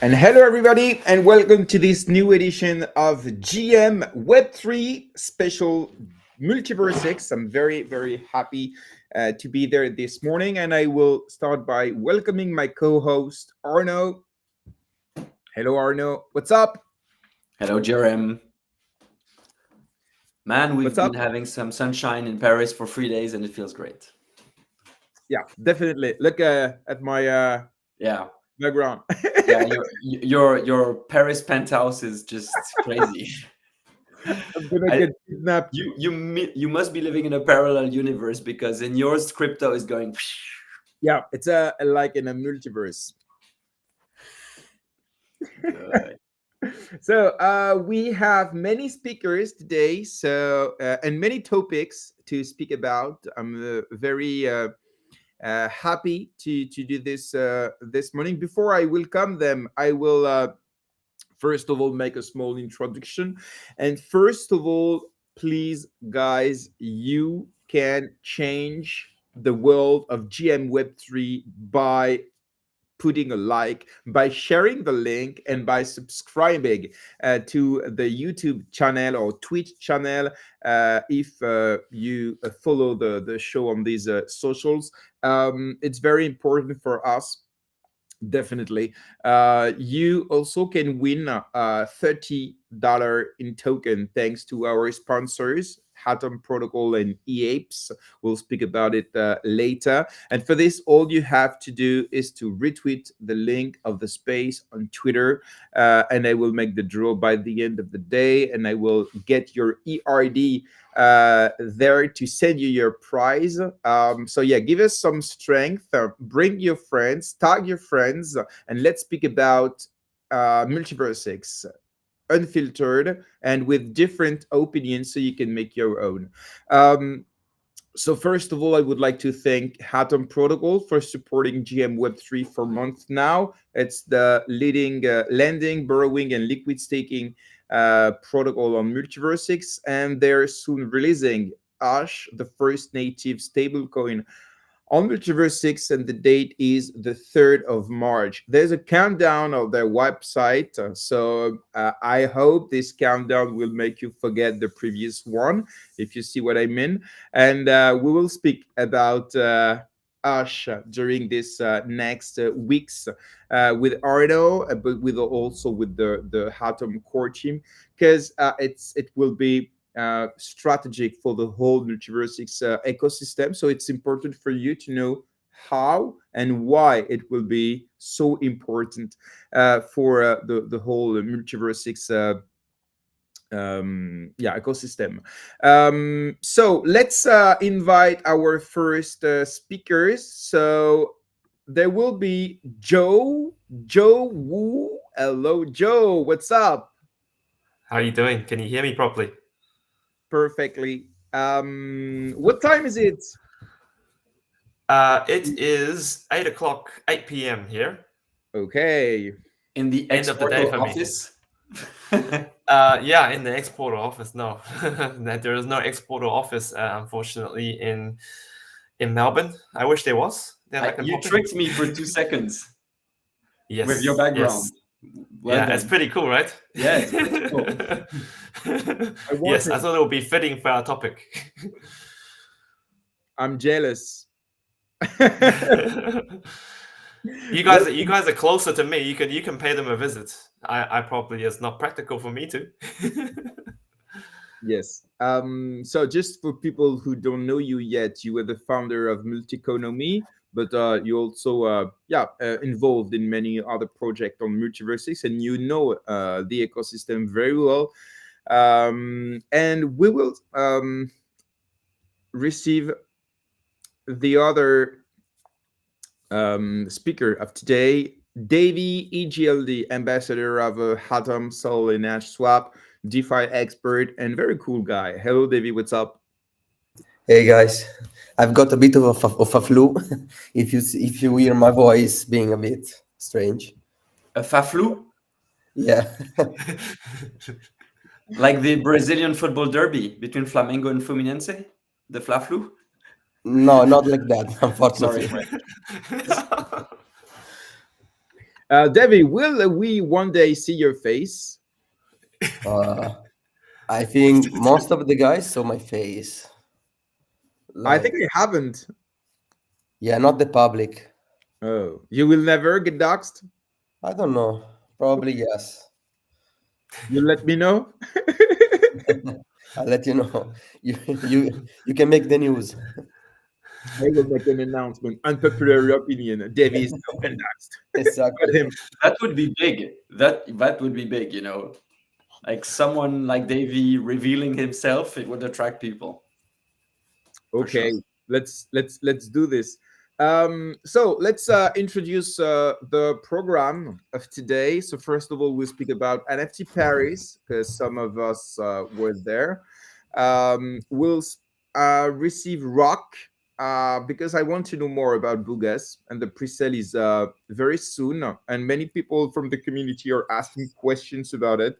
And hello, everybody, and welcome to this new edition of GM Web3 special MultiversX. I'm very, very happy to be there this morning, and I will start by welcoming my co-host Arno. Hello, Arno. What's up? Hello, GRM. Man, we've What's up? been having some sunshine in Paris for 3 days, and it feels great. Yeah, definitely. Look at my Yeah, background. yeah. Your Paris penthouse is just crazy. I'm gonna get kidnapped. You must be living in a parallel universe because in yours crypto is going. Yeah, it's like in a multiverse. Good. So we have many speakers today, and many topics to speak about. I'm very happy to do this this morning. Before I welcome them, I will first of all make a small introduction. And first of all, please, guys, you can change the world of GM Web3 by putting a like, by sharing the link, and by subscribing to the YouTube channel or Twitch channel if you follow the show on these socials. It's very important for us. Definitely. You also can win $30 in token thanks to our sponsors, Atom Protocol and EAPS. We'll speak about it later. And for this, all you have to do is to retweet the link of the space on Twitter, and I will make the draw by the end of the day, and I will get your ERD there to send you your prize. So yeah, give us some strength, bring your friends, tag your friends, and let's speak about MultiversX, unfiltered and with different opinions so you can make your own. So first of all, I would like to thank Atom Protocol for supporting GM Web3 for months now. It's the leading lending, borrowing, and liquid staking protocol on MultiversX, and they're soon releasing Ash, the first native stablecoin on MultiversX, and the date is the 3rd of March. There's a countdown of their website, so I hope this countdown will make you forget the previous one, if you see what I mean. And we will speak about Ash during this next weeks with Arno, but with also with the Atom core team, because it will be strategic for the whole MultiversX ecosystem. So it's important for you to know how and why it will be so important for the whole MultiversX ecosystem. So let's invite our first speakers. So there will be Joe Wu. Hello, Joe. What's up? How are you doing? Can you hear me properly? Perfectly. What time is it? It is 8 o'clock, 8 p.m. here. Okay. In the End of the day for me. office. Yeah, in the xPortal office. No, there is no xPortal office, unfortunately, in Melbourne. I wish there was. Then I can You pop in. tricked me for 2 seconds Yes, with your background. Yes. Well yeah, done. it's pretty cool, right? Yeah, it's pretty cool. Yes, I thought it would be fitting for our topic. I'm jealous. You guys are closer to me. You can pay them a visit. I probably it's not practical for me to. Yes. So just for people who don't know you yet, you were the founder of Multiconomy, but you also involved in many other projects on MultiversX, and you know the ecosystem very well. And we will receive the other speaker of today, Davey EGLD, ambassador of Atom, Sol, and Ash Swap, DeFi expert, and very cool guy. Hello, Davey. What's up? Hey guys, I've got a bit of a flu. if you hear my voice being a bit strange, A faflu? yeah. Like the Brazilian football derby between Flamengo and Fluminense? The Fla-Flu? No, not like that, unfortunately. Sorry. Devi, will we one day see your face? I think most of the guys saw my face. I think Like, I haven't. yeah, not the public. Oh, you will never get doxxed? I don't know. Probably yes. You let me know? I'll let you know. You can make the news. I will make an announcement. Unpopular opinion. Devi is open doxxed. Exactly. Got him. That would be big. That would be big, you know. Like someone like Davey revealing himself, it would attract people. For Okay, sure. let's do this. So let's introduce the program of today. So first of all, we'll speak about NFT Paris because some of us were there. We'll receive Rock because I want to know more about Boogas, and the pre-sale is very soon, and many people from the community are asking questions about it.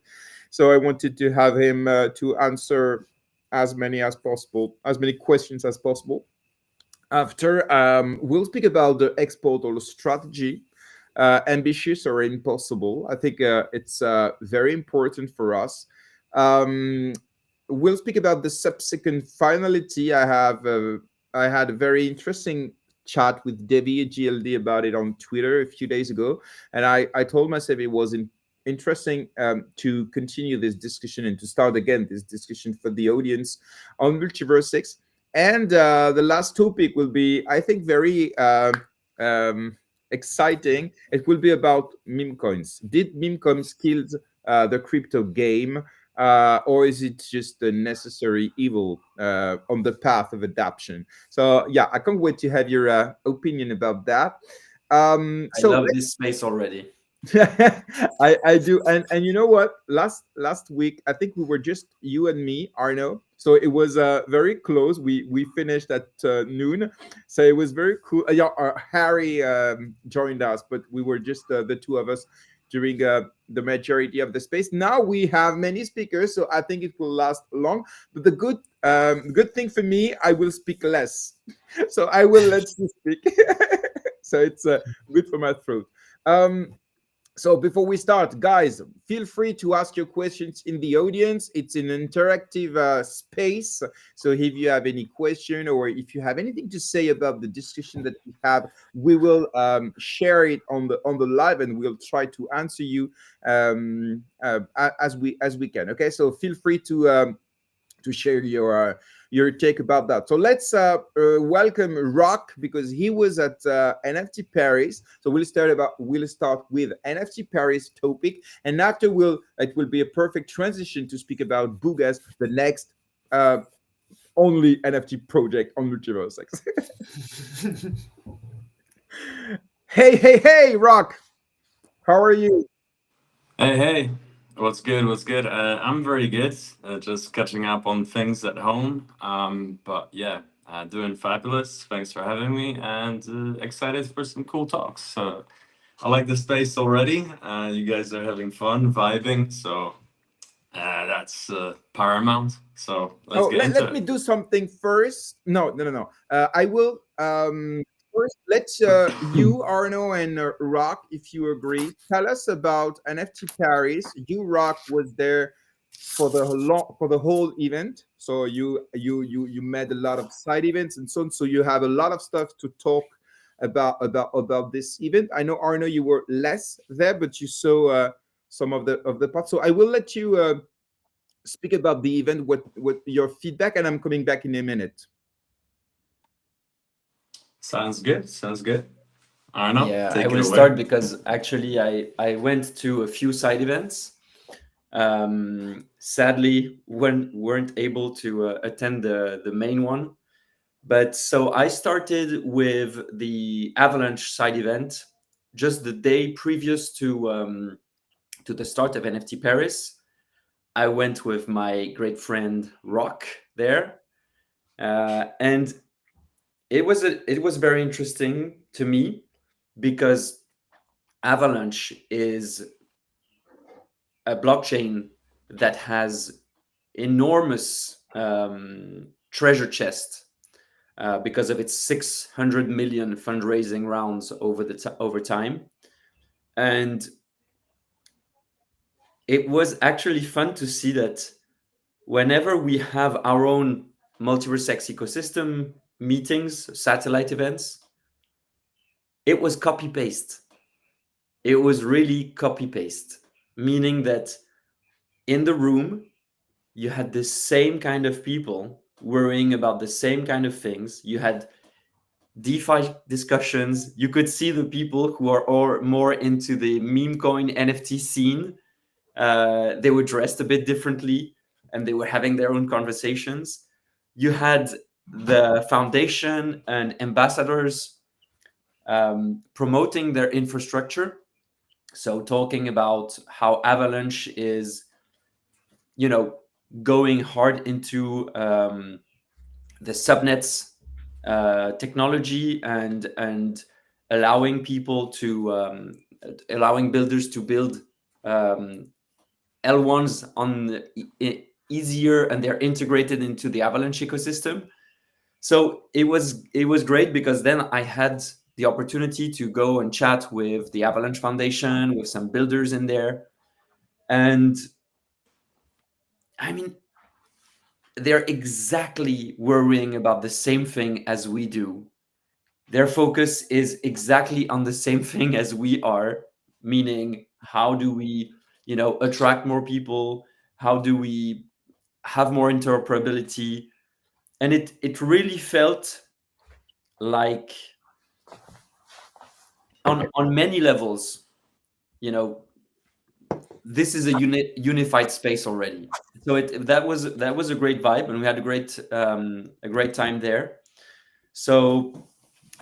So I wanted to have him to answer as many as possible, as many questions as possible. After, we'll speak about the xPortal strategy, ambitious or impossible. I think it's very important for us. Um, we'll speak about the subsequent finality. I had a very interesting chat with Debbie EGLD about it on Twitter a few days ago, and I told myself it was interesting to continue this discussion and to start again this discussion for the audience on MultiversX. And the last topic will be, I think, very exciting. It will be about meme coins. Did meme coins kill the crypto game, or is it just a necessary evil on the path of adoption? So yeah, I can't wait to have your opinion about that. I So love this space already. I do, and you know what? Last week, I think we were just you and me, Arno. So it was very close. We finished at noon, so it was very cool. Yeah, Harry joined us, but we were just the two of us during the majority of the space. Now we have many speakers, so I think it will last long. But the good thing for me, I will speak less, so I will let you speak. So it's good for my throat. So before we start, guys, feel free to ask your questions in the audience. It's an interactive space. So if you have any question or if you have anything to say about the discussion that we have, we will share it on the live, and we'll try to answer you as we can. Okay, so feel free to share your take about that. So let's welcome Rock because he was at NFT Paris. So we'll start with NFT Paris topic, and after it will be a perfect transition to speak about Boogas, the next only NFT project on MultiversX. Hey, Rock, how are you? Hey, what's good? What's good? I'm very good. Just catching up on things at home. But yeah, doing fabulous. Thanks for having me, and excited for some cool talks. So I like the space already. You guys are having fun, vibing. So that's paramount. So let's get into Let me it. do something first. No. I will first let you, Arno, and Rock, if you agree, tell us about NFT Paris. You, Rock, was there for the whole event. So you made a lot of side events and so on. So you have a lot of stuff to talk about this event. I know, Arno, you were less there, but you saw some of the parts. So I will let you speak about the event, what your feedback, and I'm coming back in a minute. Sounds good. Sounds good. Arno, Yeah, I take it will away. start because actually I went to a few side events. Sadly, weren't able to attend the main one. But so I started with the Avalanche side event just the day previous to the start of NFT Paris. I went with my great friend Rock there, and it was very interesting to me because Avalanche is a blockchain that has enormous treasure chest because of its 600 million fundraising rounds over time. And it was actually fun to see that whenever we have our own MultiversX ecosystem meetings, satellite events, it was copy-paste. It was really copy-paste, meaning that in the room, you had the same kind of people worrying about the same kind of things. You had DeFi discussions. You could see the people who are all more into the meme coin NFT scene. They were dressed a bit differently and they were having their own conversations. You had the foundation and ambassadors promoting their infrastructure. So talking about how Avalanche is, going hard into the subnets technology and allowing people to allowing builders to build L1s on easier, and they're integrated into the Avalanche ecosystem. So it was great because then I had the opportunity to go and chat with the Avalanche Foundation, with some builders in there. And I mean, they're exactly worrying about the same thing as we do. Their focus is exactly on the same thing as we are, meaning how do we, attract more people? How do we have more interoperability? And it really felt like on many levels, this is a unified space already. So that was a great vibe, and we had a great time there. So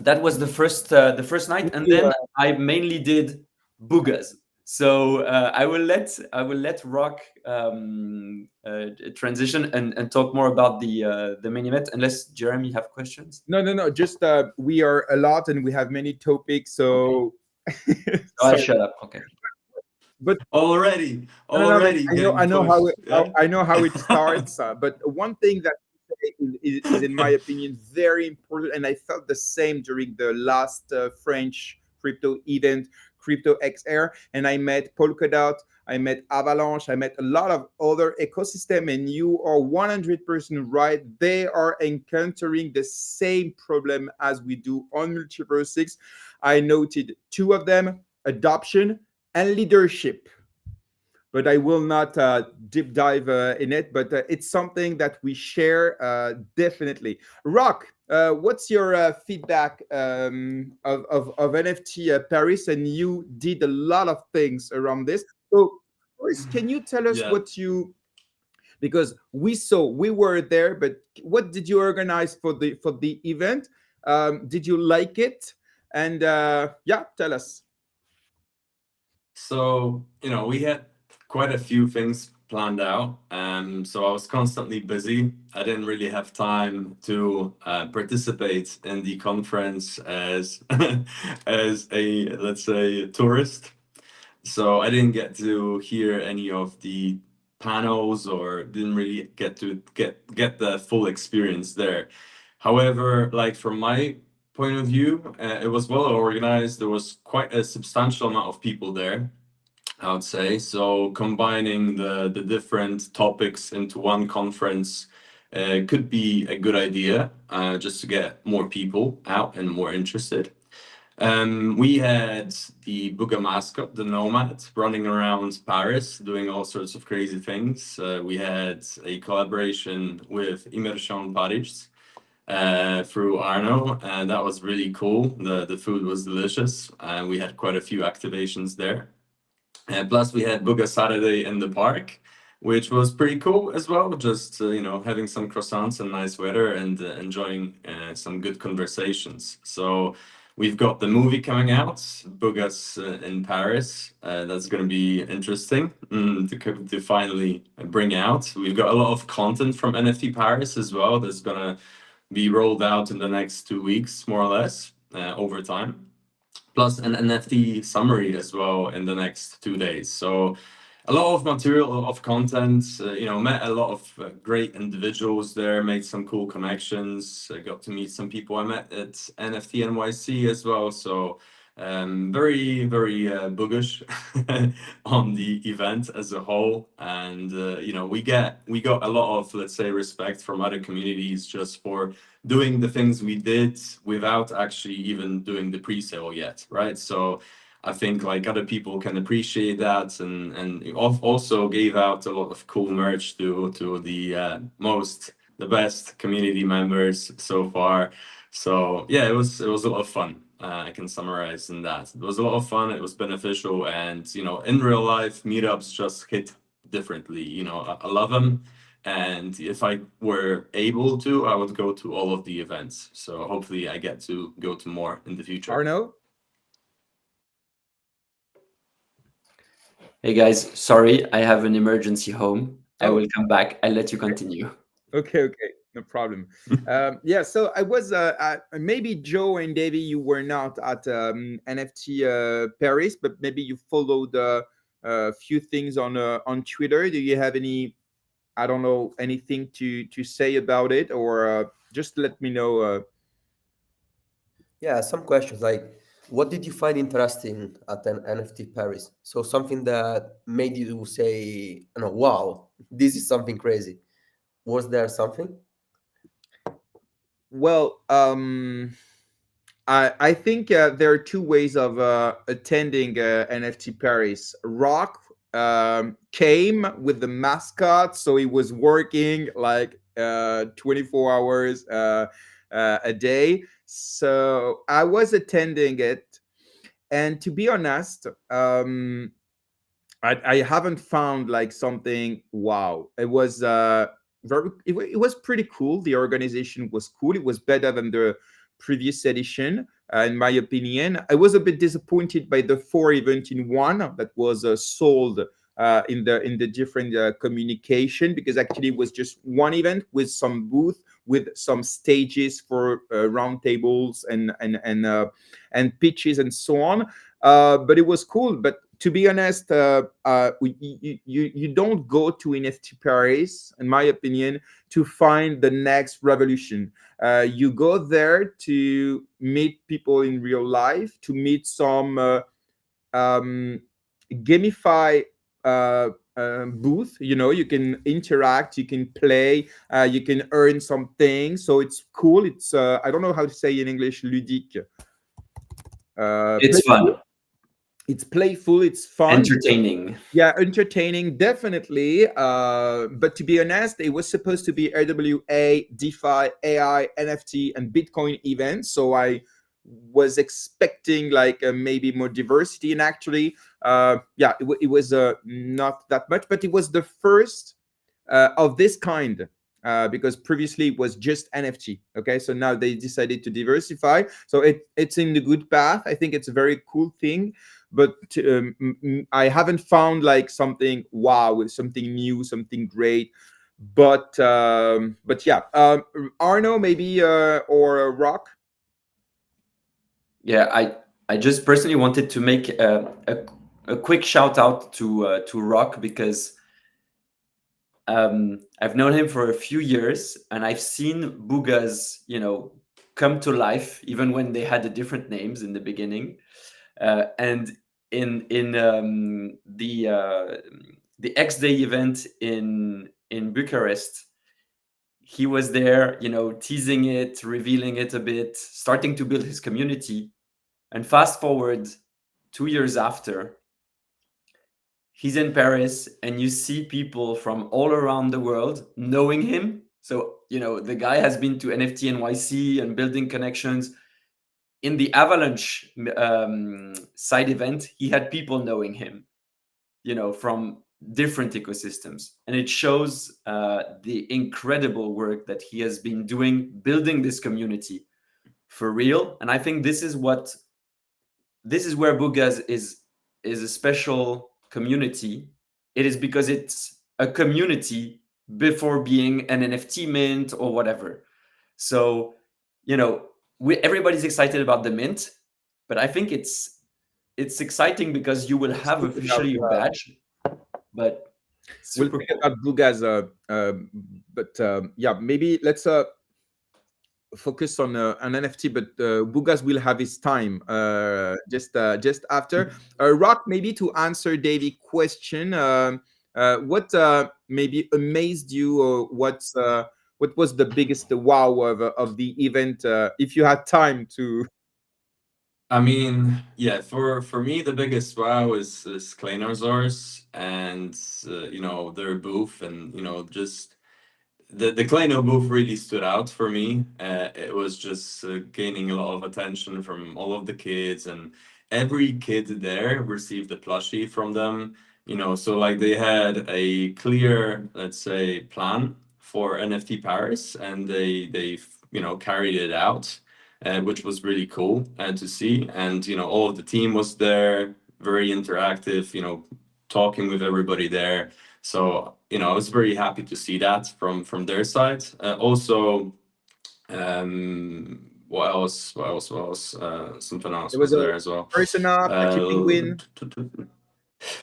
that was the first night, and then I mainly did Boogas. So I will let Rock transition and talk more about the main event, unless Jeremy have questions. No. Just we are a lot and we have many topics, so. I shut up. Okay. But already. I know how it starts. But one thing that is, in my opinion, very important, and I felt the same during the last French crypto event, Crypto XR, and I met Polkadot, I met Avalanche, I met a lot of other ecosystem, and you are 100% right. They are encountering the same problem as we do on MultiversX. I noted two of them: adoption and leadership. But I will not deep dive in it, but it's something that we share definitely. Rock, what's your feedback of NFT Paris? And you did a lot of things around this. So first, can you tell us what you, because we were there, but what did you organize for the event? Did you like it? And tell us. So, we had quite a few things planned out. So I was constantly busy. I didn't really have time to participate in the conference as as a, let's say, tourist. So I didn't get to hear any of the panels, or didn't really get to get the full experience there. However, like from my point of view, it was well organized. There was quite a substantial amount of people there, I would say. So combining the different topics into one conference could be a good idea, just to get more people out and more interested. We had the Booga mascot, the Nomad, running around Paris, doing all sorts of crazy things. We had a collaboration with Immersion Paris through Arno, and that was really cool. The food was delicious, and we had quite a few activations there. Plus, we had Booga Saturday in the park, which was pretty cool as well. Just having some croissants and nice weather, and enjoying some good conversations. So we've got the movie coming out, Boogas in Paris. That's going to be interesting to finally bring out. We've got a lot of content from NFT Paris as well that's going to be rolled out in the next 2 weeks, more or less, over time. Plus an NFT summary as well in the next 2 days. So a lot of material, a lot of content, met a lot of great individuals there, made some cool connections. I got to meet some people I met at NFT NYC as well. So very boogish on the event as a whole, and we got a lot of, let's say, respect from other communities just for doing the things we did without actually even doing the pre-sale yet, right? So I think like other people can appreciate that, and also gave out a lot of cool merch to the best community members so far. So yeah, it was a lot of fun. I can summarize in that. It was a lot of fun. It was beneficial, and in real life, meetups just hit differently. I love them, and if I were able to, I would go to all of the events. So hopefully, I get to go to more in the future. Arno? Hey guys, sorry, I have an emergency home. I Oh. will come back. I'll let you continue. Okay, no problem. Yeah, so I was maybe Joe and Davey, you were not at NFT Paris, but maybe you followed a few things on Twitter. Do you have any, I don't know, anything to say about it, or just let me know? Yeah, some questions like, what did you find interesting at an NFT Paris? So something that made you say, no, wow, this is something crazy. Was there something? Well, I think there are two ways of attending NFT Paris. Rock came with the mascot, so he was working like 24 hours a day. So I was attending it, and to be honest, I haven't found like something wow. It was it was pretty cool. The organization was cool. It was better than the previous edition, in my opinion. I was a bit disappointed by the 4 event in 1 that was sold in the different communication, because actually it was just 1 event with some booth, with some stages for round tables and pitches and so on. But it was cool. But to be honest, you don't go to NFT Paris, in my opinion, to find the next revolution. You go there to meet people in real life, to meet some gamify booth. You can interact, you can play, you can earn some things. So it's cool. It's I don't know how to say in English, ludique. It's fun. It's playful, it's fun, Entertaining. yeah, entertaining, definitely. But to be honest, it was supposed to be AWA, DeFi, AI, NFT, and Bitcoin events. So I was expecting like maybe more diversity, and actually, yeah, it was not that much, but it was the first of this kind. Because previously it was just NFT. Okay, so now they decided to diversify. So it's in the good path. I think it's a very cool thing. But I haven't found like something wow, something new, something great. But yeah, Arno maybe or Rock. Yeah, I just personally wanted to make a quick shout out to Rock, because I've known him for a few years, and I've seen Boogas, come to life, even when they had the different names in the beginning. And in the X Day event in Bucharest, he was there, teasing it, revealing it a bit, starting to build his community. And fast forward 2 years after, he's in Paris, and you see people from all around the world knowing him. So, the guy has been to NFT NYC and building connections. In the Avalanche side event, he had people knowing him, from different ecosystems. And it shows the incredible work that he has been doing, building this community for real. And I think this is where Boogas is a special community. It is because it's a community before being an NFT mint or whatever. So, everybody's excited about the mint, but I think it's exciting because you will have officially your badge. But We'll super think cool. about Boogas, but yeah, maybe let's focus on an NFT, but Boogas will have his time just after. Rock, maybe to answer Davy's question, what maybe amazed you, or what was the biggest wow of the event? If you had time to. I mean, yeah, for me, the biggest wow is Kleinozors and their booth, and just the Kleino booth really stood out for me. It was just gaining a lot of attention from all of the kids, and every kid there received a plushie from them. So like they had a clear, let's say, plan for NFT Paris, and they carried it out, which was really cool to see. And all of the team was there, very interactive. Talking with everybody there. So I was very happy to see that from their side. Also, what else? What else? What else? Something else There was was a there as well. Persona, Pachi Penguin.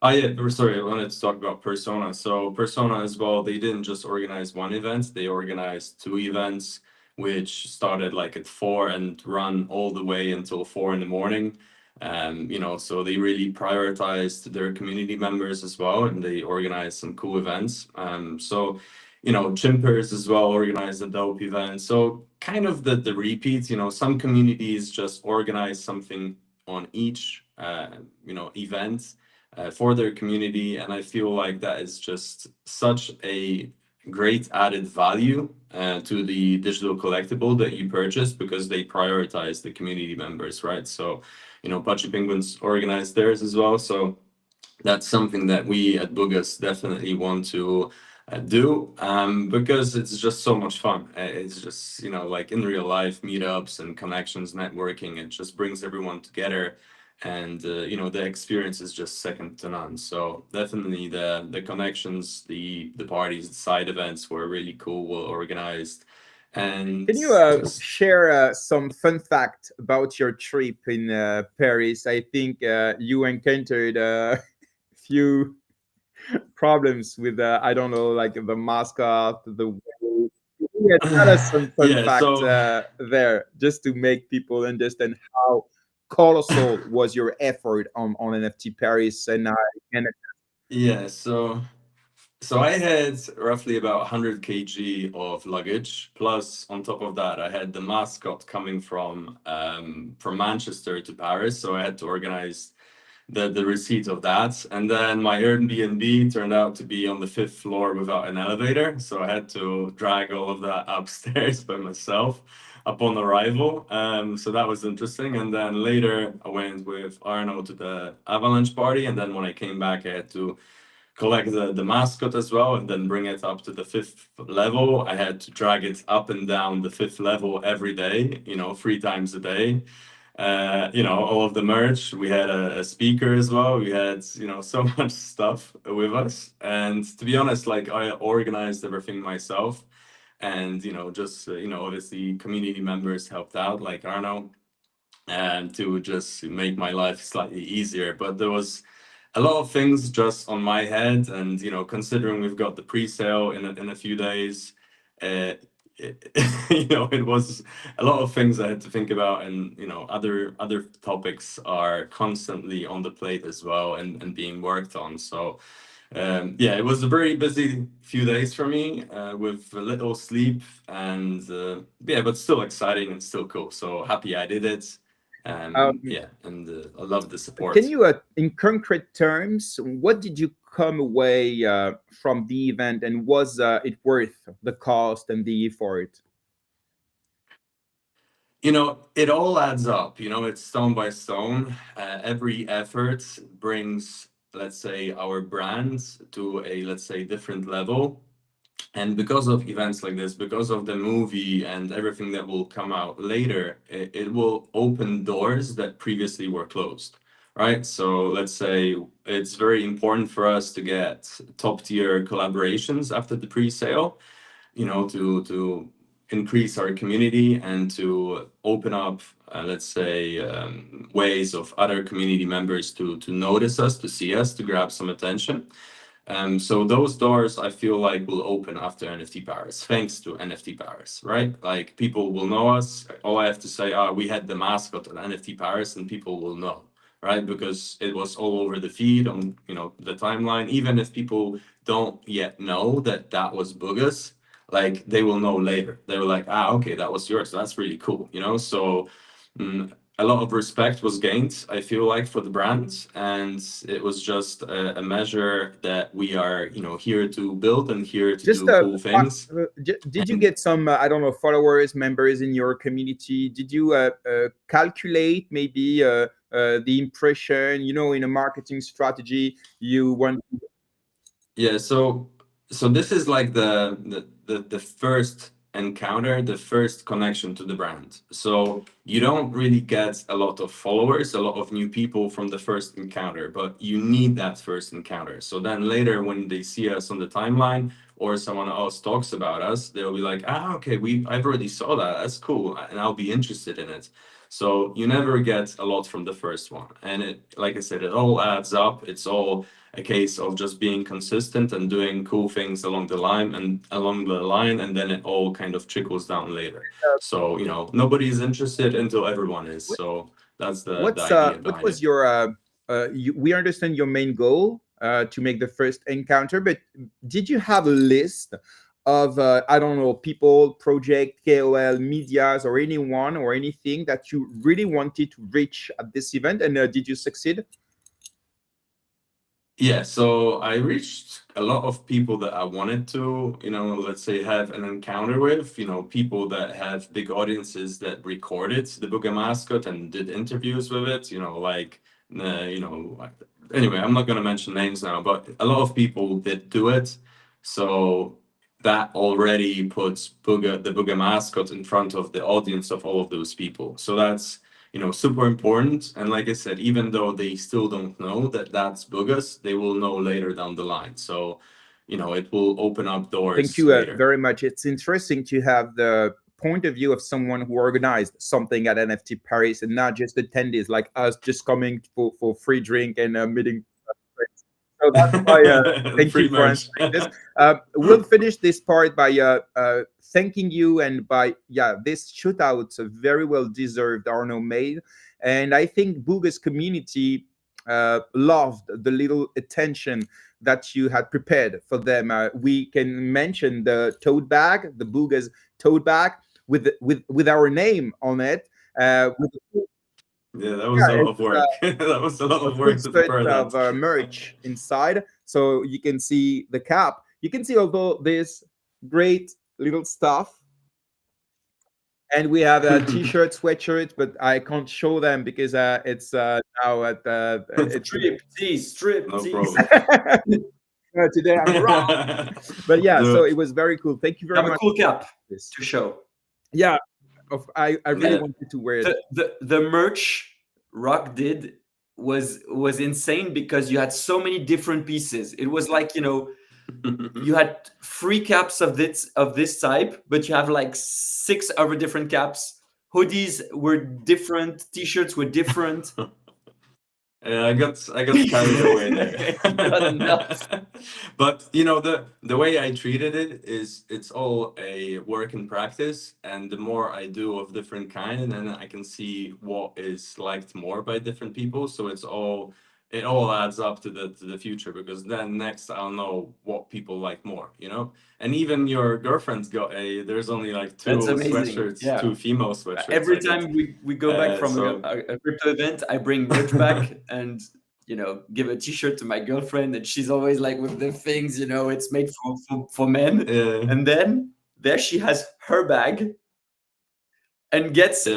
Oh yeah, sorry, I wanted to talk about Persona. So Persona as well, they didn't just organize one event, they organized two events, which started like at 4 and run all the way until 4 in the morning. So they really prioritized their community members as well, and they organized some cool events. Chimpers as well organized a dope event. So kind of the repeats, some communities just organize something on each event for their community, and I feel like that is just such a great added value to the digital collectible that you purchase, because they prioritize the community members, right? So Pachi Penguins organized theirs as well, so that's something that we at Boogas definitely want to do, because it's just so much fun. It's just like in real life meetups and connections, networking, it just brings everyone together, and the experience is just second to none. So definitely the connections, the parties, the side events were really cool, well organized. And Can you just share some fun fact about your trip in Paris? I think you encountered a few problems with I don't know, like the mascot, the way. Yeah, tell us some fun yeah, fact so there, just to make people understand how colossal was your effort on NFT Paris. And yeah, so I had roughly about 100 kg of luggage. Plus, on top of that, I had the mascot coming from Manchester to Paris. So I had to organize the receipt of that. And then my Airbnb turned out to be on the 5th floor without an elevator. So I had to drag all of that upstairs by myself upon arrival. So that was interesting. And then later I went with Arno to the Avalanche party. And then when I came back, I had to collect the mascot as well, and then bring it up to the 5th level. I had to drag it up and down the 5th level every day, 3 times a day. All of the merch. We had a speaker as well. We had, so much stuff with us. And to be honest, like I organized everything myself. And, just, obviously community members helped out, like Arno, and to just make my life slightly easier. But there was a lot of things just on my head, and considering we've got the pre-sale in a few days, uh, it was a lot of things I had to think about, and other topics are constantly on the plate as well, and being worked on. So yeah, it was a very busy few days for me, with a little sleep, and yeah, but still exciting and still cool. So happy I did it. um, Yeah, and I love the can support. you, in concrete terms, what did you come away from the event, and was it worth the cost and the effort? It all adds up. It's stone by stone. Every effort brings, let's say, our brand to a, let's say, different level. And because of events like this, because of the movie and everything that will come out later, it will open doors that previously were closed, right? So let's say it's very important for us to get top tier collaborations after the pre-sale, to increase our community and to open up, let's say, ways of other community members to notice us, to see us, to grab some attention. So those doors I feel like will open after NFT Paris, thanks to NFT Paris, right? Like people will know us. All I have to say, we had the mascot at NFT Paris, and people will know, right? Because it was all over the feed on, the timeline. Even if people don't yet know that that was Boogas, like they will know later. They were like, okay, that was yours. That's really cool, So a lot of respect was gained, I feel like, for the brand, and it was just a measure that we are, here to build and here to Just do cool things. did you get some I don't know, followers, members in your community? Did you calculate maybe the impression, in a marketing strategy you want? Yeah, so this is like the first encounter, the first connection to the brand. So you don't really get a lot of followers, a lot of new people from the first encounter, but you need that first encounter. So then later when they see us on the timeline or someone else talks about us, they'll be like, okay, I've already saw that. That's cool, and I'll be interested in it. So you never get a lot from the first one. And it, like I said, it all adds up. It's all a case of just being consistent and doing cool things along the line, and then it all kind of trickles down later. So nobody is interested until everyone is. So that's the idea behind what was it. your we understand your main goal to make the first encounter, but did you have a list of I don't know, people, project, KOL, medias, or anyone or anything that you really wanted to reach at this event, and did you succeed? Yeah, so I reached a lot of people that I wanted to, let's say have an encounter with, people that have big audiences that recorded the Booga mascot and did interviews with it, anyway, I'm not going to mention names now, but a lot of people did do it. So that already puts the Booga mascot in front of the audience of all of those people. So that's super important. And like I said, even though they still don't know that that's Boogas, they will know later down the line. So, it will open up doors. Thank you later. very much. It's interesting to have the point of view of someone who organized something at NFT Paris and not just attendees like us just coming for free drink and meeting. So that's why thank you for answering this. We'll finish this part by thanking you and by this shootout, very well deserved, Arno made, and I think Boogas community loved the little attention that you had prepared for them. We can mention the tote bag, the Boogas tote bag with our name on it. Yeah, that was a lot of work. That was a lot of work to prepare that. Of merch inside, so you can see the cap. You can see all this great little stuff, and we have a t-shirt, sweatshirt, but I can't show them because it's now at it's strip No tease. problem. Today I'm wrong. But yeah, so it was very cool. Thank you very Have much. a cool cap This. to show. Yeah, I really Yeah. wanted to wear it. The merch Rock did was insane because you had so many different pieces. It was like, you had 3 caps of this type, but you have like 6 other different caps. Hoodies were different, t-shirts were different. Yeah, I got carried away there. But the way I treated it is it's all a work in practice, and the more I do of different kind, then I can see what is liked more by different people. So it all adds up to the future, because then next I'll know what people like more, And even your girlfriend's got there's only like 2 That's amazing. sweatshirts, Yeah. 2 female sweatshirts. Every time we go back from a crypto event, I bring merch back and give a t-shirt to my girlfriend, and she's always like with the things, it's made for men. Yeah. And then there she has her bag and gets a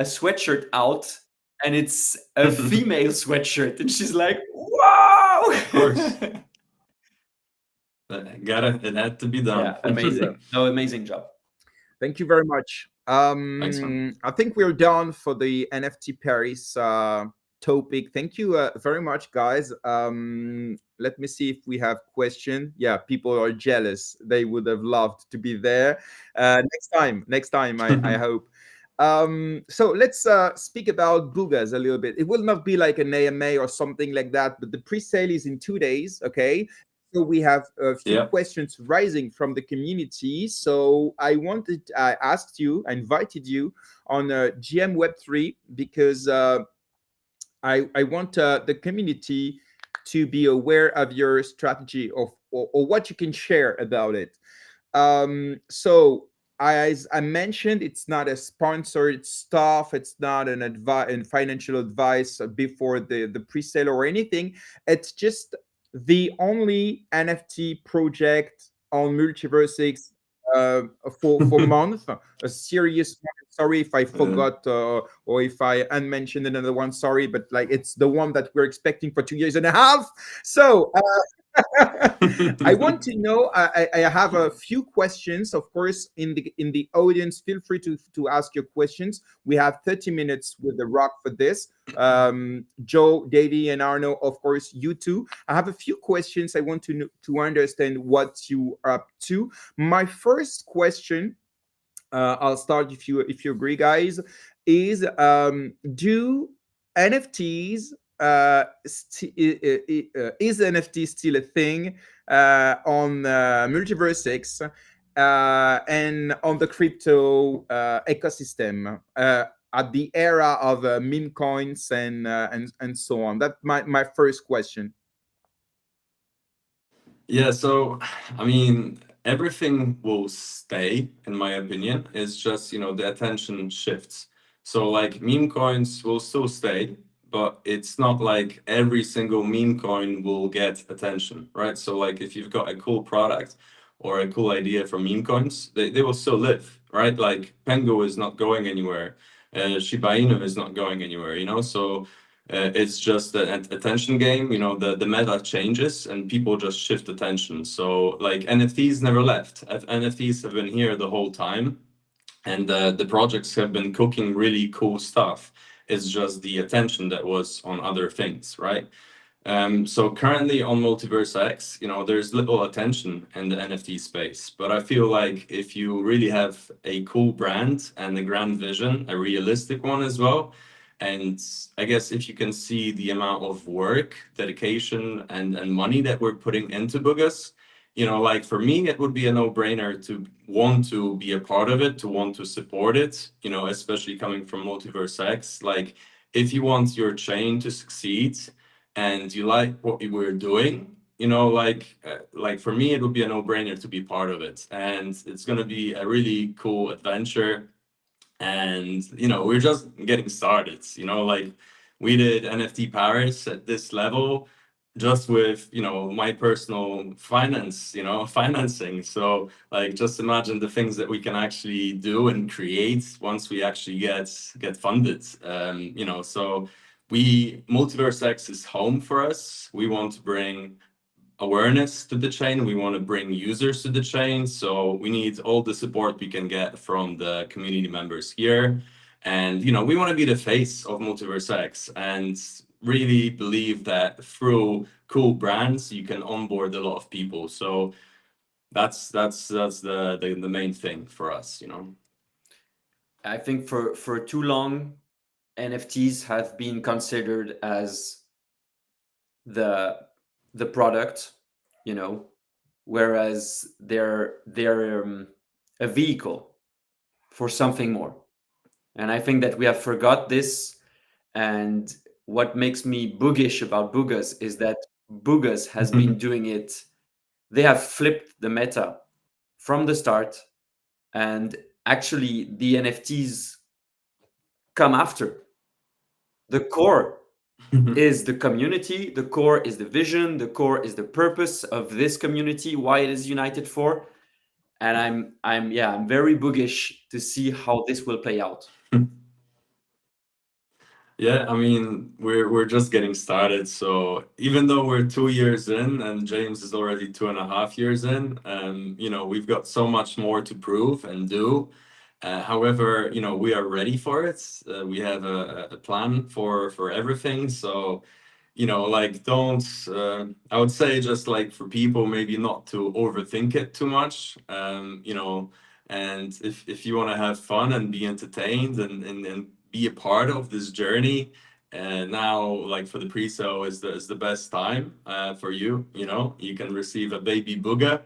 sweatshirt out, and it's a female sweatshirt, and she's like, wow. Of course. It had to be done. Yeah, amazing. No, amazing job. Thank you very much. Thanks, man. I think we're done for the NFT Paris topic. Thank you very much, guys. Let me see if we have questions. Yeah, people are jealous. They would have loved to be there. Next time, I hope. So let's speak about Boogas a little bit. It will not be like an AMA or something like that, but the pre-sale is in 2 days. Okay. So we have a few Yeah. questions rising from the community. So I asked you, I invited you on GM Web3 because I want the community to be aware of your strategy or what you can share about it. So as I mentioned, it's not a sponsored stuff. It's not an advice and financial advice before the pre-sale or anything. It's just the only NFT project on MultiversX for month, a serious one. Sorry if I forgot or if I unmentioned another one. Sorry, but like it's the one that we're expecting for 2 years and a half. So I want to know. I have a few questions, of course, in the audience. Feel free to ask your questions. We have 30 minutes with the rock for this. Joe, Davey, and Arno, of course, you too. I have a few questions. I want to understand what you are up to. My first question, I'll start if you agree, guys, is do NFTs is NFT still a thing on MultiversX and on the crypto ecosystem at the era of meme coins and so on? That's my first question. Yeah, so I mean, everything will stay, in my opinion. It's just, the attention shifts. So like meme coins will still stay, but it's not like every single meme coin will get attention, right? So like if you've got a cool product or a cool idea for meme coins, they will still live, right? Like Pengu is not going anywhere. Shiba Inu is not going anywhere. So it's just an attention game. The meta changes and people just shift attention. So like NFTs never left. NFTs have been here the whole time, and the projects have been cooking really cool stuff. It's just the attention that was on other things, right? So currently on MultiversX, there's little attention in the NFT space, but I feel like if you really have a cool brand and a grand vision, a realistic one as well, and I guess if you can see the amount of work, dedication, and money that we're putting into Boogas, like for me, it would be a no-brainer to want to be a part of it, to want to support it, especially coming from MultiversX. Like if you want your chain to succeed, and you like what we're doing, like for me, it would be a no-brainer to be part of it. And it's going to be a really cool adventure. And, we're just getting started, like we did NFT Paris at this level just with, my personal financing. So like, just imagine the things that we can actually do and create once we actually get funded. So MultiversX is home for us. We want to bring awareness to the chain. We want to bring users to the chain. So we need all the support we can get from the community members here. And, we want to be the face of MultiversX and really believe that through cool brands, you can onboard a lot of people. So that's the main thing for us, I think for too long, NFTs have been considered as the product, whereas they're a vehicle for something more. And I think that we have forgot this. And what makes me boogish about Boogas is that Boogas has been doing it. They have flipped the meta from the start, and actually the NFTs come after. The core is the community, the core is the vision, the core is the purpose of this community, why it is united for. And I'm very boogish to see how this will play out. Yeah, I mean, we're just getting started. So even though we're 2 years in and James is already 2.5 years in, we've got so much more to prove and do. However, we are ready for it. We have a plan for everything. So, like don't, I would say just like for people, maybe not to overthink it too much. And if you want to have fun and be entertained and be a part of this journey, and now, like for the pre-sale is the best time for you. You know, you can receive a baby Booga,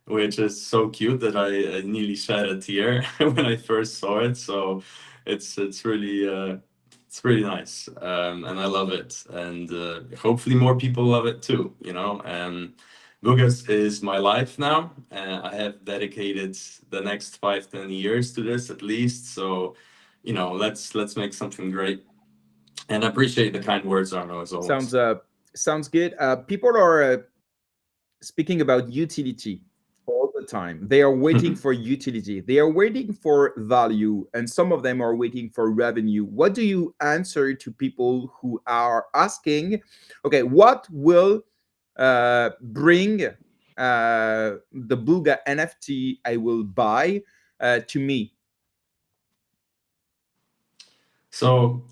which is so cute that I nearly shed a tear when I first saw it. So it's really nice, and I love it, and hopefully more people love it too. You know, Boogas is my life now. I have dedicated the next 5-10 years to this at least. So, you know, let's make something great. And I appreciate the kind words, Arno, as always. Sounds good. People are speaking about utility all the time. They are waiting for utility. They are waiting for value, and some of them are waiting for revenue. What do you answer to people who are asking, okay, what will bring the Booga NFT I will buy to me? So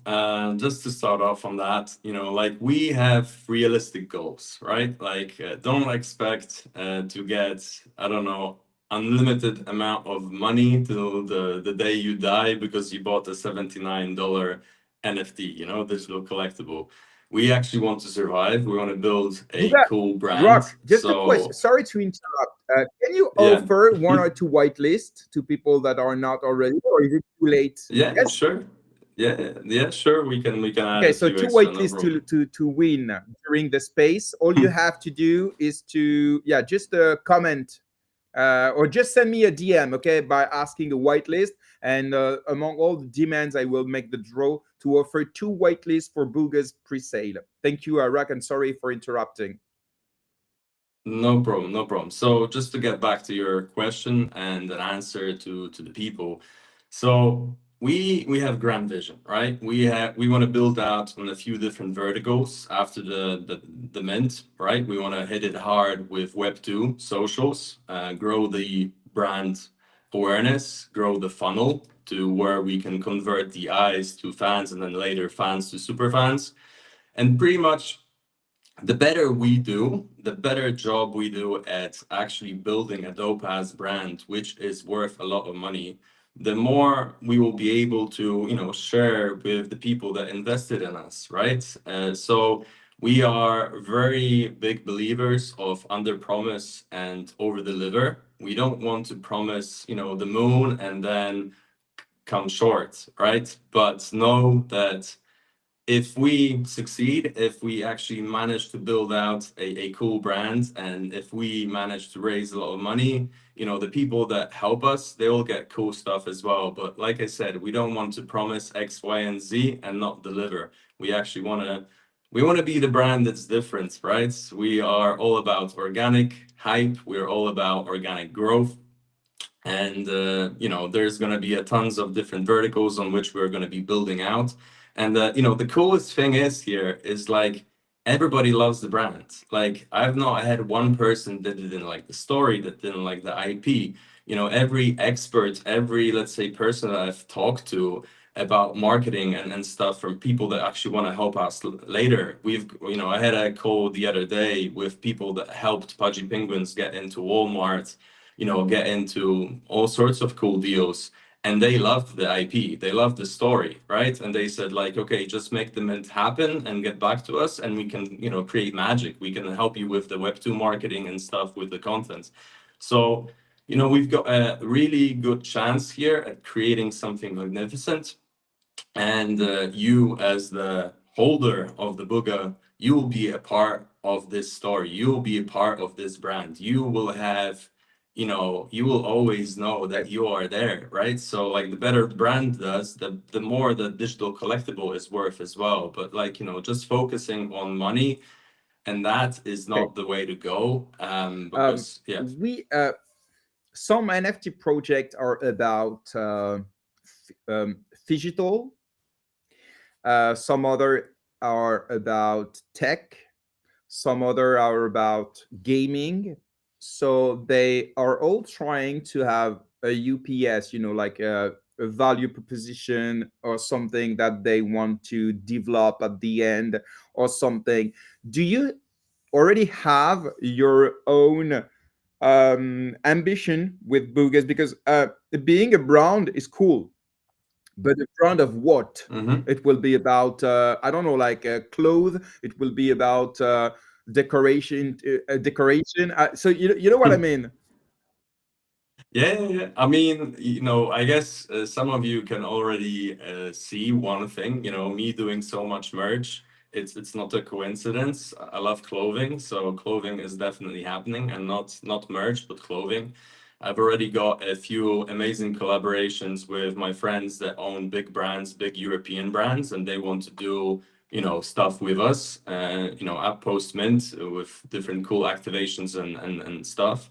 just to start off on that, you know, like we have realistic goals, right? Like don't expect to get, I don't know, unlimited amount of money till the day you die because you bought a $79 NFT, you know, digital collectible. We actually want to survive. We want to build a Booga, cool brand. Rock, just a question. So Sorry to interrupt. Can you yeah. offer one or two whitelist to people that are not already, or is it too late? Yeah, Yes. sure. Yeah, sure. We can add Okay, a so few two extra, no whitelists problem. to win during the space. All you have to do is to just comment or just send me a DM, okay, by asking a whitelist. And among all the demands, I will make the draw to offer two whitelists for Booga's pre-sale. Thank you, Rak, and sorry for interrupting. No problem, no problem. So just to get back to your question and an answer to the people. So we have grand vision, right? We want to build out on a few different verticals after the mint, right? We want to hit it hard with Web2 socials, grow the brand awareness, grow the funnel to where we can convert the eyes to fans and then later fans to super fans. And pretty much the better we do, the better job we do at actually building a dope ass brand, which is worth a lot of money, the more we will be able to, you know, share with the people that invested in us, right? So we are very big believers of under promise and over deliver. We don't want to promise, you know, the moon and then come short, right? But know that if we succeed, if we actually manage to build out a cool brand, and if we manage to raise a lot of money, you know, the people that help us, they will get cool stuff as well. But like I said, we don't want to promise X, Y, and Z and not deliver. We actually want to be the brand that's different, right? We are all about organic hype. We're all about organic growth. And you know, there's going to be a tons of different verticals on which we're going to be building out. And you know, the coolest thing is here is like everybody loves the brand. Like I've not had one person that didn't like the story, that didn't like the IP. You know, every expert, every, let's say, person that I've talked to about marketing and stuff, from people that actually want to help us later. We've, you know, I had a call the other day with people that helped Pudgy Penguins get into Walmart, you know, get into all sorts of cool deals. And they loved the IP, they loved the story, right? And they said like, okay, just make the mint happen and get back to us, and we can, you know, create magic. We can help you with the Web2 marketing and stuff with the content. So, you know, we've got a really good chance here at creating something magnificent. And you, as the holder of the Booga, you will be a part of this story. You will be a part of this brand. You will have, you know, you will always know that you are there, right? So like the better the brand does, the more the digital collectible is worth as well. But like, you know, just focusing on money, and that is Okay. not the way to go. Because yeah. We some NFT projects are about digital. Some other are about tech. Some other are about gaming. So they are all trying to have a UPS, you know, like a value proposition or something that they want to develop at the end or something. Do you already have your own ambition with Boogas, because being a brand is cool, but a brand of what? Mhm. It will be about I don't know, like clothes. It will be about decoration. Decoration. So you know what I mean? Yeah. I mean, I guess some of you can already see one thing. Me doing so much merch. It's not a coincidence. I love clothing, so clothing is definitely happening, and not merch, but clothing. I've already got a few amazing collaborations with my friends that own big brands, big European brands, and they want to do stuff with us. At Postmint with different cool activations and stuff.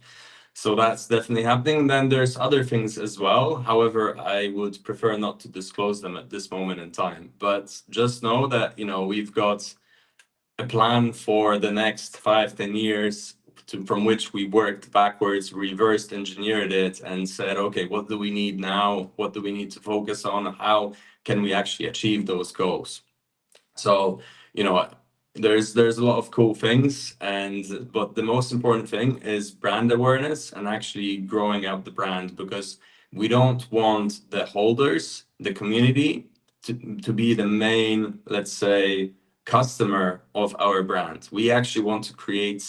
So that's definitely happening. Then there's other things as well. However, I would prefer not to disclose them at this moment in time. But just know that, we've got a plan for the next 5-10 years from which we worked backwards, reversed engineered it, and said, okay, what do we need now? What do we need to focus on? How can we actually achieve those goals? So, there's a lot of cool things, but the most important thing is brand awareness and actually growing out the brand, because we don't want the holders, the community, to be the main, let's say, customer of our brand. We actually want to create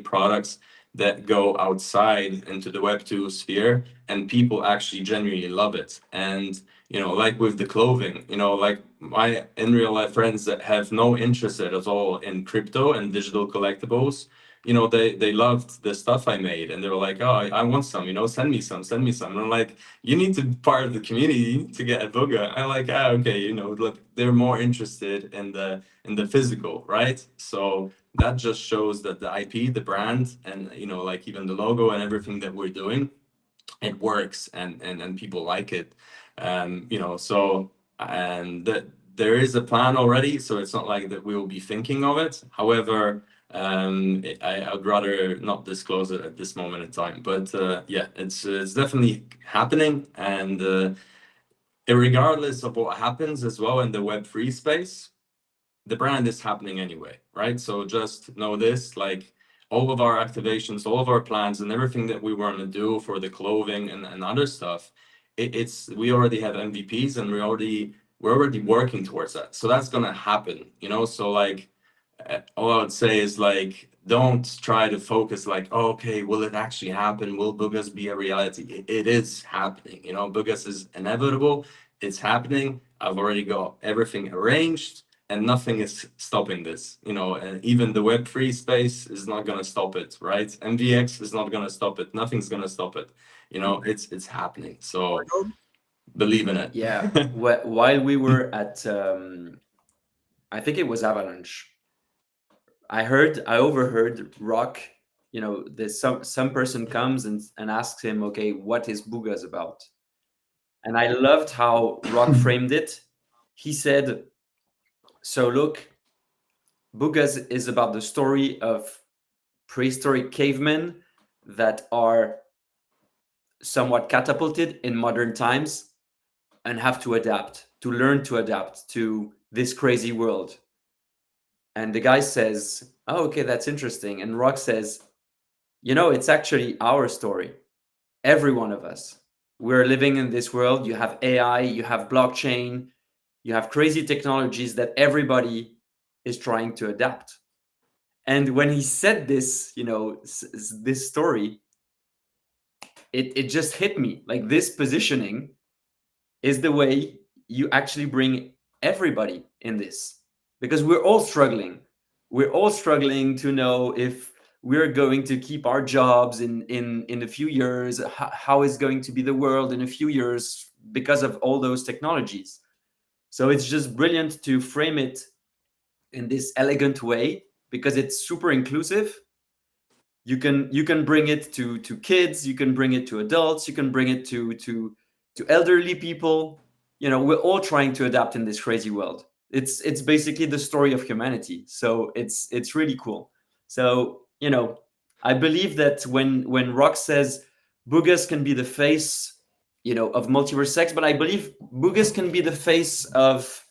products that go outside into the Web2 sphere, and people actually genuinely love it. And like with the clothing, like my in real life friends that have no interest at all in crypto and digital collectibles, they loved the stuff I made, and they were like, oh, I want some, send me some. And I'm like, you need to be part of the community to get a booga. I'm like, okay, look, they're more interested in the physical, right? So that just shows that the IP, the brand, and like even the logo and everything that we're doing, it works, and people like it. So, and that there is a plan already, so it's not like that we will be thinking of it. However, I'd rather not disclose it at this moment in time. But yeah, it's definitely happening, and regardless of what happens as well in the Web3 space, the brand is happening anyway, right? So just know this, like all of our activations, all of our plans, and everything that we want to do for the clothing and other stuff, we already have MVPs, and we're already working towards that. So that's gonna happen, So like, all I would say is like, don't try to focus like, oh, okay, will it actually happen? Will Boogas be a reality? It is happening, Boogas is inevitable. It's happening. I've already got everything arranged, and nothing is stopping this, and even the Web3 space is not going to stop it, right? MVX is not going to stop it. Nothing's going to stop it. It's happening. So believe in it. Yeah. While we were at, I think it was Avalanche, I overheard Rock, there's some person comes and asks him, okay, what is Boogas about? And I loved how Rock framed it. He said, so look, Boogas is about the story of prehistoric cavemen that are somewhat catapulted in modern times and have to learn to adapt to this crazy world. And the guy says, oh, okay, that's interesting. And Rock says, it's actually our story. Every one of us. We're living in this world. You have AI, you have blockchain, you have crazy technologies that everybody is trying to adapt. And when he said this, this story, it just hit me. Like, this positioning is the way you actually bring everybody in this, because we're all struggling. We're all struggling to know if we're going to keep our jobs in a few years, how is going to be the world in a few years because of all those technologies. So it's just brilliant to frame it in this elegant way, because it's super inclusive. You can bring it to kids, you can bring it to adults, you can bring it to elderly people. We're all trying to adapt in this crazy world. It's basically the story of humanity. So it's really cool. So I believe that when Rock says Boogas can be the face of MultiversX, but I believe Boogas can be the face of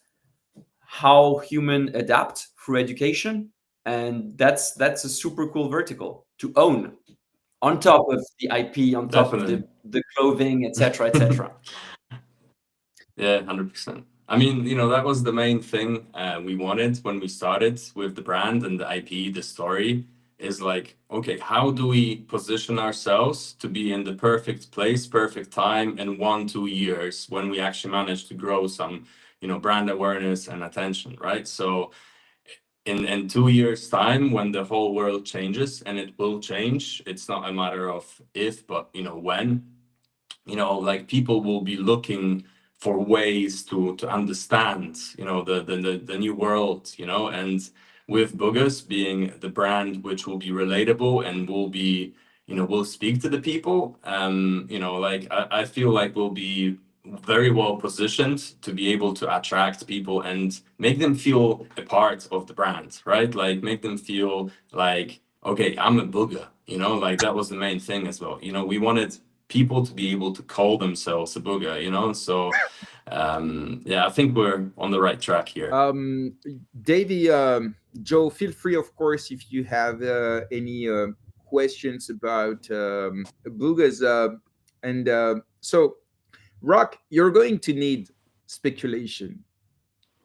how human adapt through education, and that's a super cool vertical to own. on top of the IP, on top Definitely. of the clothing, etc., etc. Yeah, 100%. I mean, that was the main thing we wanted when we started with the brand and the IP, the story is like, okay, how do we position ourselves to be in the perfect place, perfect time in 1-2 years when we actually manage to grow some, brand awareness and attention, right? So in 2 years' time, when the whole world changes, and it will change, it's not a matter of if, but when, like people will be looking for ways to understand the new world, and with Boogas being the brand which will be relatable and will be will speak to the people, like I feel like we'll be very well positioned to be able to attract people and make them feel a part of the brand, right? Like make them feel like, okay, I'm a Booga, like that was the main thing as well. We wanted people to be able to call themselves a Booga, so yeah, I think we're on the right track here. Davey, Joe, feel free, of course, if you have any questions about Boogas. And so, Rock, you're going to need speculation,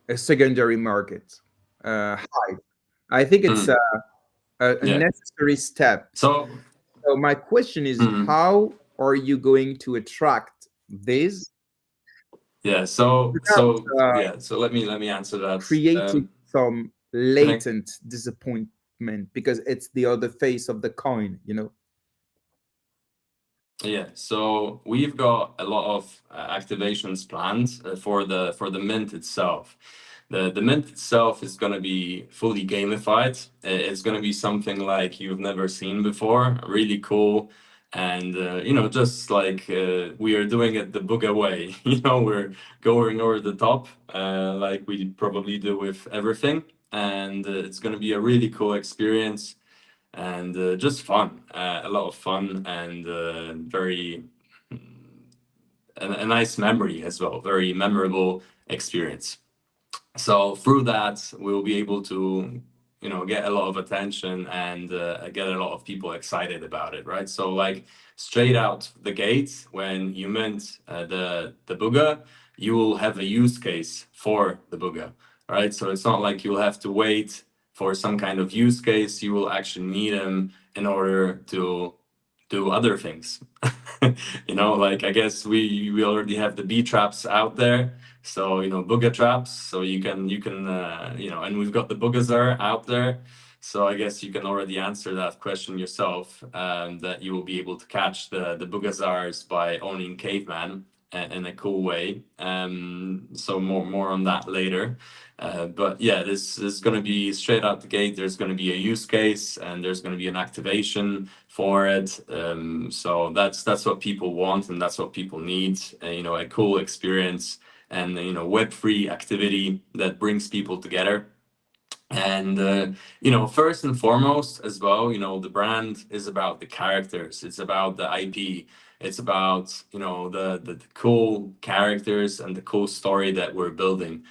a secondary market. High. I think it's a Yeah. necessary step. So So my question is, how are you going to attract this yeah, so without so let me answer that. creating some Can I- latent disappointment, because it's the other face of the coin, Yeah, so we've got a lot of activations planned for the mint itself. The mint itself is going to be fully gamified. It's going to be something like you've never seen before, really cool. And just like we are doing it the Booga way, we're going over the top, like we probably do with everything. And it's going to be a really cool experience and just fun, a lot of fun, and very a nice memory as well, very memorable experience. So through that, we'll be able to get a lot of attention and get a lot of people excited about it, right? So like straight out the gate, when you mint the Booga, you will have a use case for the Booga, right? So it's not like you'll have to wait for some kind of use case. You will actually need them in order to do other things. Like I guess we already have the bee traps out there, so Booga traps, so you can and we've got the Boogazar out there, so I guess you can already answer that question yourself, that you will be able to catch the Boogazars by owning Caveman in a cool way. So more on that later. But yeah, this is going to be straight out the gate. There's going to be a use case and there's going to be an activation for it. So that's what people want and that's what people need. A cool experience and Web3 activity that brings people together. And first and foremost as well, the brand is about the characters. It's about the IP. It's about the cool characters and the cool story that we're building.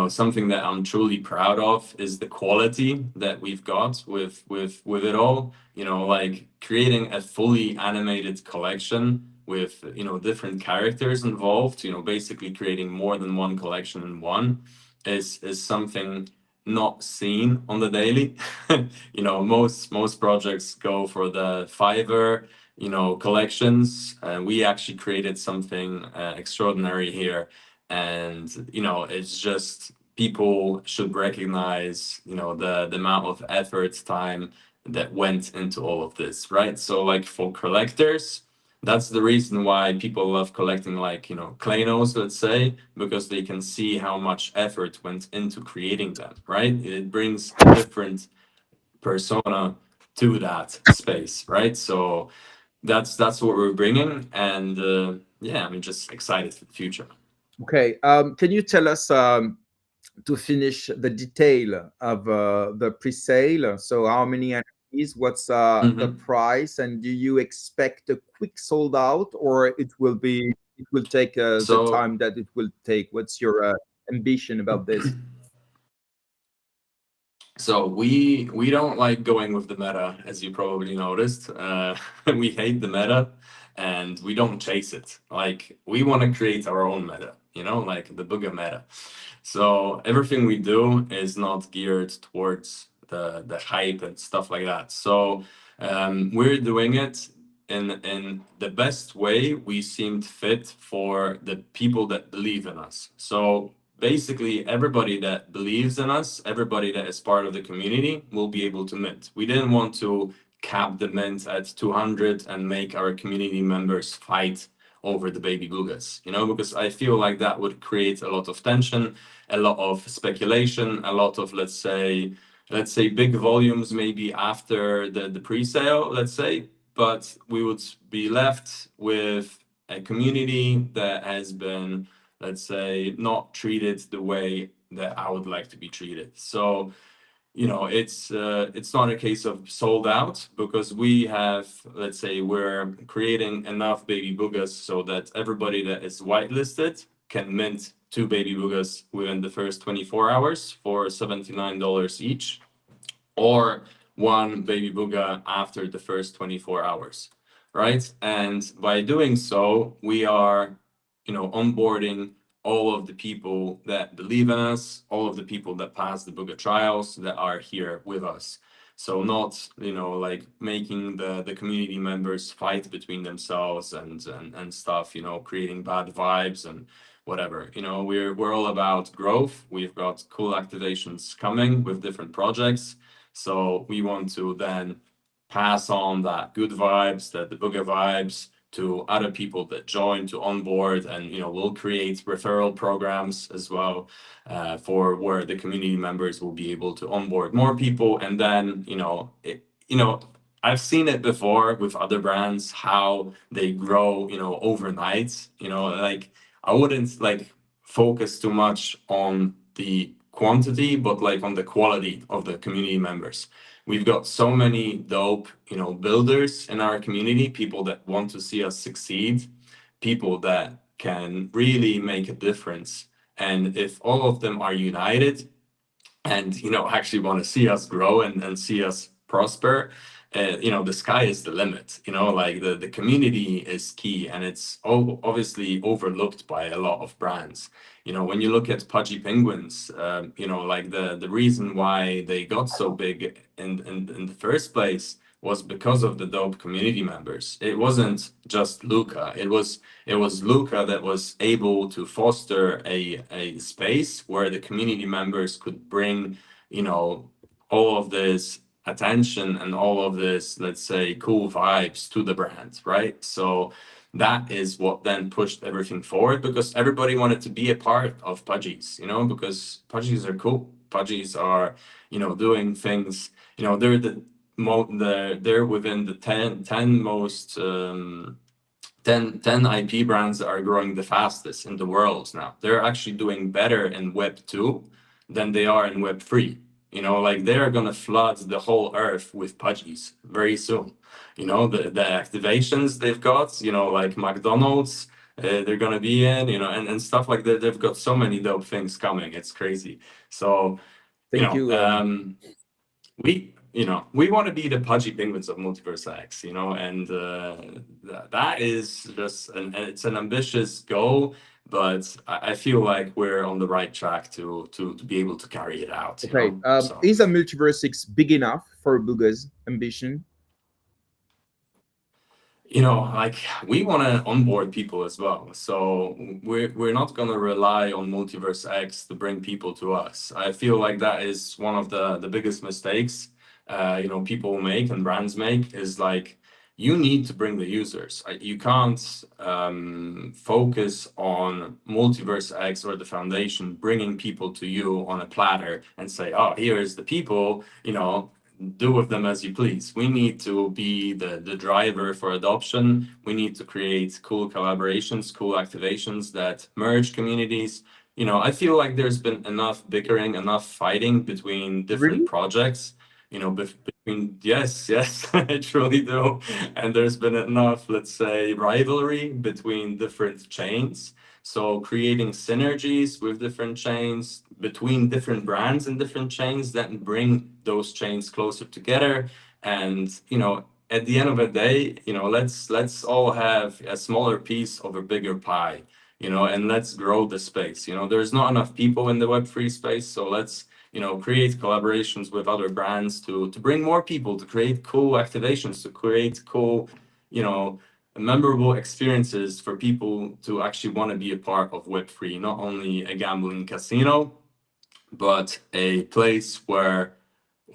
Something that I'm truly proud of is the quality that we've got with it all. Like creating a fully animated collection with different characters involved. Basically creating more than one collection in one is something not seen on the daily. Most projects go for the Fiverr, collections. We actually created something extraordinary here, and it's just people should recognize the amount of effort, time that went into all of this, right? So like for collectors, that's the reason why people love collecting, like Kleinos, let's say, because they can see how much effort went into creating them, right? It brings a different persona to that space, right? So that's what we're bringing, and yeah, I'm just excited for the future. Okay. Can you tell us, to finish the detail of the pre-sale? So how many NFTs, what's the price, and do you expect a quick sold out, or it will take the So- time that it will take? What's your ambition about this? So we don't like going with the meta, as you probably noticed. We hate the meta, and we don't chase it. Like, we want to create our own meta, you know, like the Booga meta. So everything we do is not geared towards the hype and stuff like that. So we're doing it in the best way we seemed fit for the people that believe in us. So basically, everybody that believes in us, everybody that is part of the community, will be able to mint. We didn't want to cap the mint at 200 and make our community members fight over the baby Boogas, you know, because I feel like that would create a lot of tension, a lot of speculation, a lot of, let's say big volumes maybe after the pre-sale, let's say, but we would be left with a community that has been, let's say, not treated the way that I would like to be treated. So, you know, it's not a case of sold out, because we have, let's say, we're creating enough baby Boogas so that everybody that is whitelisted can mint 2 baby Boogas within the first 24 hours for $79 each, or 1 baby Booga after the first 24 hours, right? And by doing so, we are, you know, onboarding all of the people that believe in us, all of the people that pass the Booga trials that are here with us. So not, you know, like making the community members fight between themselves and stuff, you know, creating bad vibes and whatever. You know, we're all about growth. We've got cool activations coming with different projects. So we want to then pass on that good vibes, the Booga vibes, to other people that join to onboard, and, you know, we'll create referral programs as well, for where the community members will be able to onboard more people. And then, you know, I've seen it before with other brands, how they grow, you know, overnight. You know, like, I wouldn't like focus too much on the quantity, but like on the quality of the community members. We've got so many dope, you know, builders in our community, people that want to see us succeed, people that can really make a difference. And if all of them are united and, you know, actually want to see us grow and see us prosper, you know, the sky is the limit. You know, like the community is key, and it's obviously overlooked by a lot of brands. You know, when you look at Pudgy Penguins, you know, like the reason why they got so big in the first place was because of the dope community members. It wasn't just Luca. It was Luca that was able to foster a space where the community members could bring, you know, all of this attention and all of this, let's say, cool vibes to the brand, right? So that is what then pushed everything forward, because everybody wanted to be a part of Pudgies, you know, because Pudgies are cool. Pudgies are, you know, doing things, you know, they're within the 10 most 10 IP brands that are growing the fastest in the world now. They're actually doing better in Web 2 than they are in Web 3. You know, like, they're gonna flood the whole earth with Pudgies very soon. You know, the activations they've got, you know, like McDonald's, they're gonna be in, you know, and stuff like that. They've got so many dope things coming. It's crazy. So, Thank you. we want to be the Pudgy Penguins of MultiversX, you know, and that is just it's an ambitious goal, but I feel like we're on the right track to be able to carry it out. You Okay. know? So, Is a MultiversX big enough for Booga's ambition? you know, like, we want to onboard people as well. So we're not going to rely on MultiversX to bring people to us. I feel like that is one of the biggest mistakes, you know, people make and brands make, is like, you need to bring the users. You can't focus on MultiversX or the foundation bringing people to you on a platter and say, oh, here's the people, you know, do with them as you please. We need to be the driver for adoption. We need to create cool collaborations, cool activations that merge communities. You know, I feel like there's been enough bickering, enough fighting between different Really? projects. between, yes, I truly do. And there's been enough, let's say, rivalry between different chains. So creating synergies with different chains, between different brands and different chains that bring those chains closer together. And, at the end of the day, let's all have a smaller piece of a bigger pie, and let's grow the space. There's not enough people in the Web3 space, so let's create collaborations with other brands to bring more people, to create cool activations, to create cool, memorable experiences for people to actually want to be a part of Web3, not only a gambling casino, but a place where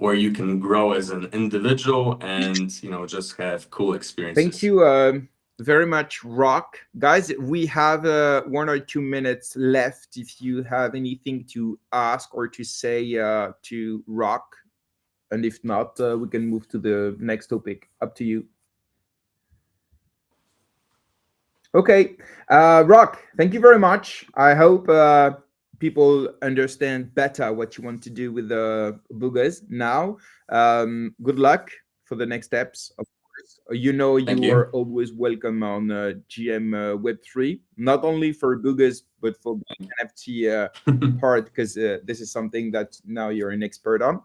you can grow as an individual and just have cool experiences. Thank you very much, Rock. Guys, we have 1 or 2 minutes left if you have anything to ask or to say to Rock. And if not, we can move to the next topic. Up to you. Okay, Rock, thank you very much. I hope people understand better what you want to do with the Boogas now. Good luck for the next steps. Of course, Thank you you. are always welcome on GM Web3, not only for Boogas but for the NFT part, because this is something that now you're an expert on.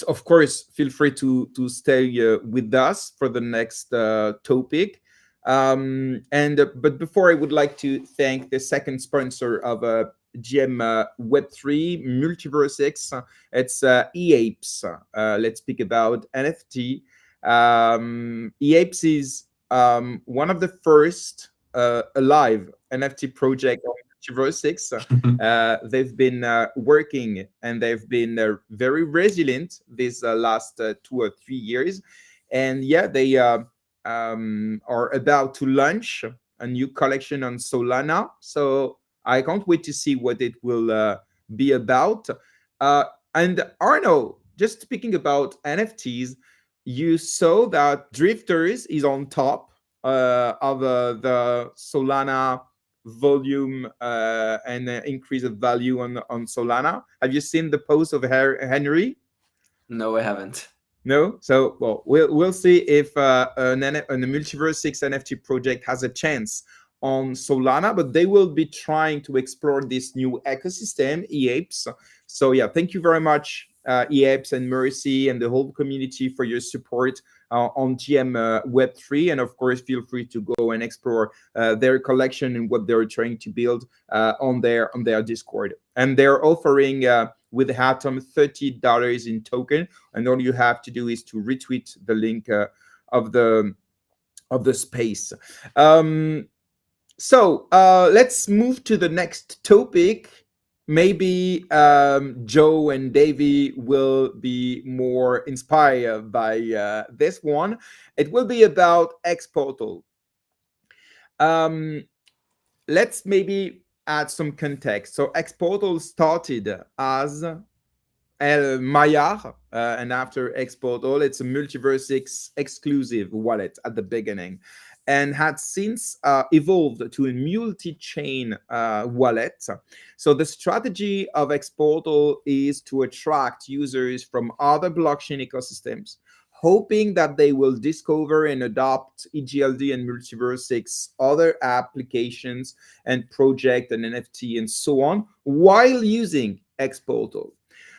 Of course, feel free to stay with us for the next topic. But before, I would like to thank the second sponsor of GM Web3 MultiversX. It's EAPS. Let's speak about NFT. EAPS is one of the first alive NFT project on MultiversX. They've been working and they've been very resilient these last 2 or 3 years. And yeah, they are about to launch a new collection on Solana. So I can't wait to see what it will be about. And Arno, just speaking about NFTs, you saw that Drifters is on top of the Solana volume and increase of value on Solana. Have you seen the post of Henry? No, I haven't. No, so well, we'll see if a MultiversX NFT project has a chance on Solana, but they will be trying to explore this new ecosystem, EAPS. So yeah, thank you very much, EAPS and Mercy and the whole community for your support on GM Web3, and of course, feel free to go and explore their collection and what they're trying to build on their Discord. And they're offering with Atom $30 in token, and all you have to do is to retweet the link of the space. So let's move to the next topic. Maybe Joe and Davey will be more inspired by this one. It will be about xPortal. Let's maybe add some context. So xPortal started as Maillard, and after xPortal, it's a MultiversX exclusive wallet at the beginning, and had since evolved to a multi-chain wallet. So the strategy of xPortal is to attract users from other blockchain ecosystems, hoping that they will discover and adopt EGLD and MultiversX other applications and project and NFT and so on, while using xPortal.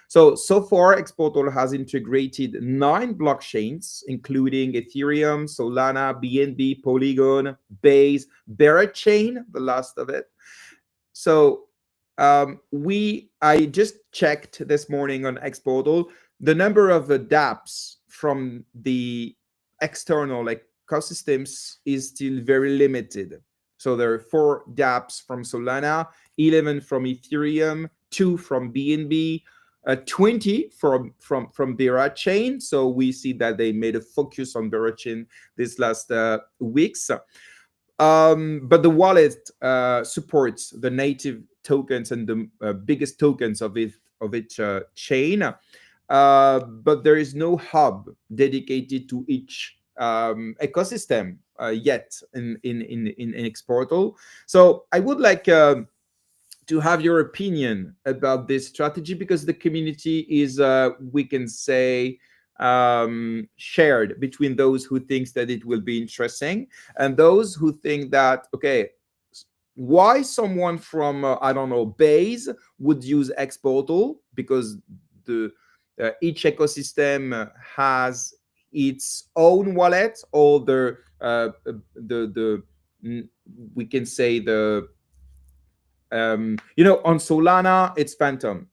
So far, xPortal has integrated 9 blockchains, including Ethereum, Solana, BNB, Polygon, Base, Berachain, the last of it. So I just checked this morning on xPortal. The number of dApps from the external ecosystems is still very limited. So there are 4 dApps from Solana, 11 from Ethereum, 2 from BNB, 20 from Berachain. So we see that they made a focus on Berachain this last weeks. But the wallet supports the native tokens and the biggest tokens of each chain. But there is no hub dedicated to each ecosystem yet in xPortal. So I would like to have your opinion about this strategy, because the community is, we can say, shared between those who thinks that it will be interesting and those who think that, okay, why someone from I don't know, Base would use xPortal, because the each ecosystem has its own wallet, or the we can say the on Solana it's Phantom.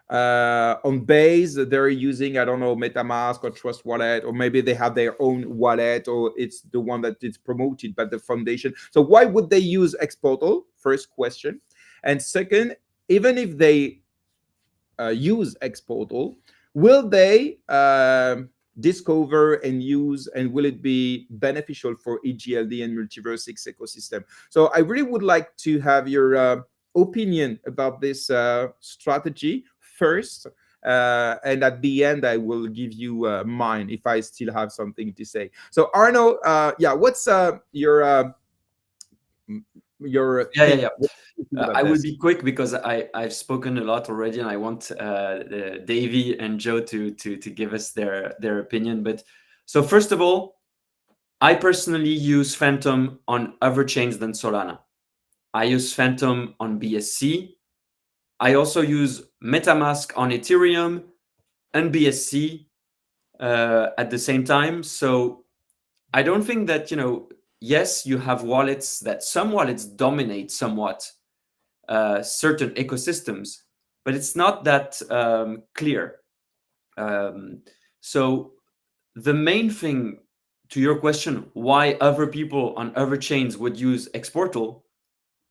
On Base, they're using, I don't know, MetaMask or Trust Wallet, or maybe they have their own wallet, or it's the one that is promoted by the foundation. So why would they use xPortal? First question. And second, even if they use xPortal, will they discover and use, and will it be beneficial for EGLD and MultiversX ecosystem? So I really would like to have your opinion about this strategy first, and at the end I will give you mine if I still have something to say. So Arno, what's your Yeah. about I will this? be quick because I've spoken a lot already, and I want Davey and Joe to give us their opinion. But so first of all, I personally use Phantom on other chains than Solana. I use Phantom on BSC. I also use MetaMask on Ethereum and BSC at the same time. So I don't think that, yes, you have wallets that some wallets dominate somewhat certain ecosystems, but it's not that clear. So the main thing to your question, why other people on other chains would use xPortal,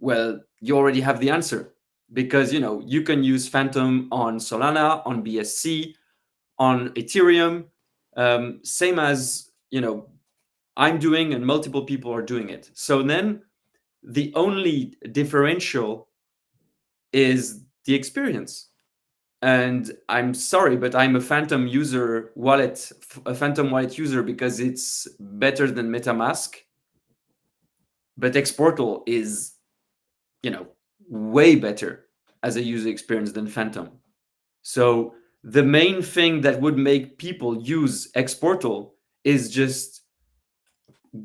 well, you already have the answer, because you can use Phantom on Solana, on BSC, on Ethereum, same as I'm doing and multiple people are doing it. So then the only differential is the experience. And I'm sorry, but I'm a Phantom wallet user because it's better than MetaMask. But xPortal is, way better as a user experience than Phantom. So the main thing that would make people use xPortal is just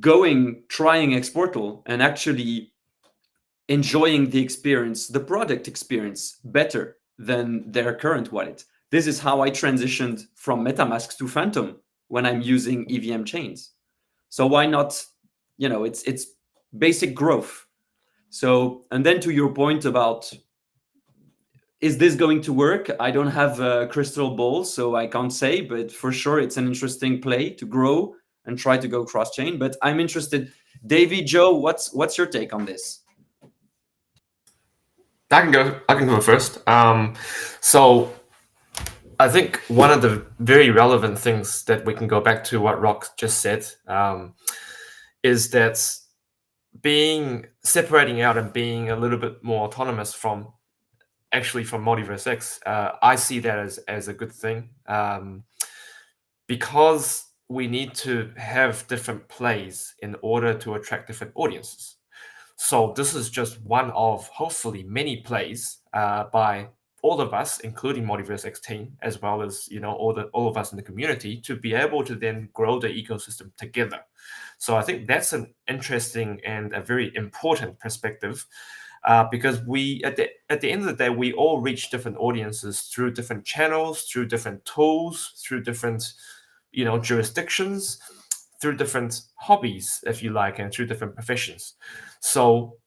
trying xPortal and actually enjoying the experience, the product experience, better than their current wallet. This is how I transitioned from MetaMask to Phantom when I'm using EVM chains. So why not? It's basic growth. So, and then to your point about, is this going to work? I don't have a crystal ball, so I can't say, but for sure it's an interesting play to grow and try to go cross-chain. But I'm interested. Davey, Joe, what's your take on this? I can go first. So I think one of the very relevant things that we can go back to what Rock just said is that separating out and being a little bit more autonomous from MultiversX, I see that as a good thing, because we need to have different plays in order to attract different audiences. So this is just one of hopefully many plays by all of us, including MultiversX team, as well as all of us in the community, to be able to then grow the ecosystem together. So I think that's an interesting and a very important perspective, because we at the end of the day, we all reach different audiences through different channels, through different tools, through different jurisdictions, through different hobbies, if you like, and through different professions. So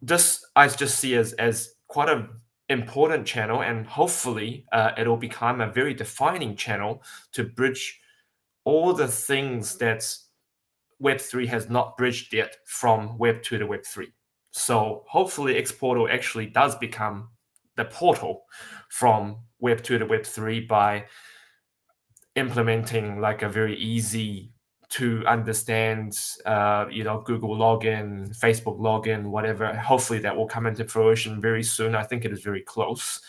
this I just see as quite an important channel, and hopefully it'll become a very defining channel to bridge all the things that Web3 has not bridged yet, from Web2 to Web3. So hopefully xPortal actually does become the portal from Web2 to Web3 by implementing like a very easy to understand, Google login, Facebook login, whatever. Hopefully that will come into fruition very soon. I think it is very close.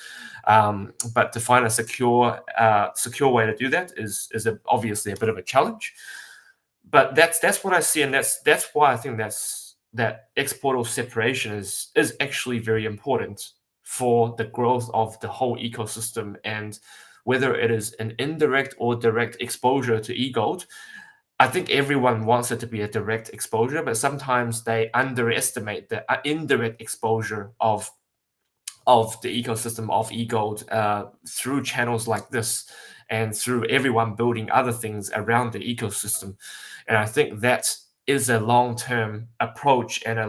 But to find a secure way to do that is obviously a bit of a challenge. But that's what I see, and that's why I think that xPortal separation is actually very important for the growth of the whole ecosystem. And whether it is an indirect or direct exposure to EGLD, I think everyone wants it to be a direct exposure, but sometimes they underestimate the indirect exposure of the ecosystem of EGLD through channels like this and through everyone building other things around the ecosystem. And I think that is a long-term approach and a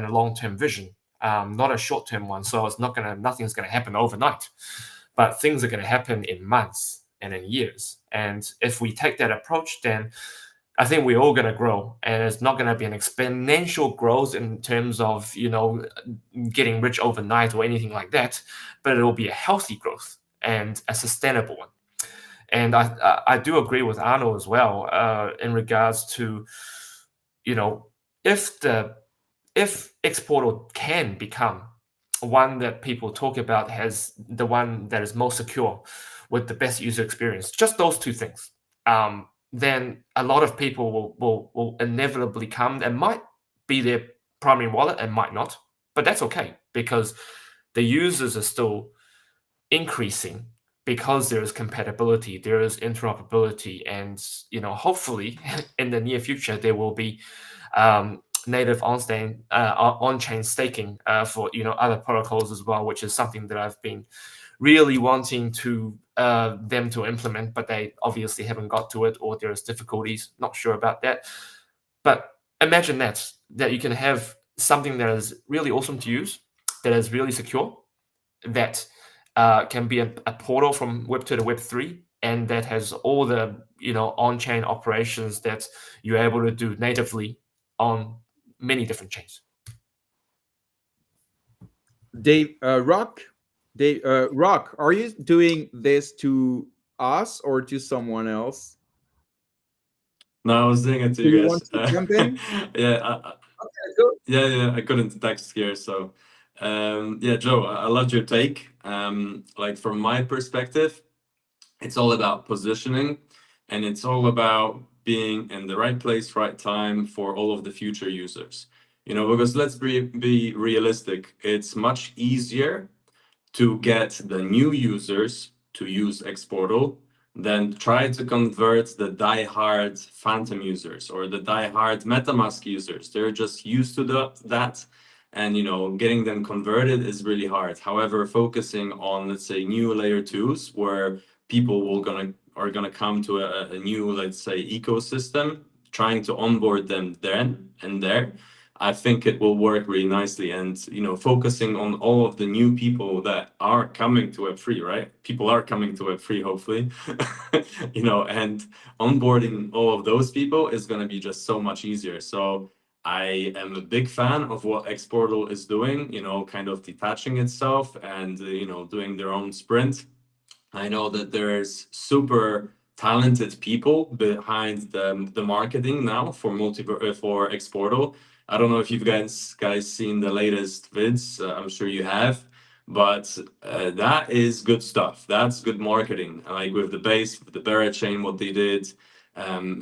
long-term vision, not a short-term one. So nothing's gonna happen overnight, but things are gonna happen in months and in years. And if we take that approach, then I think we're all going to grow, and it's not going to be an exponential growth in terms of, getting rich overnight or anything like that, but it will be a healthy growth and a sustainable one. And I do agree with Arno as well in regards to, if xPortal can become one that people talk about as the one that is most secure with the best user experience, just those two things, then a lot of people will inevitably come and might be their primary wallet and might not, but that's okay because the users are still increasing because there is compatibility, there is interoperability, and hopefully in the near future there will be native on-chain staking for other protocols as well, which is something that I've been really wanting to them to implement, but they obviously haven't got to it, or there's difficulties. Not sure about that. But imagine that you can have something that is really awesome to use, that is really secure, that can be a portal from Web 2 to Web 3, and that has all the on-chain operations that you're able to do natively on many different chains. Rock, are you doing this to us or to someone else? No, I was doing it to Do you you guys. want to jump in? Yeah, Okay, go. yeah, I couldn't text here, so yeah, Joe, I loved your take. Like from my perspective, it's all about positioning, and it's all about being in the right place, right time for all of the future users. Because let's be realistic, it's much easier to get the new users to use xPortal than try to convert the die-hard Phantom users or the die-hard MetaMask users. They're just used to that, and getting them converted is really hard. However, focusing on, let's say, new layer twos where people are gonna come to a new, let's say, ecosystem, trying to onboard them then and there, I think it will work really nicely. And focusing on all of the new people that are coming to Web3, right? People are coming to Web3, hopefully, and onboarding all of those people is going to be just so much easier. So I am a big fan of what xPortal is doing, kind of detaching itself and doing their own sprint. I know that there's super talented people behind the marketing now for xPortal. I don't know if you've guys seen the latest vids. I'm sure you have, but that is good stuff. That's good marketing, like with the base, with the Barra chain, what they did.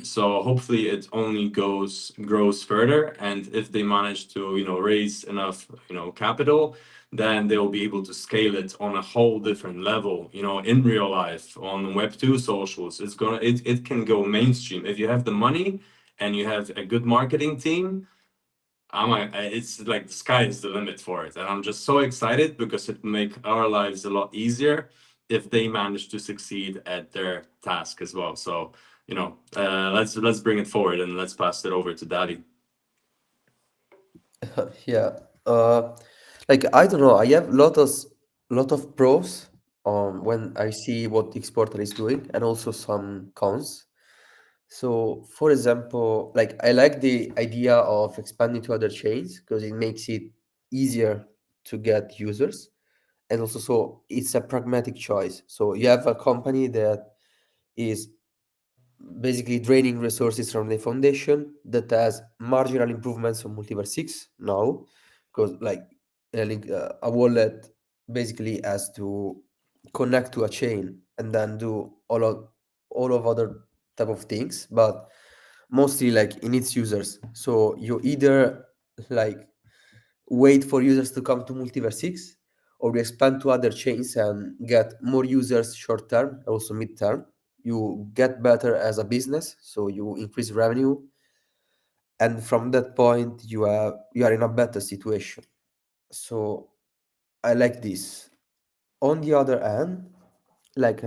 So hopefully it only grows further, and if they manage to raise enough capital, then they'll be able to scale it on a whole different level, in real life, on Web2 socials. It can go mainstream. If you have the money and you have a good marketing team, it's like the sky is the limit for it. And I'm just so excited because it make our lives a lot easier if they manage to succeed at their task as well. So, let's bring it forward and let's pass it over to Daddy. Yeah. Like I don't know. I have lot of pros when I see what xPortal is doing, and also some cons. So, for example, like I like the idea of expanding to other chains because it makes it easier to get users, and also so it's a pragmatic choice. So you have a company that is basically draining resources from the foundation that has marginal improvements on MultiversX now, because like a wallet basically has to connect to a chain and then do all of other type of things, but mostly like in its users. So you either like wait for users to come to MultiversX, or you expand to other chains and get more users short term, also mid term, you get better as a business, so you increase revenue, and from that point you are in a better situation. So I like this. On the other hand, like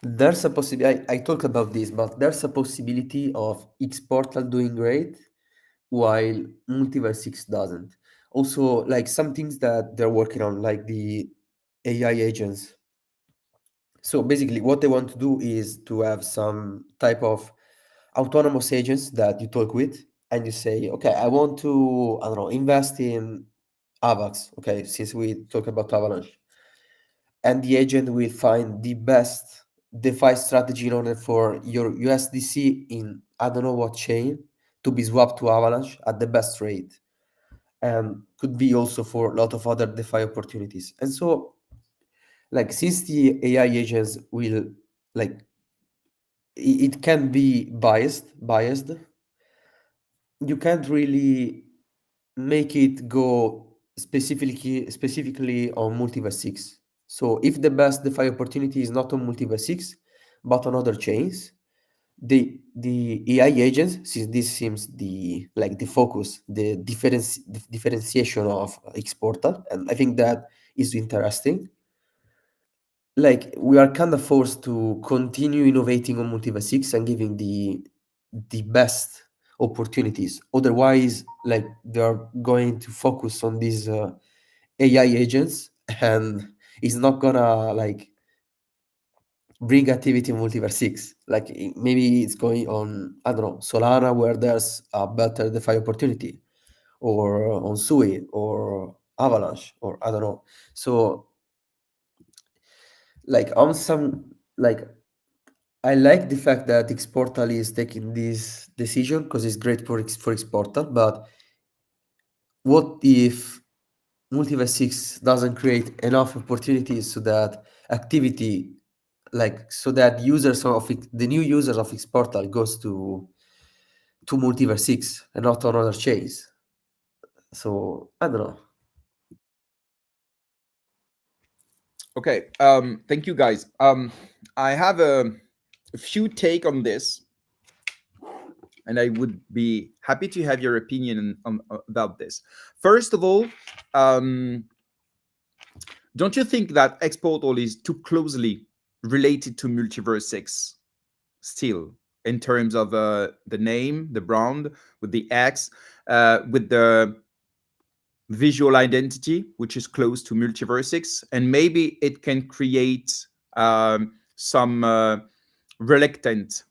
there's a possibility, I talk about this, but there's a possibility of xPortal doing great while MultiversX doesn't. Also, like some things that they're working on, like the AI agents. So basically, what they want to do is to have some type of autonomous agents that you talk with, and you say, okay, I want to, I don't know, invest in AVAX. Okay, since we talk about Avalanche, and the agent will find the best DeFi strategy in order for your USDC in I don't know what chain to be swapped to Avalanche at the best rate, and could be also for a lot of other DeFi opportunities. And so, like, since the AI agents will, like, it can be biased, you can't really make it go specifically on MultiversX. So if the best DeFi opportunity is not on MultiversX, but on other chains, the AI agents, since this seems the focus, the differentiation of xPortal, and I think that is interesting. Like we are kind of forced to continue innovating on MultiverseX and giving the best opportunities. Otherwise, like they are going to focus on these AI agents, and it's not gonna like bring activity in MultiverseX. Like maybe it's going on, I don't know, Solana, where there's a better DeFi opportunity, or on Sui or Avalanche, or I don't know. So like on some, like I like the fact that xPortal is taking this decision because it's great for xPortal. But what if MultiverseX doesn't create enough opportunities so that activity, like so that users of the new users of xPortal goes to MultiverseX and not on other chains? So I don't know. Okay. Thank you, guys. I have a few take on this, and I would be happy to have your opinion about this. First of all, don't you think that xPortal is too closely related to MultiversX still, in terms of the name, the brand, with the X, with the visual identity, which is close to MultiversX, and maybe it can create some reluctant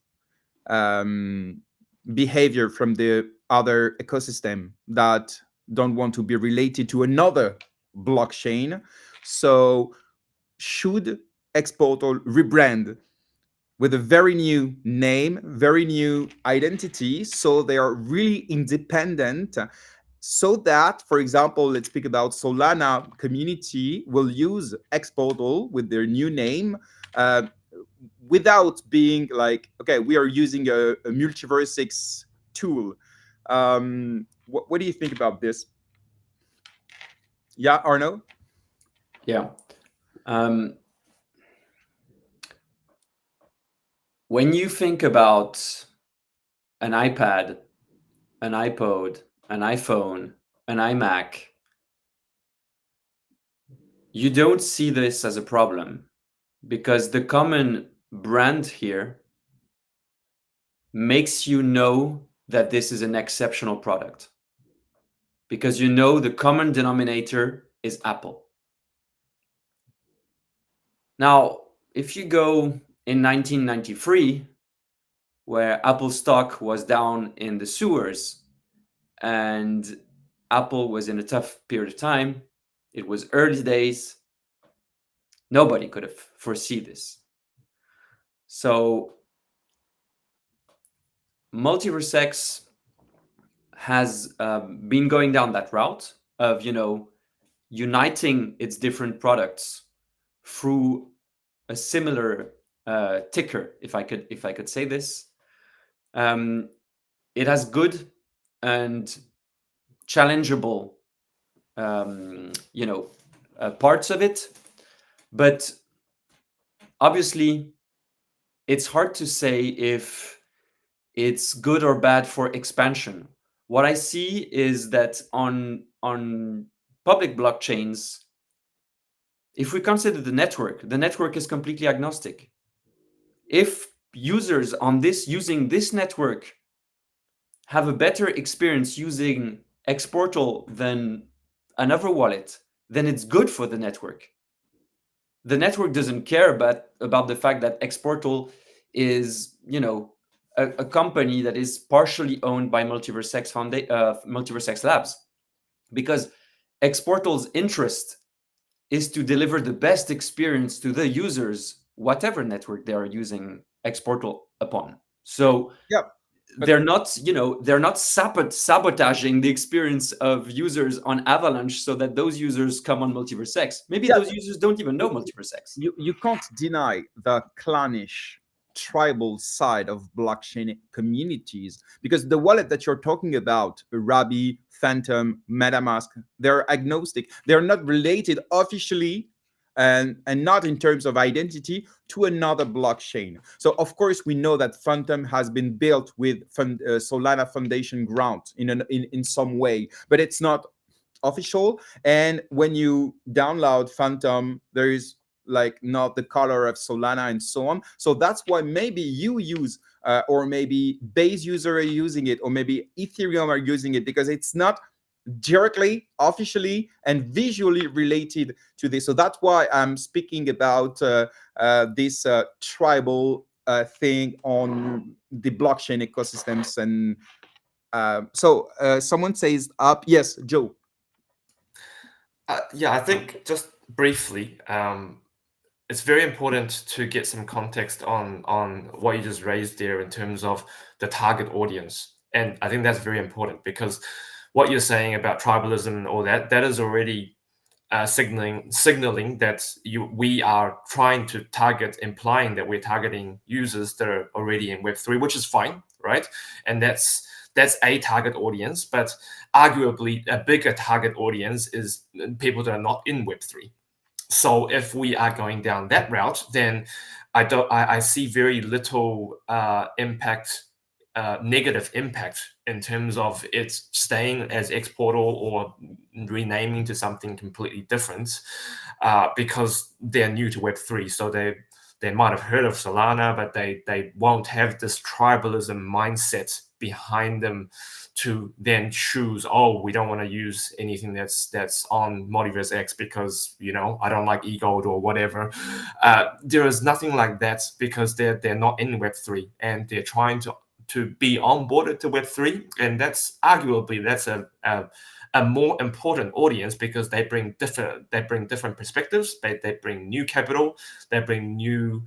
behavior from the other ecosystem that don't want to be related to another blockchain. So should xPortal rebrand with a very new name, very new identity, so they are really independent, so that, for example, let's speak about Solana community will use xPortal with their new name, without being like, okay, we are using a MultiversX tool. What do you think about this? Yeah, Arno? Yeah. When you think about an iPad, an iPod, an iPhone, an iMac, you don't see this as a problem, because the common brand here makes you know that this is an exceptional product, because you know the common denominator is Apple. Now, if you go in 1993, where Apple stock was down in the sewers and Apple was in a tough period of time, it was early days, nobody could have foreseen this. So MultiversX has been going down that route of, uniting its different products through a similar ticker, if I could say this. It has good and challengeable, parts of it, but obviously it's hard to say if it's good or bad for expansion. What I see is that on public blockchains, if we consider the network is completely agnostic. If users on using this network have a better experience using xPortal than another wallet, then it's good for the network. The network doesn't care about the fact that xPortal is, a company that is partially owned by MultiversX Labs, because xPortal's interest is to deliver the best experience to the users, whatever network they are using xPortal upon. So Yeah. they're not sabotaging the experience of users on Avalanche so that those users come on MultiversX. Maybe those users don't even know MultiversX. You can't deny the clannish tribal side of blockchain communities, because the wallet that you're talking about, Rabi, Phantom, MetaMask, they're agnostic. They're not related officially and not in terms of identity to another blockchain. So of course we know that Phantom has been built with Solana Foundation grant in some way, but it's not official. And when you download Phantom, there is like not the color of Solana and so on. So that's why maybe you use or maybe base user are using it, or maybe Ethereum are using it, because it's not directly, officially, and visually related to this. So that's why I'm speaking about this tribal thing on the blockchain ecosystems. And so someone says up. Yes, Joe. Yeah, I think just briefly, it's very important to get some context on what you just raised there in terms of the target audience. And I think that's very important, because what you're saying about tribalism and all that is already signaling that we are trying to target, implying that we're targeting users that are already in Web3, which is fine, right? And that's a target audience, but arguably a bigger target audience is people that are not in Web3. So if we are going down that route, then I see very little impact, negative impact, in terms of it staying as xPortal or renaming to something completely different, because they're new to Web3. So they might have heard of Solana, but they won't have this tribalism mindset behind them to then choose, oh, we don't want to use anything that's on MultiversX because I don't like EGLD or whatever. There is nothing like that, because they're not in Web3 and they're trying to be onboarded to Web3, and that's arguably a more important audience, because they bring different perspectives. They bring new capital, they bring new,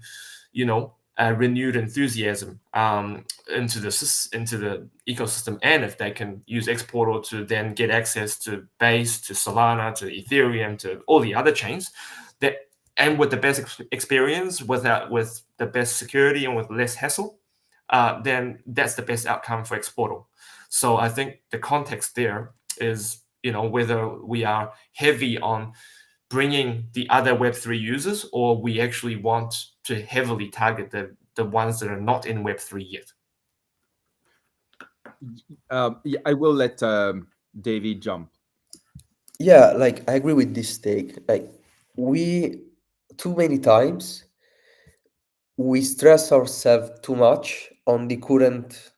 renewed enthusiasm into the ecosystem. And if they can use xPortal to then get access to Base, to Solana, to Ethereum, to all the other chains, and with the best experience, with the best security and with less hassle, then that's the best outcome for xPortal. So I think the context there is, whether we are heavy on bringing the other Web3 users, or we actually want to heavily target the ones that are not in Web3 yet. Yeah, I will let David jump. Yeah, like I agree with this take. Like too many times we stress ourselves too much on the current,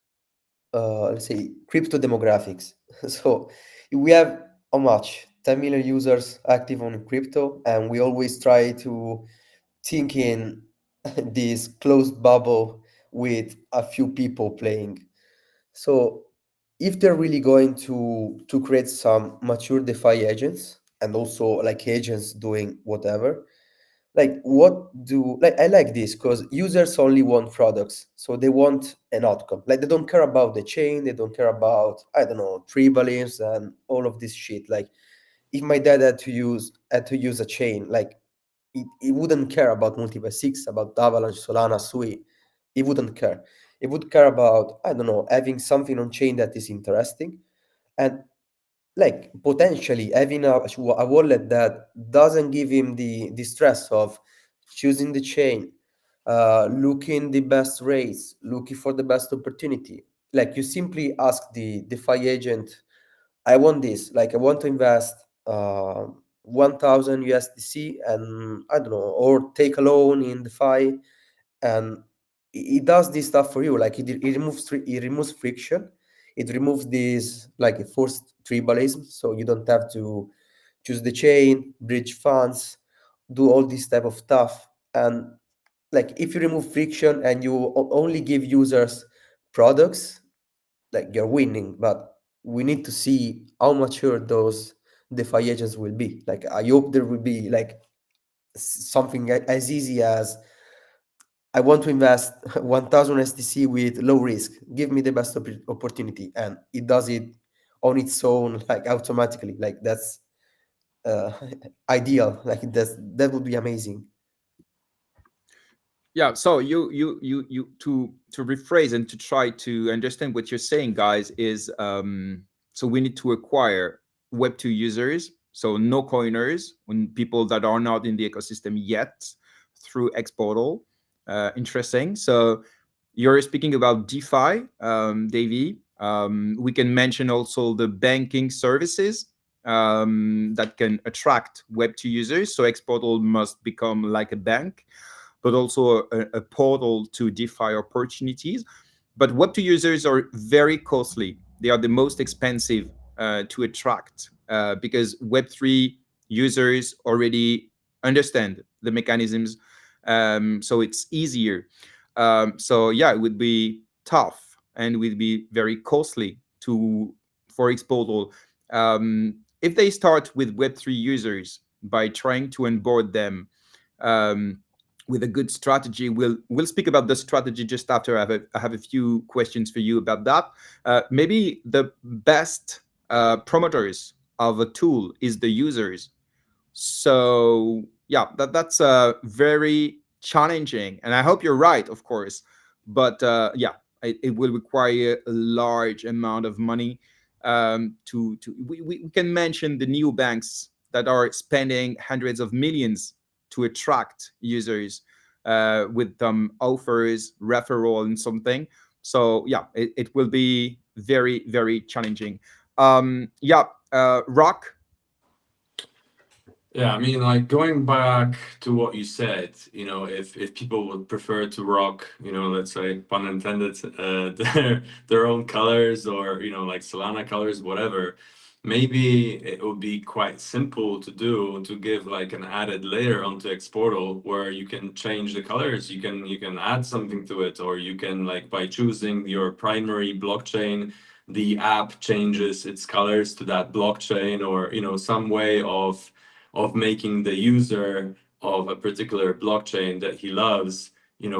let's say, crypto demographics. So we have how much 10 million users active on crypto, and we always try to think in this closed bubble with a few people playing. So if they're really going to create some mature DeFi agents, and also like agents doing whatever, like I like this, because users only want products, so they want an outcome. Like they don't care about the chain, they don't care about, I don't know, tribalisms and all of this shit. Like if my dad had to use a chain, like he wouldn't care about MultiversX, about Avalanche, Solana, Sui. He wouldn't care. He would care about, I don't know, having something on chain that is interesting. And like potentially having a wallet that doesn't give him the stress of choosing the chain, looking the best rates, looking for the best opportunity. Like you simply ask the DeFi agent, I want this, like I want to invest 1000 USDC, and I don't know, or take a loan in DeFi, and it does this stuff for you. Like it removes friction, it removes this like forced tribalism, so you don't have to choose the chain, bridge funds, do all this type of stuff. And like if you remove friction and you only give users products, like you're winning. But we need to see how mature those DeFi agents will be. Like I hope there will be like something as easy as, I want to invest 1000 STC with low risk. Give me the best opportunity, and it does it on its own, like automatically. Like that's uh, ideal. Like that would be amazing. Yeah, so you to rephrase and to try to understand what you're saying, guys, is so we need to acquire Web2 users, so no coiners, when people that are not in the ecosystem yet, through xPortal. Interesting. So you're speaking about DeFi, Davey. We can mention also the banking services that can attract Web2 users. So xPortal must become like a bank, but also a portal to DeFi opportunities. But Web2 users are very costly. They are the most expensive to attract because Web3 users already understand the mechanisms. So it's easier. So yeah, it would be tough and would be very costly for xPortal. If they start with Web3 users by trying to onboard them um, with a good strategy. We'll speak about the strategy just after. I have a few questions for you about that. Maybe the best promoters of a tool is the users. So yeah, that's very challenging, and I hope you're right, of course. But yeah, it will require a large amount of money. We can mention the new banks that are spending hundreds of millions to attract users with offers, referral, and something. So yeah, it will be very, very challenging. Yeah, Rock. Yeah, I mean, like going back to what you said, if people would prefer to rock, let's say, pun intended, their own colors, or like Solana colors, whatever, maybe it would be quite simple to do, to give like an added layer onto xPortal where you can change the colors, you can add something to it, or you can, like, by choosing your primary blockchain, the app changes its colors to that blockchain, or some way of making the user of a particular blockchain that he loves,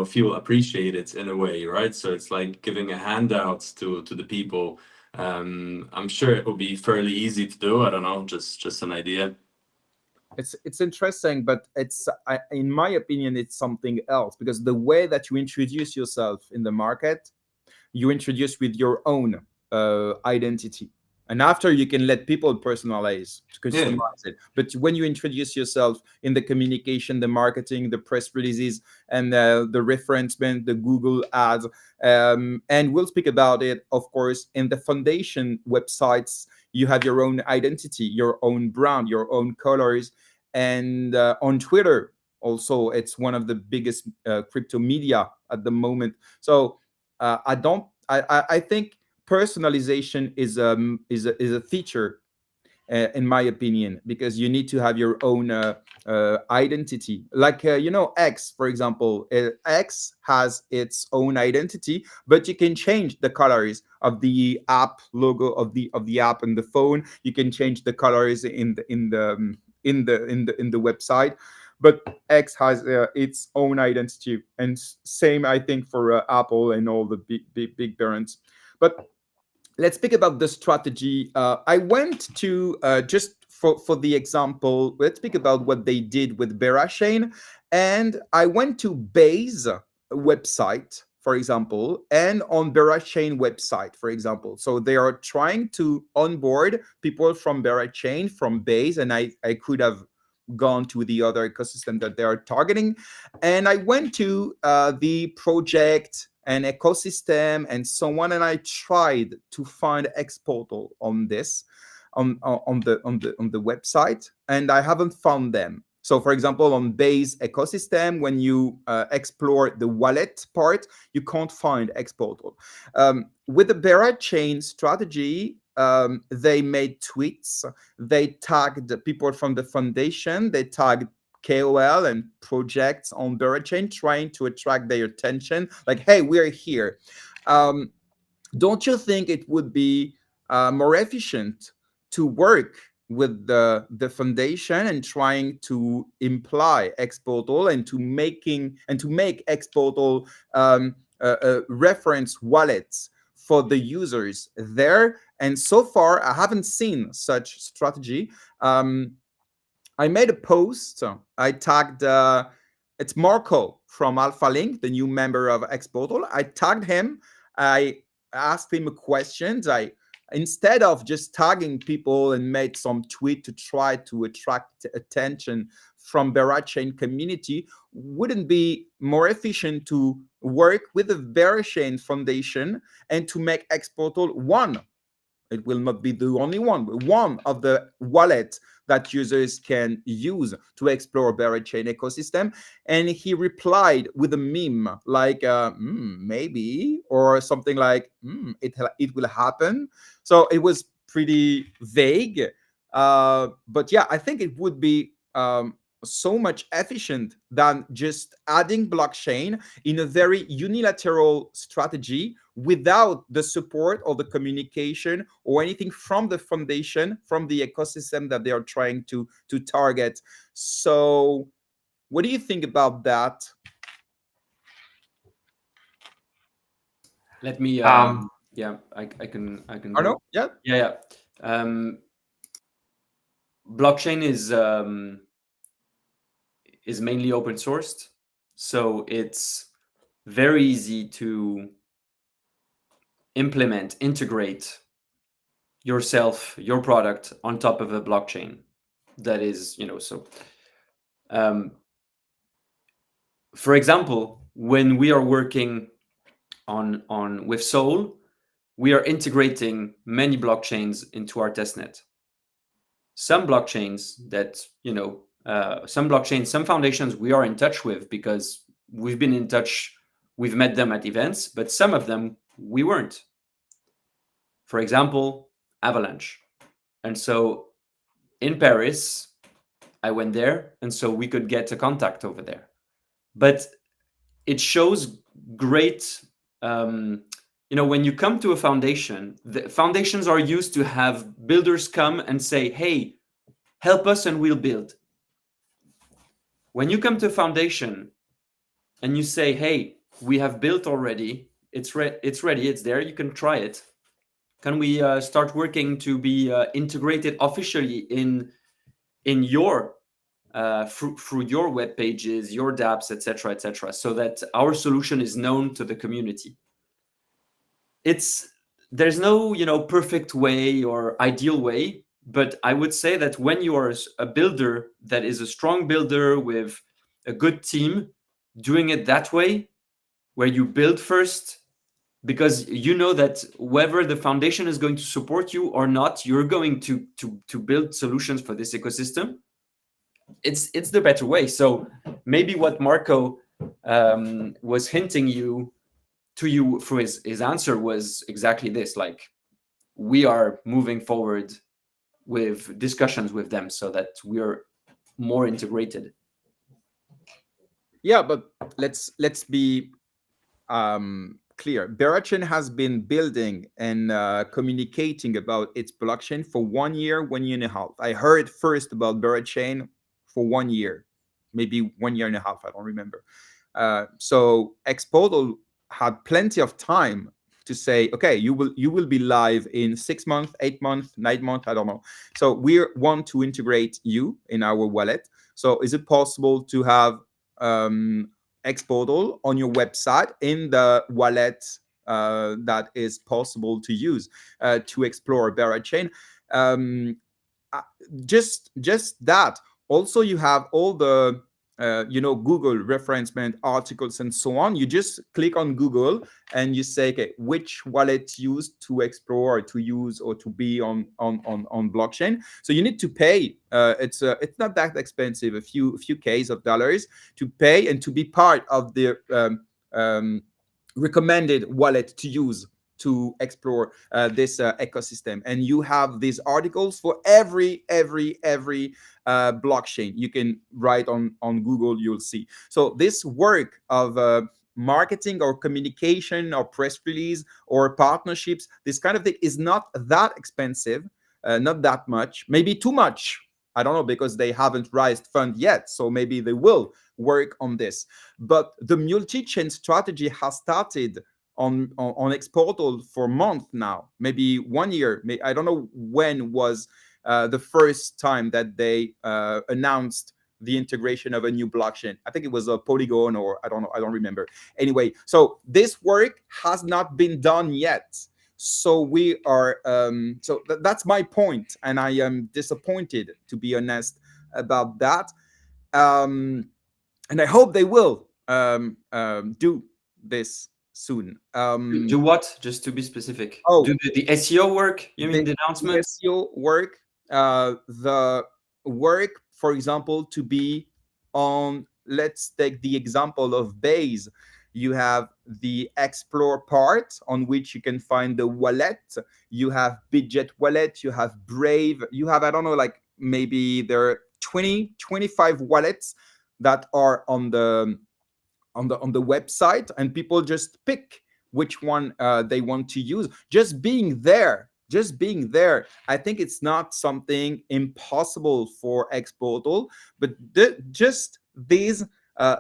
feel appreciated in a way, right? So it's like giving a handout to the people. I'm sure it will be fairly easy to do. I don't know, just an idea. It's interesting, but in my opinion, it's something else, because the way that you introduce yourself in the market, you introduce with your own identity, and after you can let people customize it. But when you introduce yourself in the communication, the marketing, the press releases, and the referencement, the Google ads, and we'll speak about it, of course, in the foundation websites. You have your own identity, your own brand, your own colors, and on Twitter also, it's one of the biggest crypto media at the moment. So I think personalization is a feature, in my opinion, because you need to have your own identity. Like X, for example, X has its own identity, but you can change the colors of the app logo of the app and the phone. You can change the colors in the website. But X has its own identity, and same, I think, for Apple and all the big parents. But let's speak about the strategy. I went to just for the example. Let's speak about what they did with Berachain, and I went to Base website for example, and on Berachain website, for example. So they are trying to onboard people from Berachain, from Base, and I could have gone to the other ecosystem that they are targeting. And I went to the project and ecosystem and so on, and I tried to find xPortal on this, on the website, and I haven't found them. So, for example, on Base ecosystem, when you explore the wallet part, you can't find xPortal. With the Berachain strategy, they made tweets. They tagged the people from the foundation. They tagged KOL and projects on Berachain, trying to attract their attention. Like, hey, we're here. Don't you think it would be more efficient to work with the foundation and trying to imply xPortal and to make xPortal reference wallets for the users there? And so far, I haven't seen such strategy. I made a post. I tagged it's Marco from Alpha Link, the new member of xPortal. I tagged him. I asked him questions. Instead of just tagging people and made some tweet to try to attract attention from Berachain community, wouldn't be more efficient to work with the Berachain Foundation and to make xPortal one? It will not be the only one, but one of the wallets that users can use to explore Berachain ecosystem. And he replied with a meme like, maybe, or something like, it will happen. So it was pretty vague. But yeah, I think it would be so much efficient than just adding blockchain in a very unilateral strategy without the support or the communication or anything from the foundation, from the ecosystem that they are trying to target. So what do you think about that? Let me yeah, I can Arno? go. Yeah. Blockchain is mainly open sourced, so it's very easy to integrate yourself, your product on top of a blockchain. That is, for example, when we are working on with Soul, we are integrating many blockchains into our testnet. Some blockchains that, some foundations we are in touch with because we've been in touch, we've met them at events, but some of them we weren't. For example, Avalanche. And so in Paris, I went there, and so we could get a contact over there. But it shows great, when you come to a foundation, the foundations are used to have builders come and say, hey, help us and we'll build. When you come to a foundation and you say, hey, we have built already, it's ready, it's there, you can try it. Can we start working to be integrated officially in your through your web pages, your dApps, etc., so that our solution is known to the community? There's no perfect way or ideal way, but I would say that when you are a builder that is a strong builder with a good team, doing it that way, where you build first, because you know that whether the foundation is going to support you or not, you're going to build solutions for this ecosystem. It's the better way. So maybe what Marco was hinting to you through his answer was exactly this: like, we are moving forward with discussions with them so that we're more integrated. Yeah, but let's be clear. Berachain has been building and communicating about its blockchain for 1 year, 1 year and a half. I heard first about Berachain for 1 year, maybe 1 year and a half. I don't remember. So xPortal had plenty of time to say, okay, you will be live in 6 months, 8 months, 9 months, I don't know. So we want to integrate you in our wallet. So is it possible to have xPortal on your website in the wallet that is possible to use to explore Bear chain. Just that. Also, you have all the Google referencement articles and so on. You just click on Google and you say, okay, which wallet used to explore or to use or to be on blockchain. So you need to pay. It's not that expensive, a few Ks of dollars to pay and to be part of the recommended wallet to use to explore this ecosystem. And you have these articles for every blockchain. You can write on Google, you'll see. So this work of marketing or communication or press release or partnerships, this kind of thing is not that expensive, not that much, maybe too much. I don't know, because they haven't raised fund yet, so maybe they will work on this. But the multi-chain strategy has started on xPortal for a month now, maybe 1 year. I don't know when was the first time that they announced the integration of a new blockchain. I think it was a Polygon, or I don't know, I don't remember. Anyway, so this work has not been done yet. So we are, that's my point, and I am disappointed, to be honest, about that. And I hope they will do this soon. Do what? Just to be specific. Oh, do the SEO work? You mean the announcement? The SEO work, the work, for example, to be on. Let's take the example of Base. You have the Explore part on which you can find the wallet. You have Bidget wallet. You have Brave. You have, I don't know, like maybe there are 25 wallets that are on the website, and people just pick which one they want to use. Just being there, I think it's not something impossible for xPortal, but just these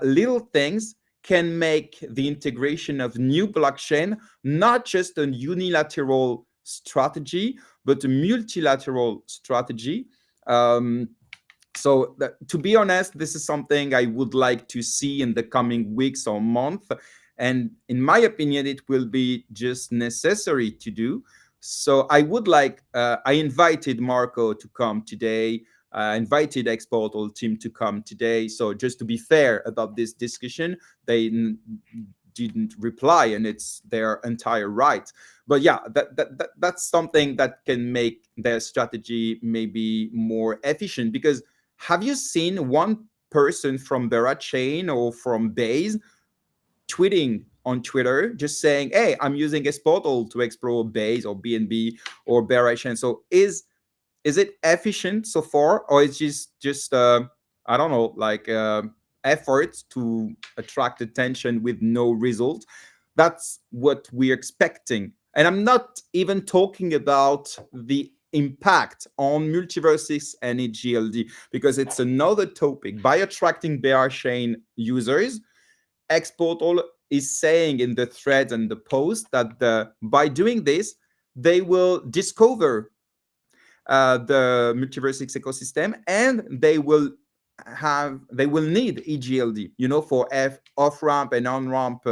little things can make the integration of new blockchain not just a unilateral strategy, but a multilateral strategy. So to be honest, this is something I would like to see in the coming weeks or month. And in my opinion, it will be just necessary to do. So I would like, I invited Marco to come today. I invited xPortal team to come today. So just to be fair about this discussion, they didn't reply, and it's their entire right. But yeah, that's something that can make their strategy maybe more efficient. Because have you seen one person from Chain or from Base tweeting on Twitter just saying, hey, I'm using xPortal to explore Base or BNB or Chain? So is it efficient so far, or is just I don't know, like efforts to attract attention with no result? That's what we're expecting. And I'm not even talking about the impact on MultiversX and EGLD, because it's another topic. By attracting chain users, xPortal is saying in the threads and the post that by doing this, they will discover the MultiversX ecosystem, and they will need EGLD, for off ramp and on ramp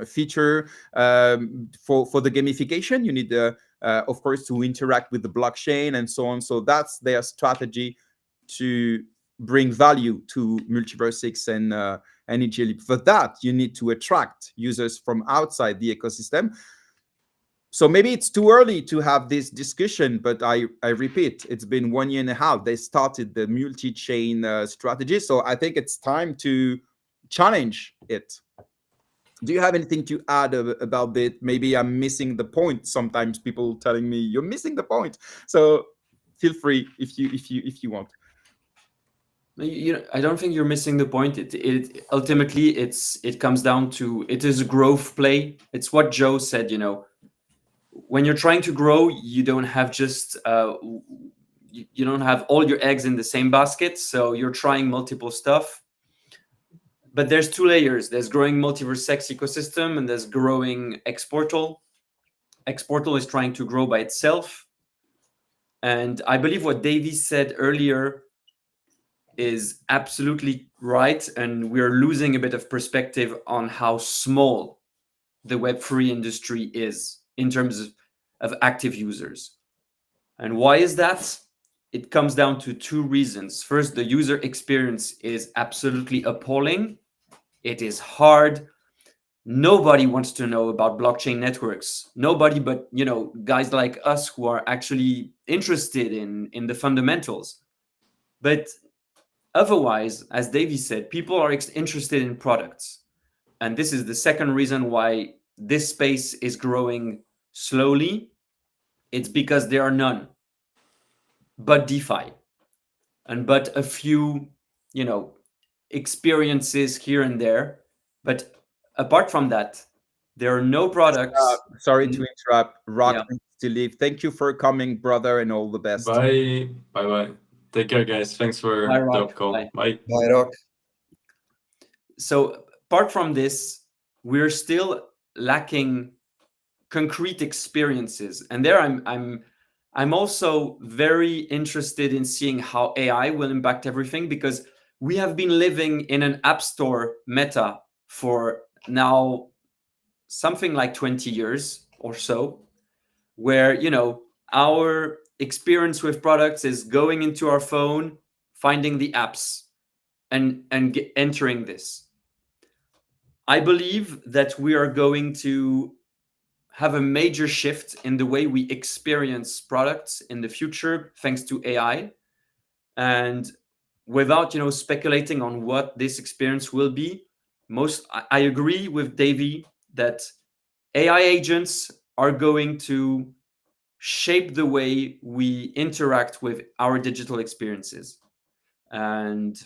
feature for the gamification. You need of course to interact with the blockchain and so on. So that's their strategy to bring value to MultiversX and EGLD. For that, you need to attract users from outside the ecosystem. So maybe it's too early to have this discussion, but I repeat, it's been 1 year and a half. They started the multi-chain strategy. So I think it's time to challenge it. Do you have anything to add about it? Maybe I'm missing the point. Sometimes people telling me you're missing the point. So feel free if you want. I don't think you're missing the point. It ultimately it comes down to, it is a growth play. It's what Joe said. When you're trying to grow, you don't have just you don't have all your eggs in the same basket. So you're trying multiple stuff. But there's two layers. There's growing MultiversX ecosystem, and there's growing xPortal. xPortal is trying to grow by itself. And I believe what Davey said earlier is absolutely right, and we're losing a bit of perspective on how small the Web3 industry is in terms of active users. And why is that? It comes down to two reasons. First, the user experience is absolutely appalling. It is hard. Nobody wants to know about blockchain networks. Nobody but, guys like us who are actually interested in the fundamentals. But otherwise, as Davey said, people are interested in products. And this is the second reason why this space is growing slowly. It's because there are none but DeFi and but a few, experiences here and there. But apart from that, there are no products. Sorry to interrupt. Rock Yeah. needs to leave. Thank you for coming, brother, and all the best. Bye. Bye bye. Take care, guys. Thanks for Bye, the Rock. call. Bye. Bye. Bye, Rock. So apart from this, we're still lacking concrete experiences. And there I'm also very interested in seeing how AI will impact everything, because we have been living in an app store meta for now something like 20 years or so, where our experience with products is going into our phone, finding the apps, and entering this. I believe that we are going to have a major shift in the way we experience products in the future, thanks to AI. And without speculating on what this experience will be, I agree with Davey that AI agents are going to shape the way we interact with our digital experiences. And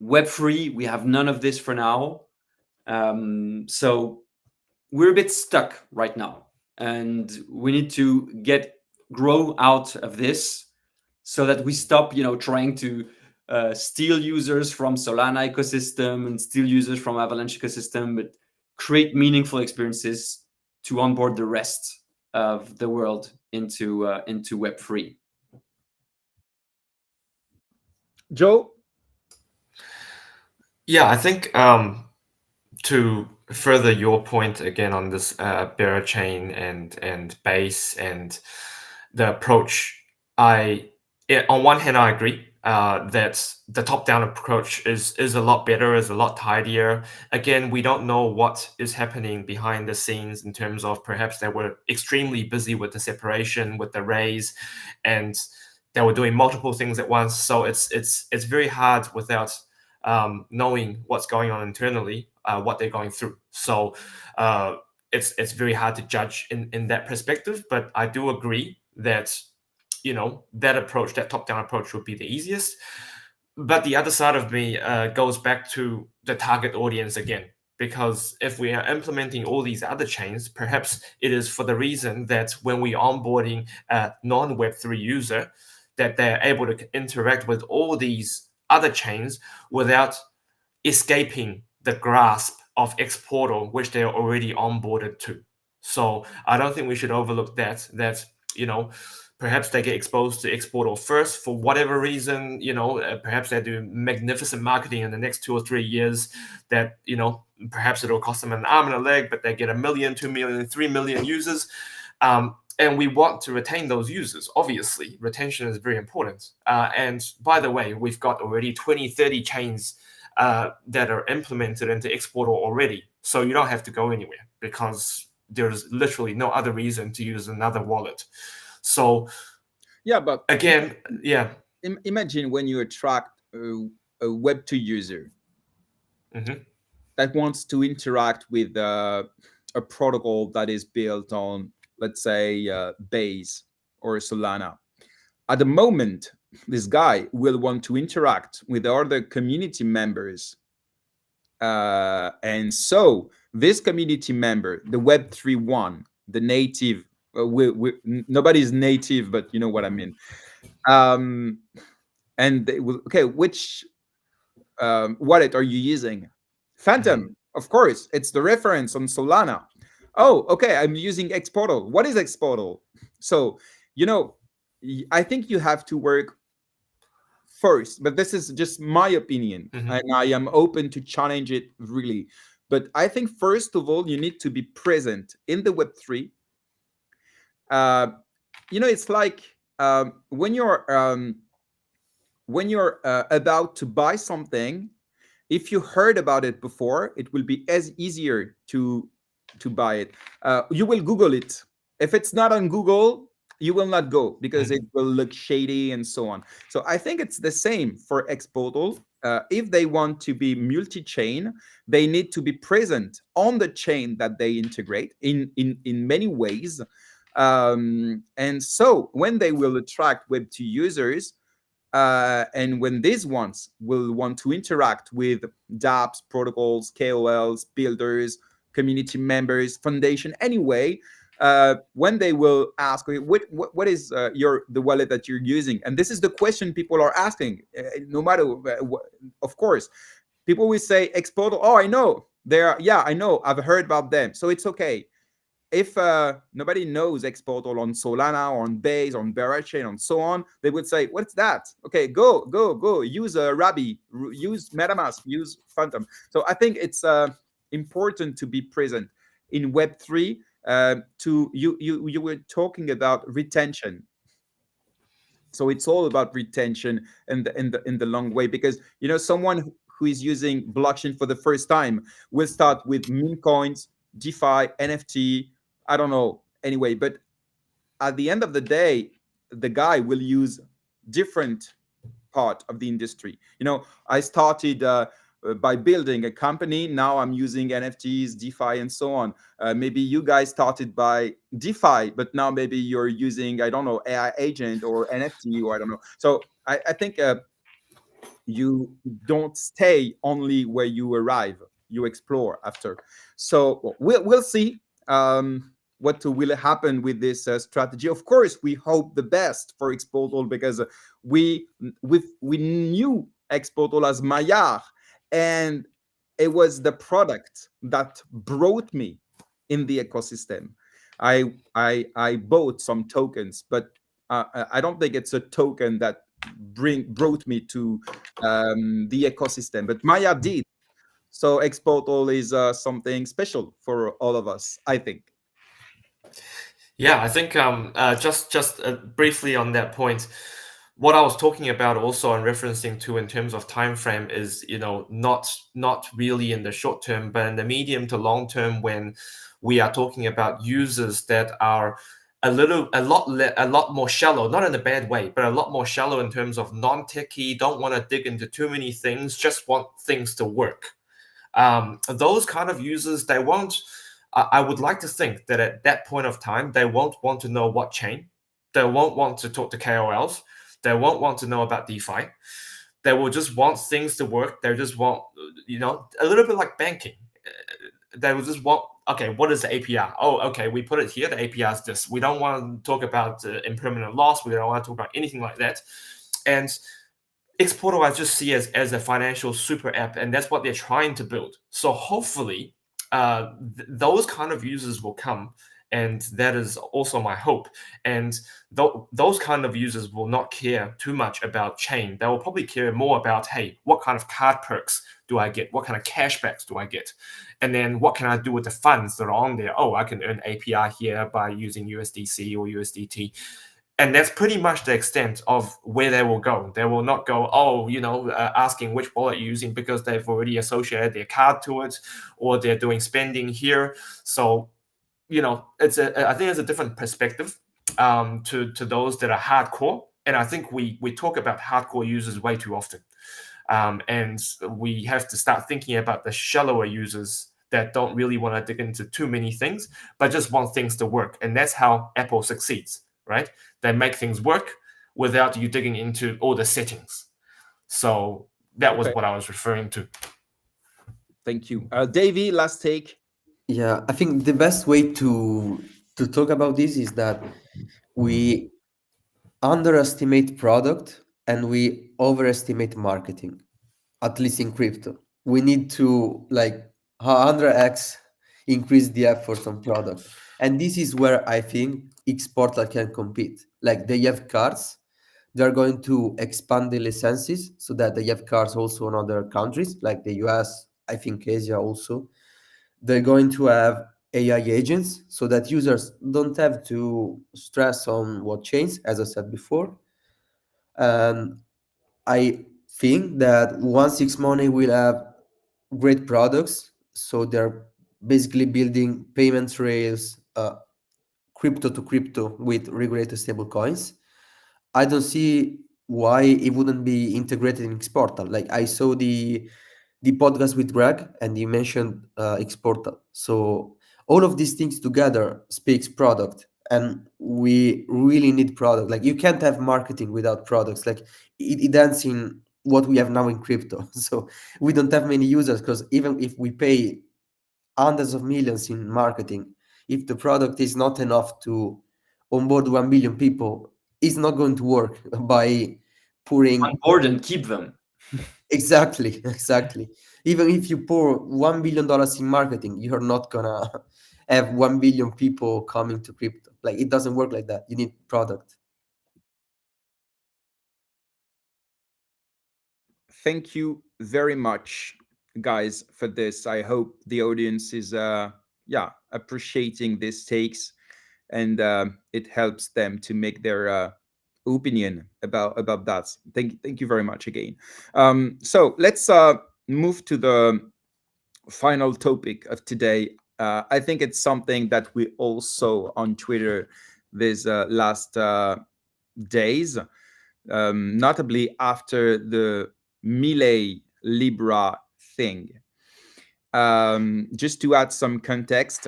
Web3, we have none of this for now. So we're a bit stuck right now, and we need to grow out of this so that we stop, trying to steal users from Solana ecosystem and steal users from Avalanche ecosystem, but create meaningful experiences to onboard the rest of the world into Web3. Joe? Yeah, I think to further your point again on this bearer chain and base and the approach, on one hand I agree that the top-down approach is a lot better, is a lot tidier. Again, we don't know what is happening behind the scenes in terms of perhaps they were extremely busy with the separation, with the raise, and they were doing multiple things at once. So it's very hard without knowing what's going on internally, what they're going through. So it's very hard to judge in that perspective. But I do agree that that approach, that top-down approach, would be the easiest. But the other side of me goes back to the target audience again, because if we are implementing all these other chains, perhaps it is for the reason that when we're onboarding a non-Web3 user, that they're able to interact with all these other chains without escaping the grasp of xPortal, which they're already onboarded to. So I don't think we should overlook that perhaps they get exposed to xPortal first for whatever reason, perhaps they do magnificent marketing in the next 2 or 3 years that, perhaps it'll cost them an arm and a leg, but they get 1 million, 2 million, 3 million users. And we want to retain those users. Obviously, retention is very important. And by the way, we've got already 20, 30 chains that are implemented into xPortal already. So you don't have to go anywhere because there's literally no other reason to use another wallet. So yeah, but again, imagine when you attract a Web2 user that wants to interact with a protocol that is built on, let's say, Base or Solana. At the moment, this guy will want to interact with other community members. And so this community member, the Web3 one, the native, nobody's native, but you know what I mean. And they will, okay, which wallet are you using? Phantom, of course, it's the reference on Solana. Oh, okay, I'm using xPortal. What is xPortal? So, I think you have to work first, but this is just my opinion, Mhm. and I am open to challenge it really. But I think first of all, you need to be present in the Web3. It's like when you're about to buy something. If you heard about it before, it will be as easier to buy it. You will Google it. If it's not on Google, you will not go because it will look shady and so on. So I think it's the same for xPortal. If they want to be multi-chain, they need to be present on the chain that they integrate in many ways. And so when they will attract Web2 users, and when these ones will want to interact with dApps, protocols, KOLs, builders, community members, foundation, anyway, when they will ask, okay, what is the wallet that you're using? And this is the question people are asking. No matter what, of course, people will say xPortal. Oh, I know. Yeah, I know. I've heard about them. So it's okay. If nobody knows xPortal on Solana, or on Base, on Berachain, and so on, they would say, "What's that?" Okay, go. Use a Rabbi, use MetaMask, use Phantom. So I think it's important to be present in Web3. You were talking about retention. So it's all about retention in the long way, because someone who is using blockchain for the first time will start with meme coins, DeFi, NFT, I don't know. Anyway, but at the end of the day, the guy will use different part of the industry. I started by building a company. Now I'm using NFTs, DeFi, and so on. Maybe you guys started by DeFi, but now maybe you're using, I don't know, AI agent or NFT, or I don't know. So I think you don't stay only where you arrive. You explore after. So we'll see what will happen with this strategy. Of course, we hope the best for xPortal, because we knew xPortal as Maillard, and it was the product that brought me in the ecosystem. I bought some tokens, but I don't think it's a token that brought me to the ecosystem. But Maya did. So xPortal is something special for all of us, I think. Yeah, I think just briefly on that point, what I was talking about also and referencing to in terms of time frame is, not really in the short term, but in the medium to long term, when we are talking about users that are a lot more shallow, not in a bad way, but a lot more shallow in terms of non-techie, don't want to dig into too many things, just want things to work. Those kind of users, they won't. I would like to think that at that point of time, they won't want to know what chain. They won't want to talk to KOLs. They won't want to know about DeFi. They will just want things to work. They just want, a little bit like banking. They will just want, okay, what is the APR? Oh, okay, we put it here. The APR is this. We don't want to talk about impermanent loss. We don't want to talk about anything like that. And xPortal I just see as a financial super app, and that's what they're trying to build. So hopefully, those kind of users will come, and that is also my hope. And those kind of users will not care too much about chain. They will probably care more about, hey, what kind of card perks do I get? What kind of cashbacks do I get? And then what can I do with the funds that are on there? Oh, I can earn APR here by using USDC or USDT. And that's pretty much the extent of where they will go. They will not go, asking which wallet you're using, because they've already associated their card to it, or they're doing spending here. So, I think it's a different perspective to those that are hardcore. And I think we talk about hardcore users way too often. And we have to start thinking about the shallower users that don't really want to dig into too many things, but just want things to work. And that's how Apple succeeds, right? They make things work without you digging into all the settings. So that was what I was referring to. Thank you. Davey, last take. Yeah, I think the best way to talk about this is that we underestimate product and we overestimate marketing, at least in crypto. We need to 100x increase the effort on product. And this is where I think xPortal can compete. Like, they have cards, they're going to expand the licenses so that they have cars also in other countries like the US, I think Asia also. They're going to have AI agents so that users don't have to stress on what changed, as I said before. And I think that 16money will have great products. So they're basically building payment rails, crypto to crypto with regulated stable coins. I don't see why it wouldn't be integrated in xPortal. Like I saw the podcast with Greg, and he mentioned xPortal. So all of these things together speaks product, and we really need product. Like you can't have marketing without products. Like it ends in what we have now in crypto. So we don't have many users because even if we pay hundreds of millions in marketing, if the product is not enough to onboard 1 billion people, it's not going to work by pouring. On board and keep them. Exactly, exactly. Even if you pour $1 billion in marketing, you're not gonna have 1 billion people coming to crypto. Like it doesn't work like that. You need product. Thank you very much, guys, for this. I hope the audience is appreciating these takes, and it helps them to make their opinion about that. Thank you very much again. So let's move to the final topic of today. I think it's something that we all saw on Twitter these last days, notably after the Millet Libra thing. Just to add some context,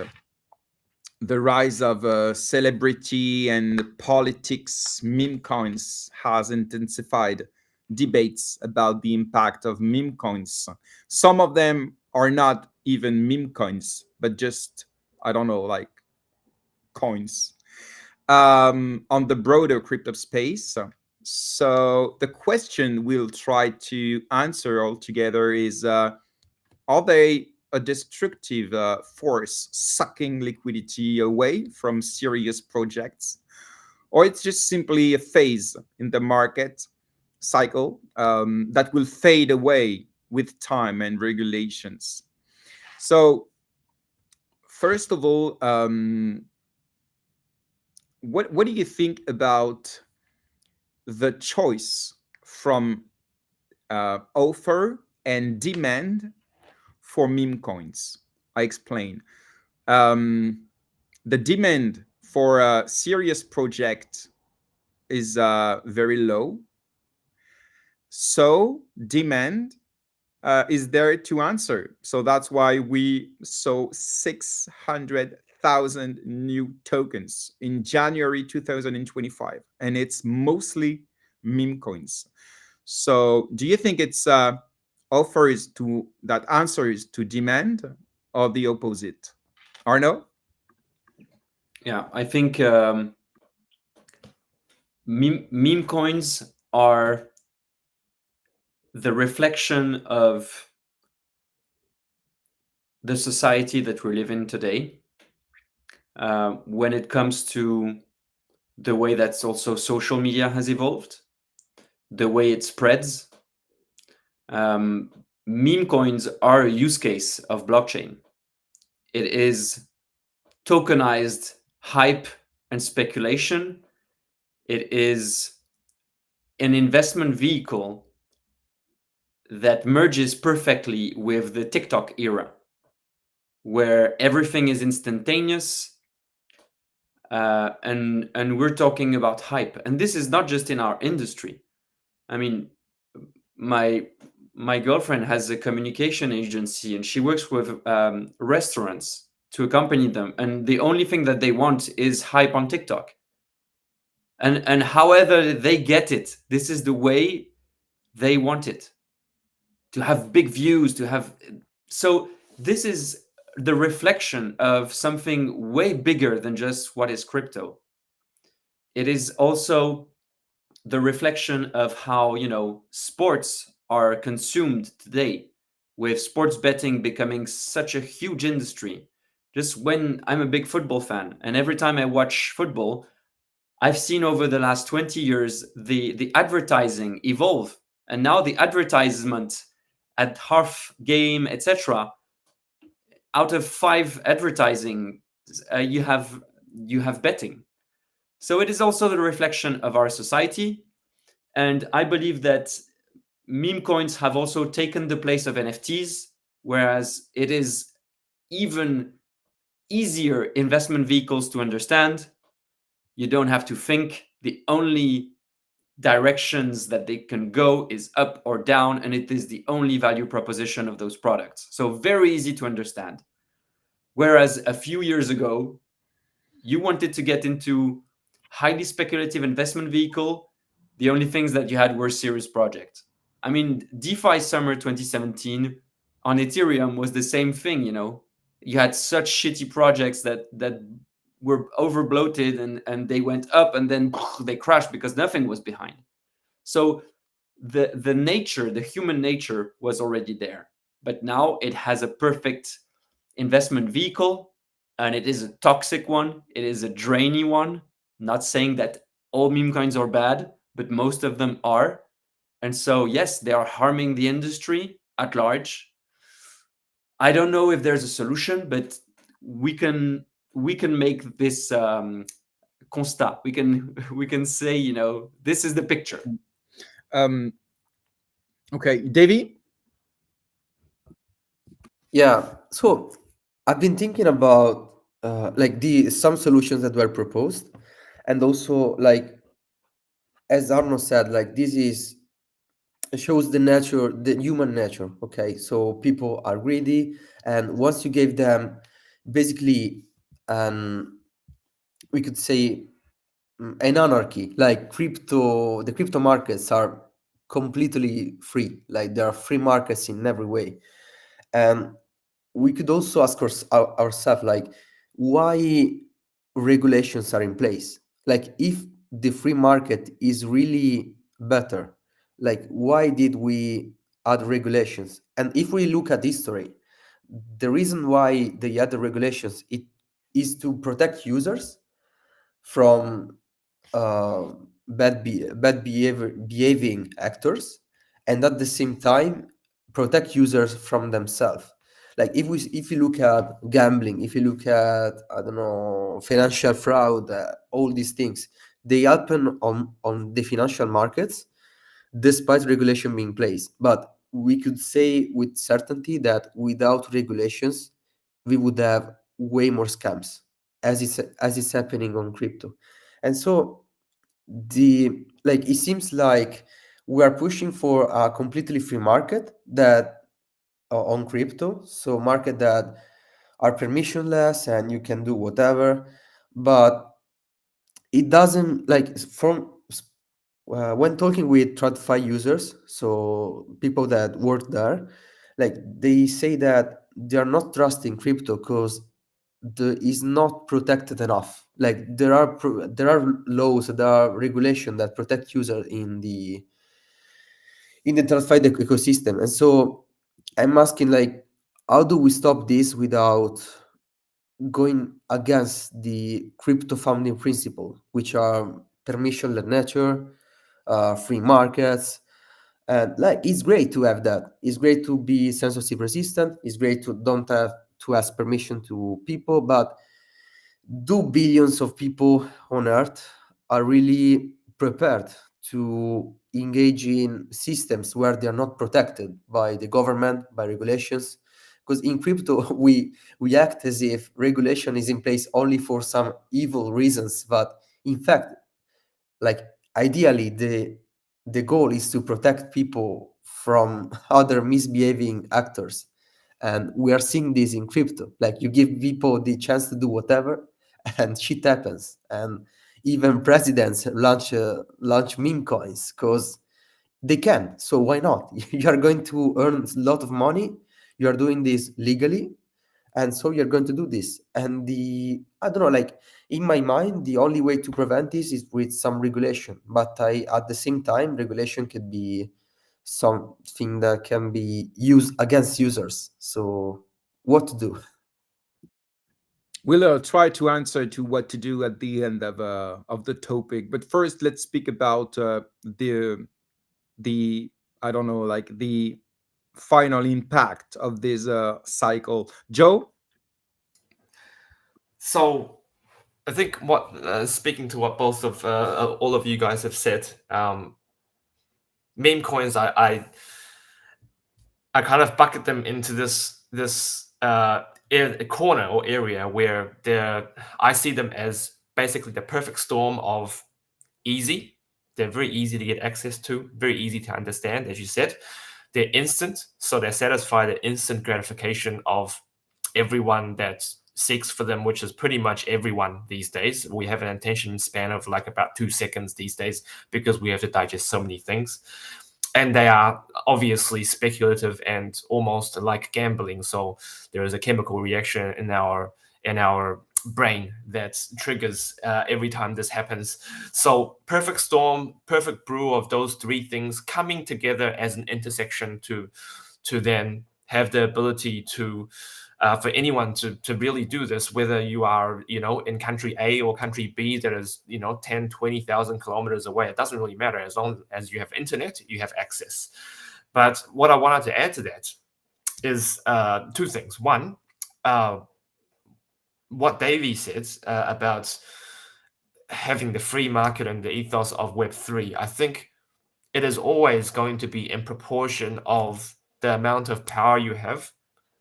the rise of celebrity and politics meme coins has intensified debates about the impact of meme coins. Some of them are not even meme coins, but just, I don't know, like coins on the broader crypto space. So the question we'll try to answer all together is, are they a destructive force sucking liquidity away from serious projects? Or it's just simply a phase in the market cycle that will fade away with time and regulations? So first of all, what do you think about the choice from offer and demand for meme coins? I explain. The demand for a serious project is very low. So demand is there to answer. So that's why we saw 600,000 new tokens in January 2025, and it's mostly meme coins. So do you think it's offer is to that answer is to demand, or the opposite? Arno? Yeah, I think meme coins are the reflection of the society that we live in today. When it comes to the way that's also social media has evolved, the way it spreads, meme coins are a use case of blockchain. It is tokenized hype and speculation. It is an investment vehicle that merges perfectly with the TikTok era, where everything is instantaneous, and we're talking about hype. And this is not just in our industry. I mean, my girlfriend has a communication agency, and she works with restaurants to accompany them, and the only thing that they want is hype on TikTok. And however they get it, this is the way they want it, to have big views, to have. So this is the reflection of something way bigger than just what is crypto. It is also the reflection of how, sports are consumed today, with sports betting becoming such a huge industry. Just when I'm a big football fan, and every time I watch football, I've seen over the last 20 years the advertising evolve, and now the advertisement at half game, etc. Out of 5 advertising, you have betting. So it is also the reflection of our society, and I believe that meme coins have also taken the place of NFTs, whereas it is even easier investment vehicles to understand. You don't have to think. The only directions that they can go is up or down, and it is the only value proposition of those products. So very easy to understand. Whereas a few years ago, you wanted to get into highly speculative investment vehicle, the only things that you had were serious projects. I mean, DeFi Summer 2017 on Ethereum was the same thing, you know. You had such shitty projects that were over bloated, and they went up and then they crashed because nothing was behind. So the human nature was already there, but now it has a perfect investment vehicle, and it is a toxic one. It is a drainy one. Not saying that all meme coins are bad, but most of them are. And so, yes, they are harming the industry at large. I don't know if there's a solution, but we can make this constat. We can say, you know, this is the picture. Okay, Davey. Yeah, so I've been thinking about like some solutions that were proposed, and also like as Arno said, like this is shows the human nature. Okay, so people are greedy, and once you gave them basically we could say an anarchy, like the crypto markets are completely free, like there are free markets in every way. And we could also ask ourselves, like, why regulations are in place? Like, if the free market is really better, like, why did we add regulations? And if we look at history, the reason why they add the regulations, it is to protect users from behaving actors, and at the same time protect users from themselves. Like if you look at gambling, if you look at, I don't know, financial fraud, all these things, they happen on the financial markets despite regulation being placed. But we could say with certainty that without regulations we would have way more scams, as is happening on crypto. And so it seems like we are pushing for a completely free market that on crypto, so market that are permissionless and you can do whatever. But it doesn't, like, when talking with TradFi users, so people that work there, like they say that they are not trusting crypto because is not protected enough. Like there are laws, there are regulation that protect users in the TradFi ecosystem. And so I'm asking, like, how do we stop this without going against the crypto founding principle, which are permissionless nature, free markets? And like, it's great to have that. It's great to be censorship resistant. It's great to don't have to ask permission to people. But do billions of people on Earth are really prepared to engage in systems where they are not protected by the government, by regulations? Because in crypto, we act as if regulation is in place only for some evil reasons, but in fact, like, ideally the goal is to protect people from other misbehaving actors. And we are seeing this in crypto. Like, you give people the chance to do whatever and shit happens. And even presidents launch meme coins because they can. So why not? You are going to earn a lot of money. You are doing this legally, and so you're going to do this. And I don't know, like, in my mind, the only way to prevent this is with some regulation. But at the same time, regulation could be something that can be used against users. So what to do? We'll try to answer to what to do at the end of the topic. But first, let's speak about the I don't know, like the final impact of this cycle. Joe? So I think speaking to what both of all of you guys have said, meme coins, I kind of bucket them into this corner or area where I see them as basically the perfect storm of easy. They're very easy to get access to, very easy to understand, as you said. They're instant, so they satisfy the instant gratification of everyone that seeks for them, which is pretty much everyone these days. We have an attention span of like about 2 seconds these days because we have to digest so many things. And they are obviously speculative and almost like gambling. So there is a chemical reaction in our brain that triggers every time this happens. So perfect storm, perfect brew of those three things coming together as an intersection to then have the ability to for anyone to really do this, whether you are, in country A or country B that is, 10, 20,000 kilometers away. It doesn't really matter. As long as you have internet, you have access. But what I wanted to add to that is two things. One, what Davey said about having the free market and the ethos of Web3. I think it is always going to be in proportion of the amount of power you have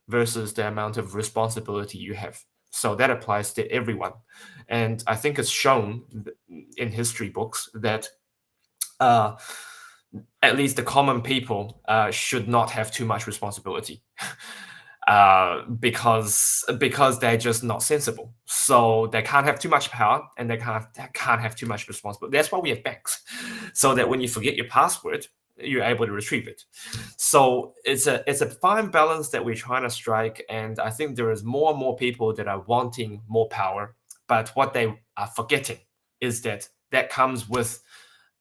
versus the amount of responsibility you have. So that applies to everyone. And I think it's shown in history books that at least the common people should not have too much responsibility because they're just not sensible. So they can't have too much power and they can't have too much responsibility. That's why we have banks, so that when you forget your password, you're able to retrieve it. So it's a fine balance that we're trying to strike, and I think there is more and more people that are wanting more power, but what they are forgetting is that comes with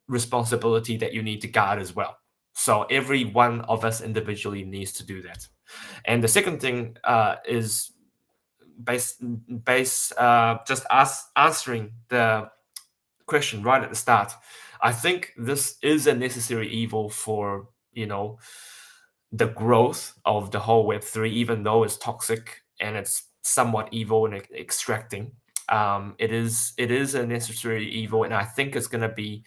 responsibility that you need to guard as well. So every one of us individually needs to do that. And the second thing is just us answering the question right at the start. I think this is a necessary evil for, the growth of the whole Web3, even though it's toxic and it's somewhat evil and extracting. It is a necessary evil, and I think it's going to be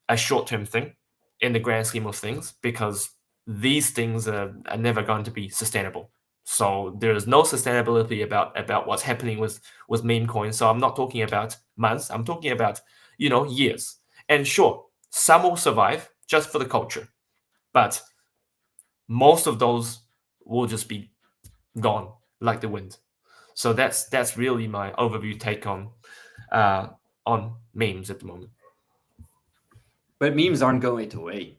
a short-term thing in the grand scheme of things, because these things are never going to be sustainable. So there is no sustainability about what's happening with meme coins. So I'm not talking about months. I'm talking about, years. And sure, some will survive just for the culture, but most of those will just be gone like the wind. So that's really my overview take on memes at the moment. But memes aren't going away.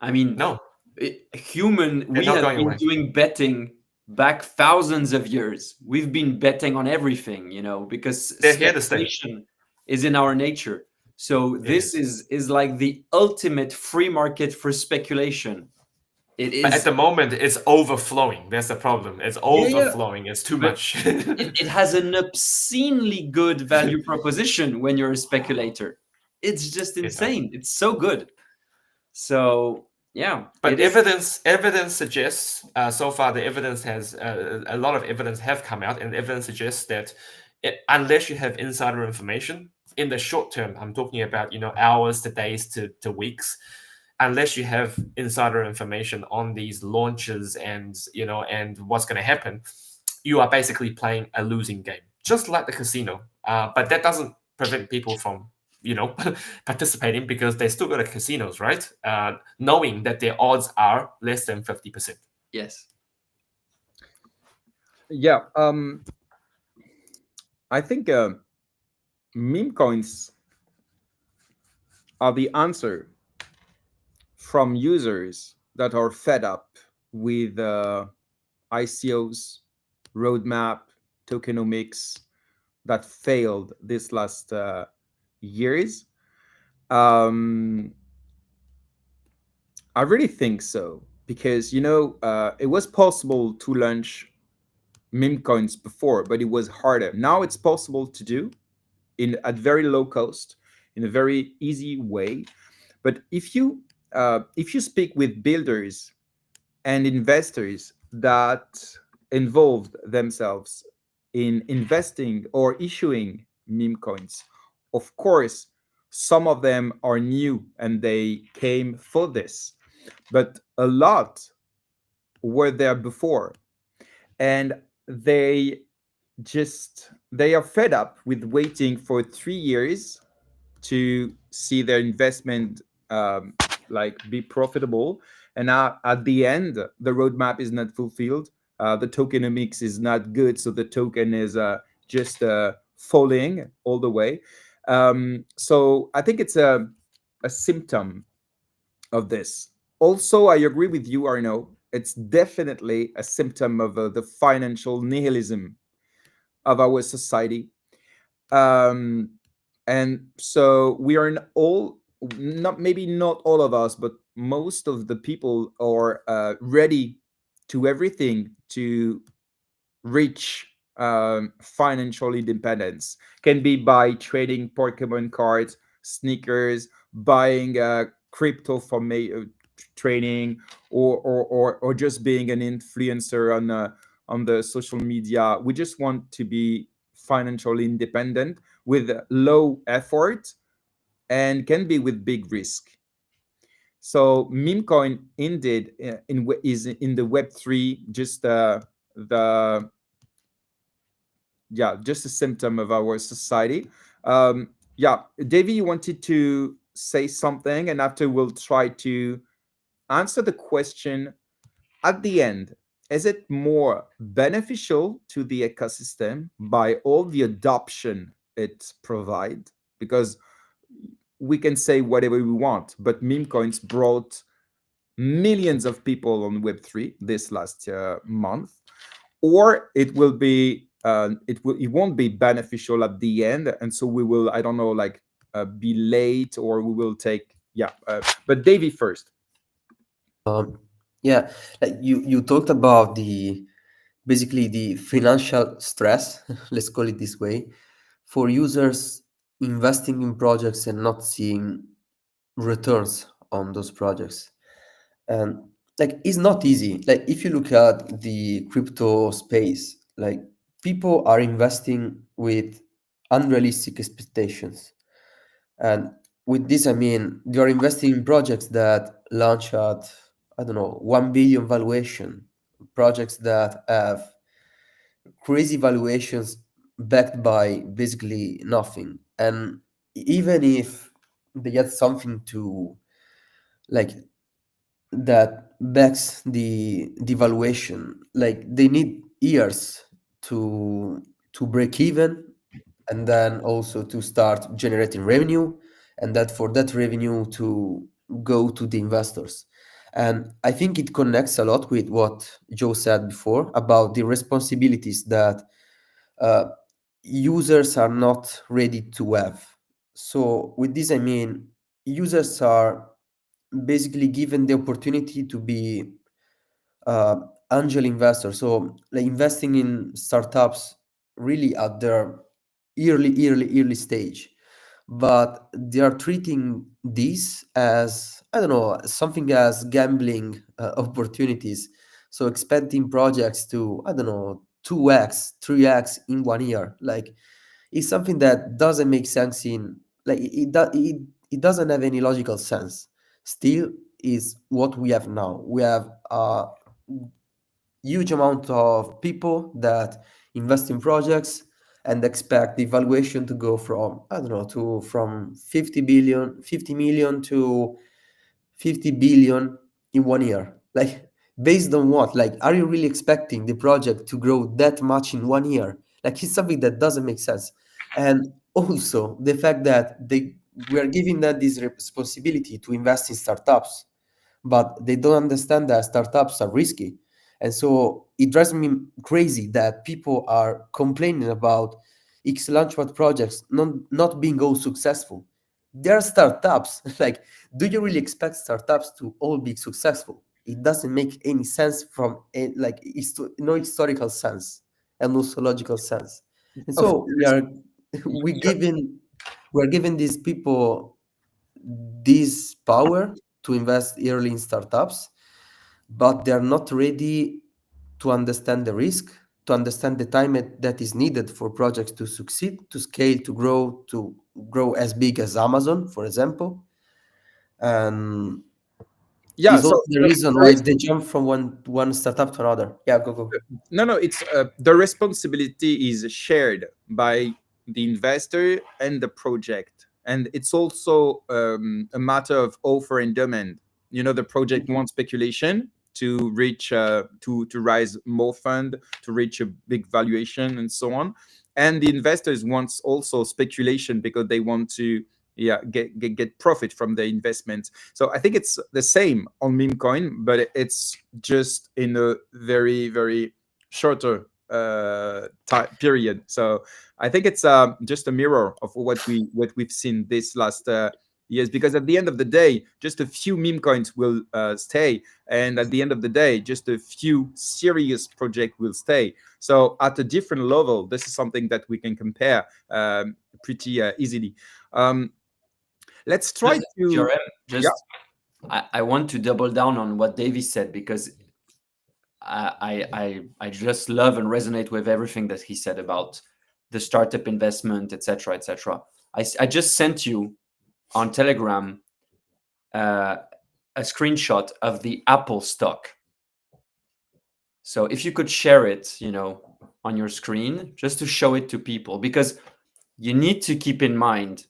I mean, No, we not have going been away. doing betting back thousands of years. We've been betting on everything, because They're here to stay. speculation is in our nature. So this is like the ultimate free market for speculation. It But at is. the moment, it's overflowing. That's the problem. It's overflowing. It's too But much. it has an obscenely good value proposition when you're a speculator. It's just insane. It's so good. So yeah, But evidence suggests so far the evidence has a lot of evidence have come out, and evidence suggests that unless you have insider information in the short term, I'm talking about hours to days to weeks, unless you have insider information on these launches and and what's going to happen, you are basically playing a losing game, just like the casino. But that doesn't prevent people from participating, because they still go to casinos, right? Knowing that their odds are less than 50%. Yes. Yeah. I think meme coins are the answer from users that are fed up with ICOs, roadmap, tokenomics that failed this last years. I really think so, because it was possible to launch meme coins before, but it was harder. Now it's possible to do at very low cost, in a very easy way. But if you speak with builders and investors that involved themselves in investing or issuing meme coins, of course, some of them are new and they came for this, but a lot were there before, and they they are fed up with waiting for 3 years to see their investment like be profitable, and now at the end the roadmap is not fulfilled, the tokenomics is not good, so the token is just falling all the way. So I think it's a symptom of this. Also, I agree with you, Arno. It's definitely a symptom of the financial nihilism of our society. Um, and so we are all, not maybe not all of us, but most of the people are ready to everything to reach financial independence. Can be by trading Pokemon cards, sneakers, buying crypto for trading, or just being an influencer on the social media. We just want to be financially independent with low effort, and can be with big risk. So meme coin indeed is in the Web3 just the yeah, just a symptom of our society. Yeah, Davey, you wanted to say something, and after we'll try to answer the question at the end. Is it more beneficial to the ecosystem by all the adoption it provides? Because we can say whatever we want, but meme coins brought millions of people on Web3 this last month, or it won't be beneficial at the end, and so we will, I don't know, like be late, or we will take but Davey first. Yeah, like you talked about the basically the financial stress, let's call it this way, for users investing in projects and not seeing returns on those projects. And like it's not easy. Like if you look at the crypto space, like people are investing with unrealistic expectations. And with this, I mean, you're investing in projects that launch at, I don't know, 1 billion valuation, projects that have crazy valuations backed by basically nothing. And even if they get something to like that backs the valuation, like they need years to break even, and then also to start generating revenue, and that for that revenue to go to the investors. And I think it connects a lot with what Joe said before about the responsibilities that uh, users are not ready to have. So with this, I mean, users are basically given the opportunity to be uh, angel investors. So like investing in startups really at their early stage, but they are treating this as, I don't know, something as gambling opportunities. So expecting projects to, I don't know, 2x 3x in 1 year, like it's something that doesn't make sense in, like it doesn't have any logical sense. Still is what we have now. We have a huge amount of people that invest in projects and expect the valuation to go from, I don't know, to from 50 million to 50 billion in 1 year. Like based on what? Like, are you really expecting the project to grow that much in 1 year? Like it's something that doesn't make sense. And also the fact that we are giving them this responsibility to invest in startups, but they don't understand that startups are risky. And so it drives me crazy that people are complaining about X launchpad projects not being all successful. They're startups. Like, do you really expect startups to all be successful? It doesn't make any sense from no historical sense. and also logical sense. And Of so we course. are we're giving these people this power to invest early in startups, but they're not ready to understand the risk, to understand the time that is needed for projects to succeed, to scale, to grow as big as Amazon, for example. And Yeah. is So also the reason why they jump from one startup to another. Yeah, go. no, it's the responsibility is shared by the investor and the project, and it's also a matter of offer and demand. The project wants speculation to reach to rise more fund, to reach a big valuation, and so on, and the investors wants also speculation because they want to, yeah, get profit from the investment. So I think it's the same on meme coin, but it's just in a very, very shorter time period. So I think it's just a mirror of what we've seen this last years. Because at the end of the day, just a few meme coins will stay, and at the end of the day, just a few serious projects will stay. So at a different level, this is something that we can compare pretty easily. Um, let's try Just, to. GRM, Yeah. just I want to double down on what Davey said, because I just love and resonate with everything that he said about the startup investment, etc., etc. I just sent you on Telegram a screenshot of the Apple stock. So if you could share it, on your screen, just to show it to people, because you need to keep in mind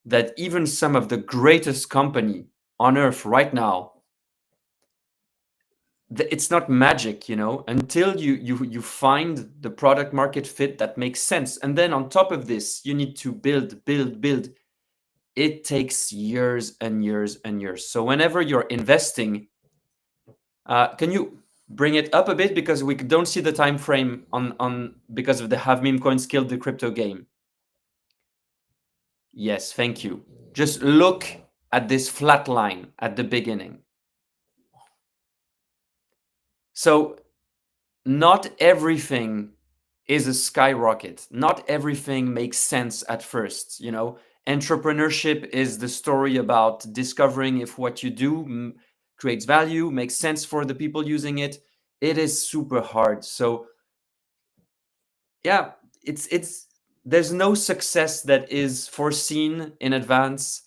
that even some of the greatest company on earth right now, it's not magic, until you find the product market fit that makes sense. And then on top of this, you need to build. It takes years and years and years. So whenever you're investing, can you bring it up a bit, because we don't see the time frame on because of the have meme coins killed the crypto game? Yes, thank you. Just look at this flat line at the beginning. So not everything is a skyrocket. Not everything makes sense at first. Entrepreneurship is the story about discovering if what you do creates value, makes sense for the people using it. It is super hard. So yeah, it's there's no success that is foreseen in advance,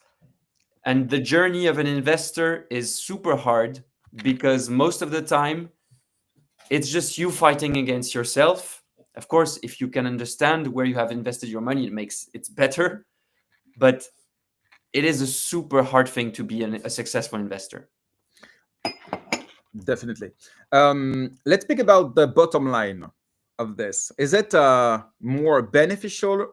and the journey of an investor is super hard, because most of the time it's just you fighting against yourself. Of course, if you can understand where you have invested your money, it's better, but it is a super hard thing to be a successful investor. Definitely. Let's speak about the bottom line of this. Is it more beneficial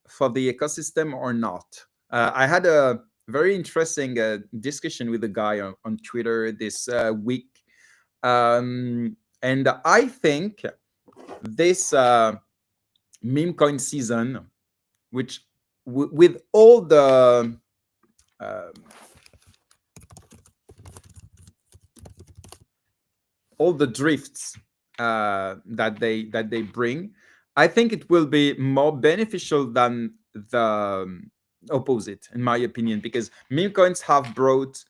for the ecosystem or not? I had a very interesting discussion with a guy on Twitter this week. And I think this meme coin season, which with all the uh, drifts that they bring, I think it will be more beneficial than the opposite, in my opinion, because meme coins have brought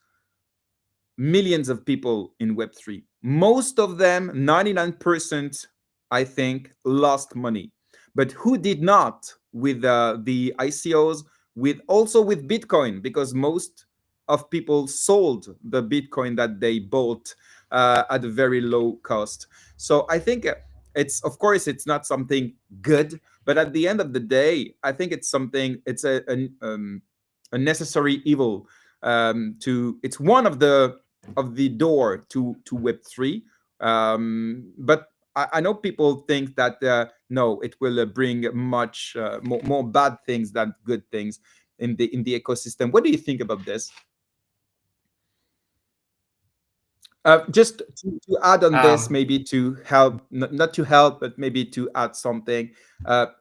millions of people in Web3. Most of them, 99%, I think, lost money. But who did not with the ICOs, with Bitcoin, because most of people sold the Bitcoin that they bought at a very low cost. So I think of course, it's not something good, but at the end of the day, I think it's a necessary evil. It's one of the door to Web3. But I know people think that no, it will bring much more bad things than good things in the ecosystem. What do you think about this? Just to add on this, maybe to help, not to help, but maybe to add something.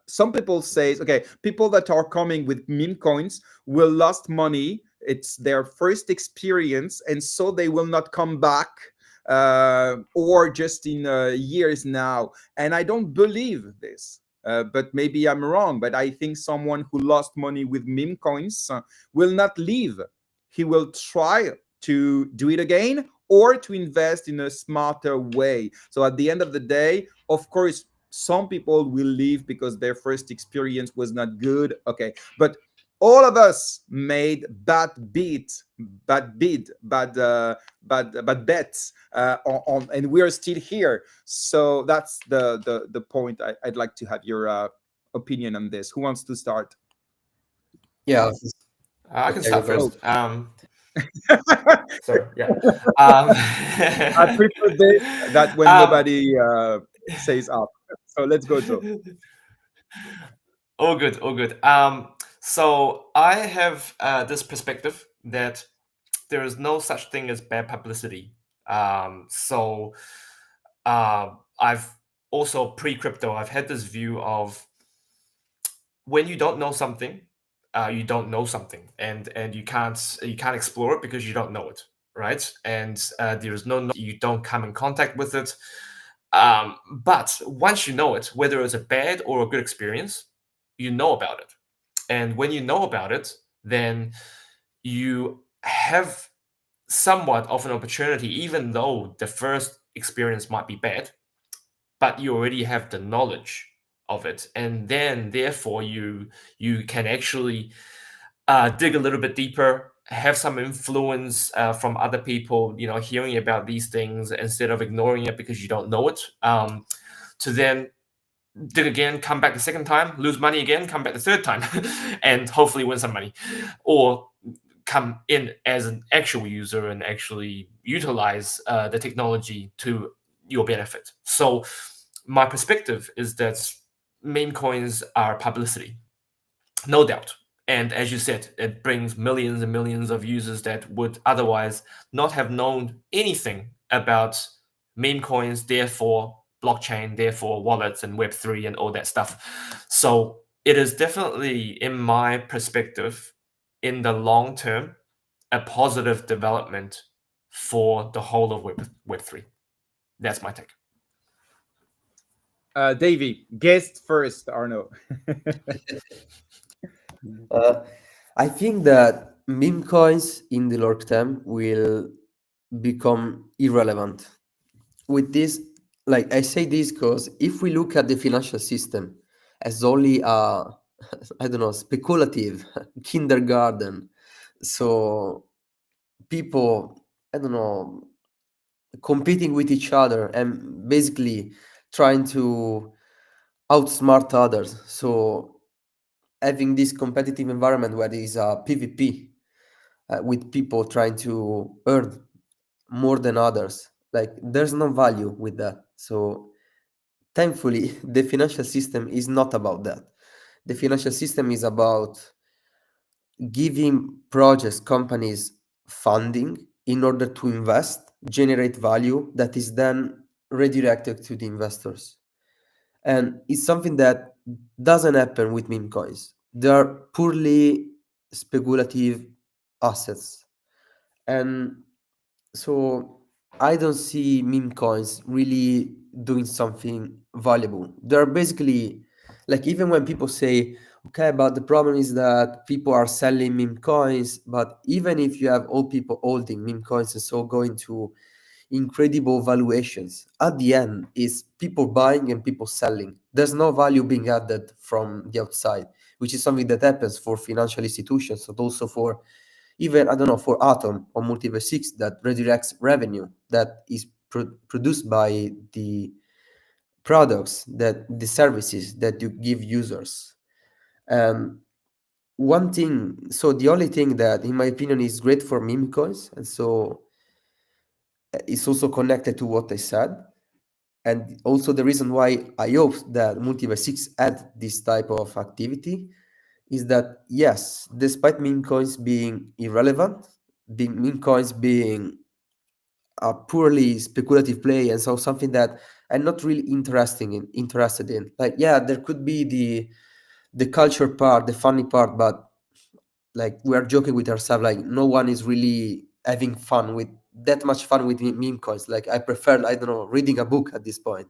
Some people say, okay, people that are coming with meme coins will lost money. It's their first experience, and so they will not come back or just in years now. And I don't believe this. But maybe I'm wrong. But I think someone who lost money with meme coins will not leave. He will try to do it again or to invest in a smarter way. So at the end of the day, of course, some people will leave because their first experience was not good. Okay, but all of us made bad bets, and we are still here. So that's the point. I'd like to have your opinion on this. Who wants to start? Yeah. I can Okay, start go first. Sorry, yeah. I prefer this that when nobody says up. So let's go, Joe. All good, all good. So I have this perspective that there is no such thing as bad publicity. I've also pre-crypto, I've had this view of when you don't know something, you don't know something, and you can't explore it because you don't know it, right? And there is no, you don't come in contact with it. But once you know it, whether it's a bad or a good experience, you know about it. And when you know about it, then you have somewhat of an opportunity, even though the first experience might be bad, but you already have the knowledge of it. And then therefore you can actually dig a little bit deeper, have some influence from other people, hearing about these things instead of ignoring it because you don't know it, to then dig again, come back the second time, lose money again, come back the third time, and hopefully win some money, or come in as an actual user and actually utilize the technology to your benefit. So my perspective is that meme coins are publicity, no doubt. And as you said, it brings millions and millions of users that would otherwise not have known anything about meme coins, therefore blockchain, therefore wallets and Web3 and all that stuff. So it is definitely, in my perspective, in the long term, a positive development for the whole of Web3. That's my take. Davey, guest first, Arno. I think that meme coins in the long term will become irrelevant. With this, like I say this because if we look at the financial system as only a, I don't know, speculative kindergarten, so people, I don't know, competing with each other and basically trying to outsmart others. So having this competitive environment where there is a PvP with people trying to earn more than others, like there's no value with that. So thankfully, the financial system is not about that. The financial system is about giving projects, companies funding in order to invest, generate value that is then redirected to the investors. And it's something that doesn't happen with meme coins. They are purely speculative assets. And so I don't see meme coins really doing something valuable. They're basically like, even when people say, okay, but the problem is that people are selling meme coins, but even if you have all people holding meme coins and so going to incredible valuations, at the end is people buying and people selling. There's no value being added from the outside, which is something that happens for financial institutions, but also for even, I don't know, for Atom or MultiversX, that redirects revenue that is produced by the products, that the services that you give users. One thing, so the only thing that in my opinion is great for meme coins, and so it's also connected to what I said, and also the reason why I hope that MultiversX add this type of activity is that, yes, despite meme coins being irrelevant, meme coins being a purely speculative play, and so something that I'm not really interested in. Like, yeah, there could be the culture part, the funny part, but like we are joking with ourselves, like no one is really having fun with that much fun with meme coins. Like I prefer, I don't know, reading a book at this point,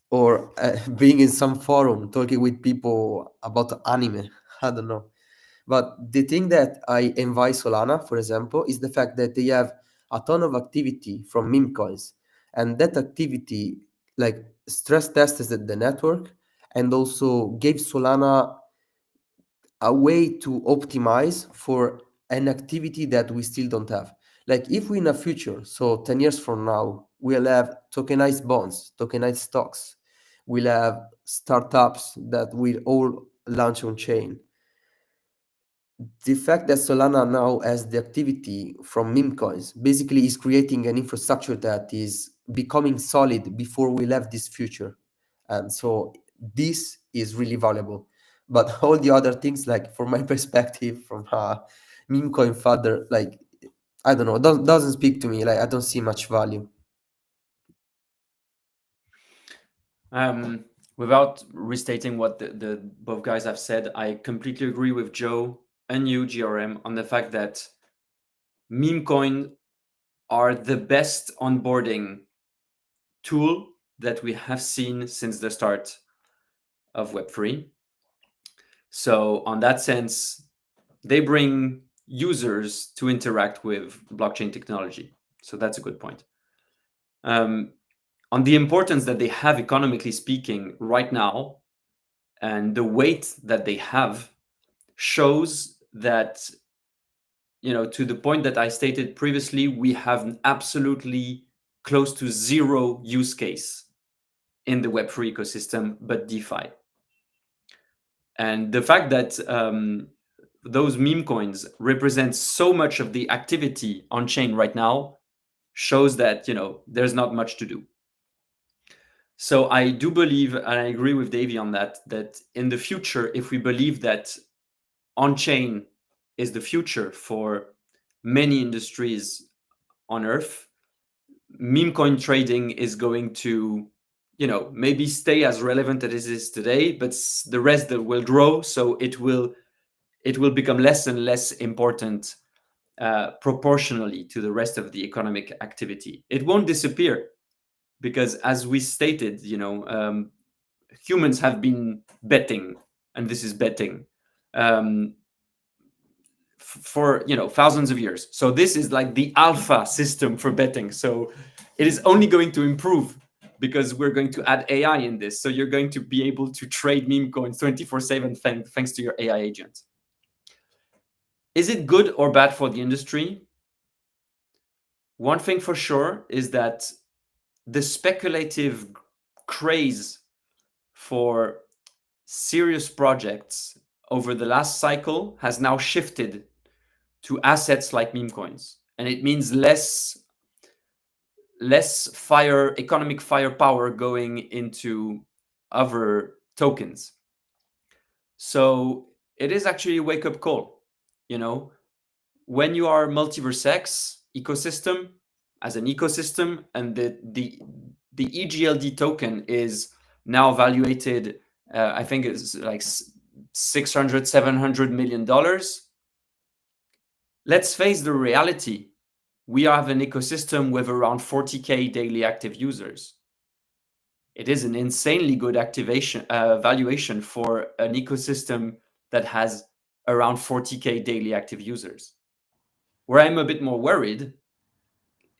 or being in some forum talking with people about anime. I don't know. But the thing that I envy Solana, for example, is the fact that they have a ton of activity from meme coins, and that activity like stress tested the network and also gave Solana a way to optimize for an activity that we still don't have. Like if we in the future, so 10 years from now, we'll have tokenized bonds, tokenized stocks, we'll have startups that will all launch on chain. The fact that Solana now has the activity from meme coins basically is creating an infrastructure that is becoming solid before we'll have this future. And so this is really valuable. But all the other things, like from my perspective, from a meme coin father, like, I don't know, doesn't speak to me. Like, I don't see much value. Without restating what the both guys have said, I completely agree with Joe and you, GRM, on the fact that meme coin are the best onboarding tool that we have seen since the start of Web3. So on that sense, they bring users to interact with blockchain technology. So that's a good point. On the importance that they have economically speaking right now, and the weight that they have shows that, you know, to the point that I stated previously, we have absolutely close to zero use case in the Web3 ecosystem, but DeFi. And the fact that those meme coins represent so much of the activity on chain right now shows that, you know, there's not much to do. So I do believe, and I agree with Davey on that, that in the future, if we believe that on-chain is the future for many industries on Earth, meme coin trading is going to, you know, maybe stay as relevant as it is today, but the rest that will grow. So it will become less and less important proportionally to the rest of the economic activity. It won't disappear because, as we stated, you know, humans have been betting, and this is betting, for, you know, thousands of years. So this is like the alpha system for betting. So it is only going to improve because we're going to add AI in this. So you're going to be able to trade meme coins 24/7 thanks to your AI agent. Is it good or bad for the industry? One thing for sure is that the speculative craze for serious projects over the last cycle has now shifted to assets like meme coins. And it means less economic firepower going into other tokens. So it is actually a wake-up call. You know, when you are MultiversX ecosystem as an ecosystem, and the EGLD token is now valuated, I think it's like $600-700 million. Let's face the reality. We have an ecosystem with around 40K daily active users. It is an insanely good valuation for an ecosystem that has around 40K daily active users. Where I'm a bit more worried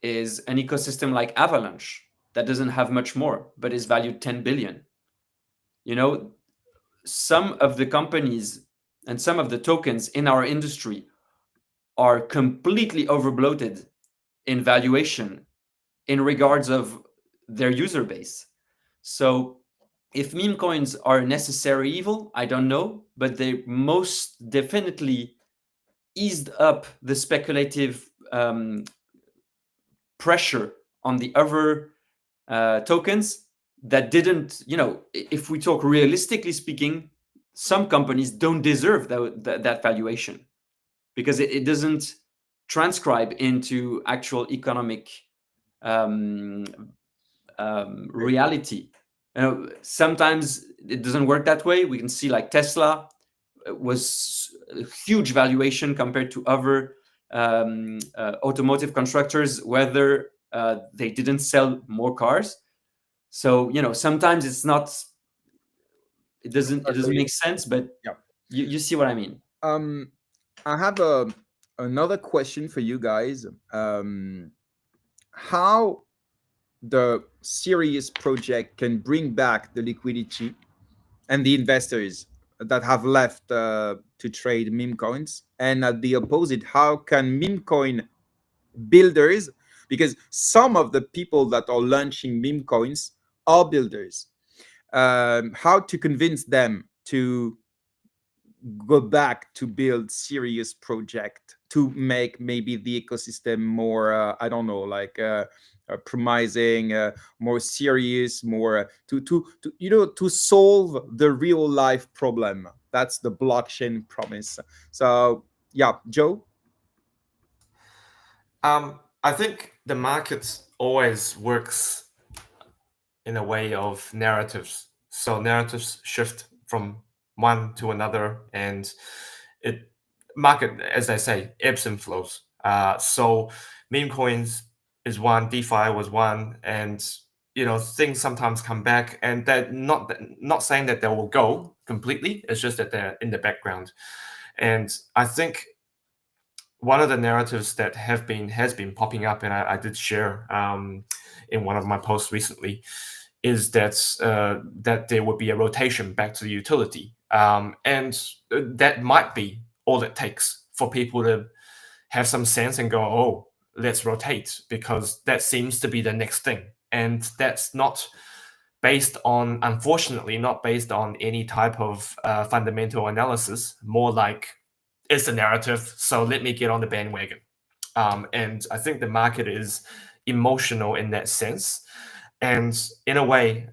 is an ecosystem like Avalanche that doesn't have much more, but is valued 10 billion. You know, some of the companies and some of the tokens in our industry are completely overbloated in valuation in regards of their user base. So if meme coins are a necessary evil, I don't know, but they most definitely eased up the speculative pressure on the other tokens that didn't, you know, if we talk realistically speaking, some companies don't deserve that valuation because it doesn't transcribe into actual economic reality. You know, sometimes it doesn't work that way. We can see like Tesla was a huge valuation compared to other automotive constructors whether they didn't sell more cars. So sometimes it doesn't make sense, but Yeah. you see what I mean. I have another question for you guys. How the serious project can bring back the liquidity and the investors that have left to trade meme coins, and at the opposite, how can meme coin builders, because some of the people that are launching meme coins are builders, how to convince them to go back to build serious project to make maybe the ecosystem more I don't know, like promising, more serious, more to solve the real life problem. That's the blockchain promise. So yeah, Joe. I think the market always works in a way of narratives. So narratives shift from one to another, and it market, as I say, ebbs and flows. So meme coins is one, DeFi was one, and things sometimes come back, and that not saying that they will go completely. It's just that they're in the background, and I think one of the narratives that has been popping up, and I did share in one of my posts recently, is that there would be a rotation back to the utility, and that might be all it takes for people to have some sense and go, oh, let's rotate, because that seems to be the next thing, and that's not based on, unfortunately, not based on any type of fundamental analysis. More like, it's the narrative, so let me get on the bandwagon. And I think the market is emotional in that sense. And in a way,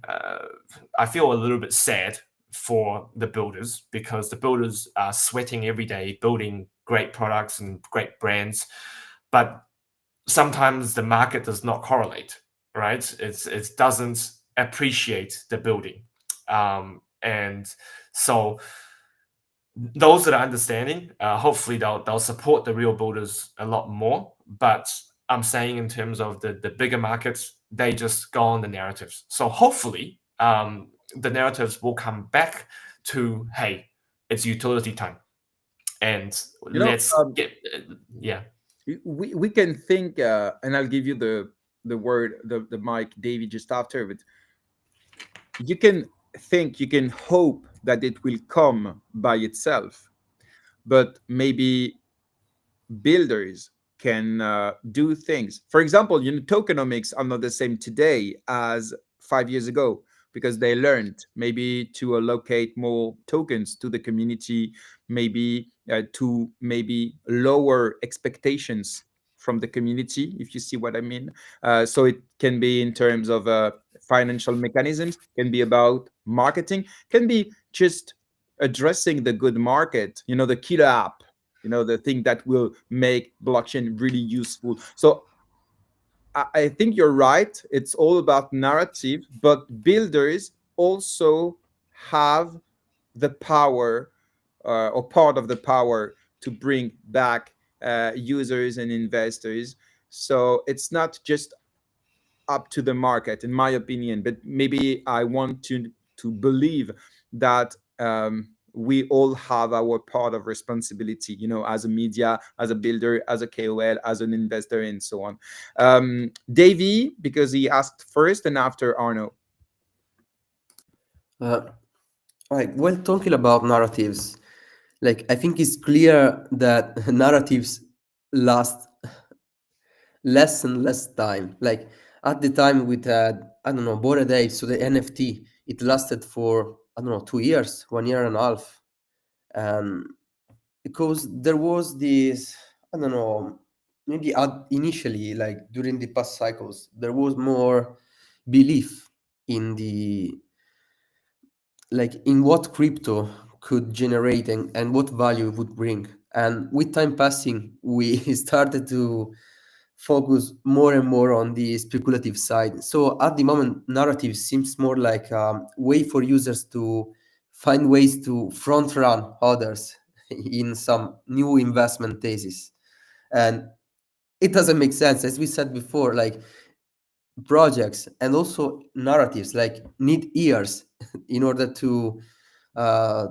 I feel a little bit sad for the builders, because the builders are sweating every day, building great products and great brands. But sometimes the market does not correlate, right? It doesn't appreciate the building. And so those that are understanding, hopefully they'll support the real builders a lot more. But I'm saying in terms of the bigger markets, they just go on the narratives. So hopefully the narratives will come back to, hey, it's utility time, and let's get yeah. We can think, and I'll give you the word, the mic, David, just after. But you can think, you can hope that it will come by itself, but maybe builders can do things. For example, tokenomics are not the same today as 5 years ago, because they learned maybe to allocate more tokens to the community, maybe to maybe lower expectations from the community, if you see what I mean. So it can be in terms of financial mechanisms, can be about marketing, can be just addressing the good market, the killer app, the thing that will make blockchain really useful. So I think you're right. It's all about narrative, but builders also have the power, or part of the power, to bring back users and investors. So it's not just up to the market, in my opinion, but maybe I want to believe that we all have our part of responsibility, as a media, as a builder, as a KOL, as an investor, and so on. Davey, because he asked first, and after Arno. Right. Well, talking about narratives, I think it's clear that narratives last less and less time. At the time with I don't know, Bored Ape, so the NFT, it lasted for 2 years, 1 year and a half, because there was this, I don't know, maybe initially, during the past cycles, there was more belief in in what crypto could generate and what value it would bring. And with time passing, we started to focus more and more on the speculative side. So at the moment, narrative seems more like a way for users to find ways to front run others in some new investment thesis. And it doesn't make sense, as we said before. Like, projects and also narratives like need years in order uh,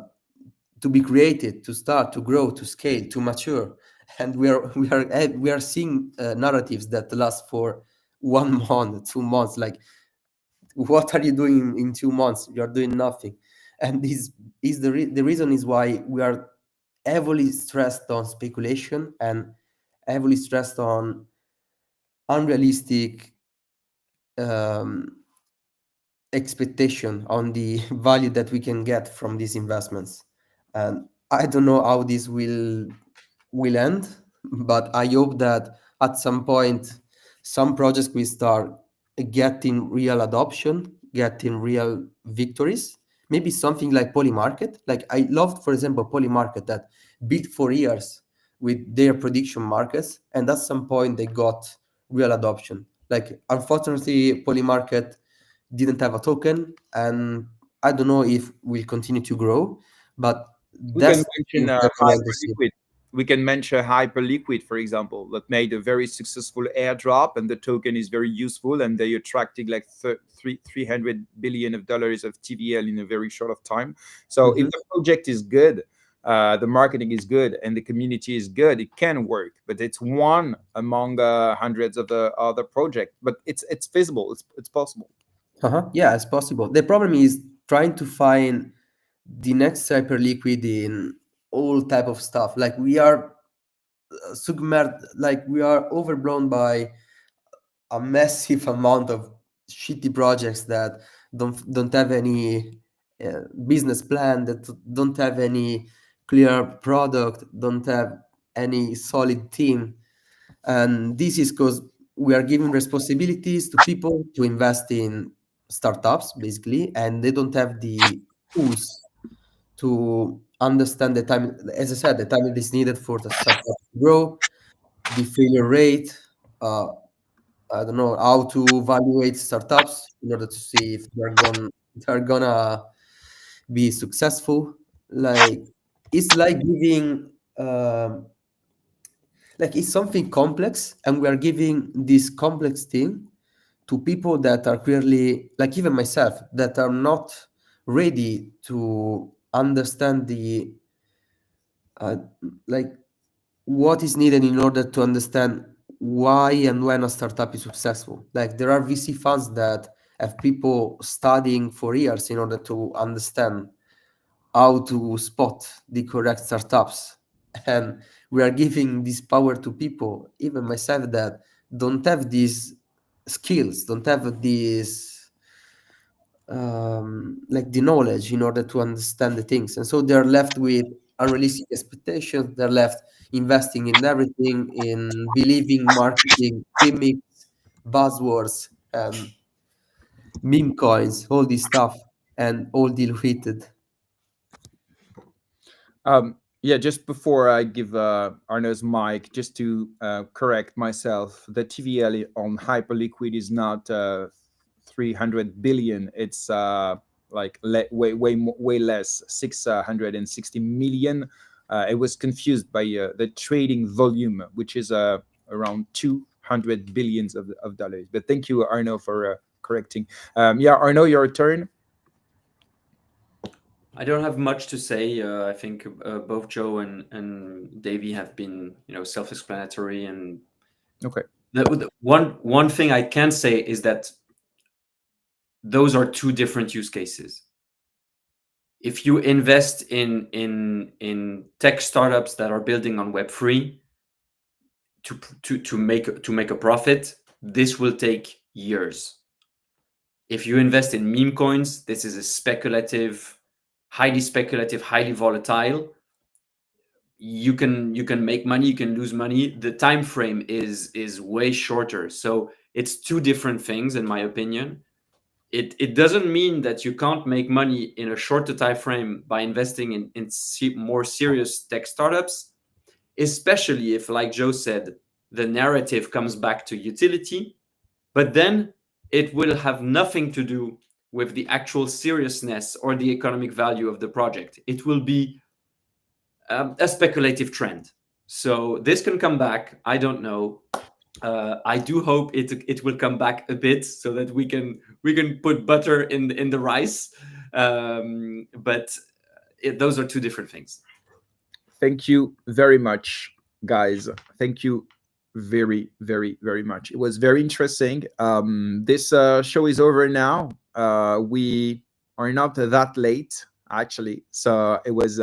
to be created, to start, to grow, to scale, to mature. And we are seeing narratives that last for 1 month, 2 months. Like, what are you doing in 2 months? You're doing nothing. And this is the reason is why we are heavily stressed on speculation and heavily stressed on unrealistic um, expectation on the value that we can get from these investments. And I don't know how this will end, but I hope that at some point some projects will start getting real adoption, getting real victories. Maybe something like Polymarket. Like, I loved, for example, Polymarket that built for years with their prediction markets, and at some point they got real adoption. Like, unfortunately, Polymarket didn't have a token, and I don't know if we'll continue to grow, but We can that's mention things that I want to see. Hyperliquid. We can mention Hyperliquid, for example, that made a very successful airdrop, and the token is very useful, and they attracted like 300 billion of dollars of TVL in a very short of time. So if the project is good, the marketing is good, and the community is good, it can work. But it's one among hundreds of the other projects. But it's feasible. It's possible. Yeah, it's possible. The problem is trying to find the next Hyperliquid in all type of stuff. Like, we are submerged, like we are overblown by a massive amount of shitty projects that don't have any business plan, that don't have any clear product, don't have any solid team. And this is because we are giving responsibilities to people to invest in startups, basically, and they don't have the tools to understand the time. As I said, the time that is needed for the startup to grow, the failure rate. I don't know how to evaluate startups in order to see if they're gonna be successful. Like, it's like giving like, it's something complex, and we are giving this complex thing to people that are clearly, like even myself, that are not ready to understand the uh, like what is needed in order to understand why and when a startup is successful. Like, there are VC funds that have people studying for years in order to understand how to spot the correct startups. And we are giving this power to people, even myself, that don't have these skills, don't have this like the knowledge in order to understand the things. And so they're left with unrealistic expectations. They're left investing in everything, in believing marketing gimmicks, buzzwords, meme coins, all this stuff, and all diluted. Yeah, just before I give Arno's mic, just to correct myself, the TVL on Hyperliquid is not 300 billion. It's like way less, 660 million. It was confused by the trading volume, which is around 200 billions of dollars. But thank you, Arno, for correcting. Yeah, Arno, your turn. I don't have much to say. I think both Joe and Davey have been, self-explanatory. And Okay. the one thing I can say is that those are two different use cases. If you invest in tech startups that are building on Web3 to make a profit, this will take years. If you invest in meme coins, this is a highly speculative, highly volatile. You can make money, you can lose money. The time frame is way shorter. So it's two different things, in my opinion. It doesn't mean that you can't make money in a shorter time frame by investing in more serious tech startups, especially if, like Joe said, the narrative comes back to utility. But then it will have nothing to do with the actual seriousness or the economic value of the project. It will be a speculative trend. So this can come back. I don't know. I do hope it will come back a bit so that we can put butter in the rice. But those are two different things. Thank you very much, guys. Thank you very, very, very much. It was very interesting. This show is over now. We are not that late, actually. So it was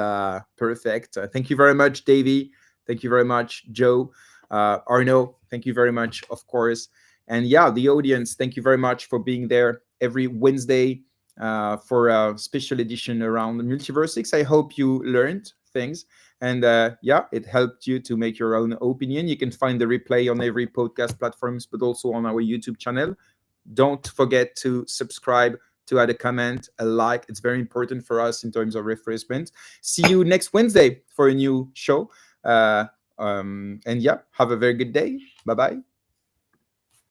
perfect. Thank you very much, Davey. Thank you very much, Joe. Arno, thank you very much, of course. And yeah, the audience, thank you very much for being there every Wednesday for a special edition around the MultiversX. I hope you learned things. And yeah, it helped you to make your own opinion. You can find the replay on every podcast platforms, but also on our YouTube channel. Don't forget to subscribe, to add a comment, a like. It's very important for us in terms of reference. See you next Wednesday for a new show. And yeah, have a very good day. Bye-bye.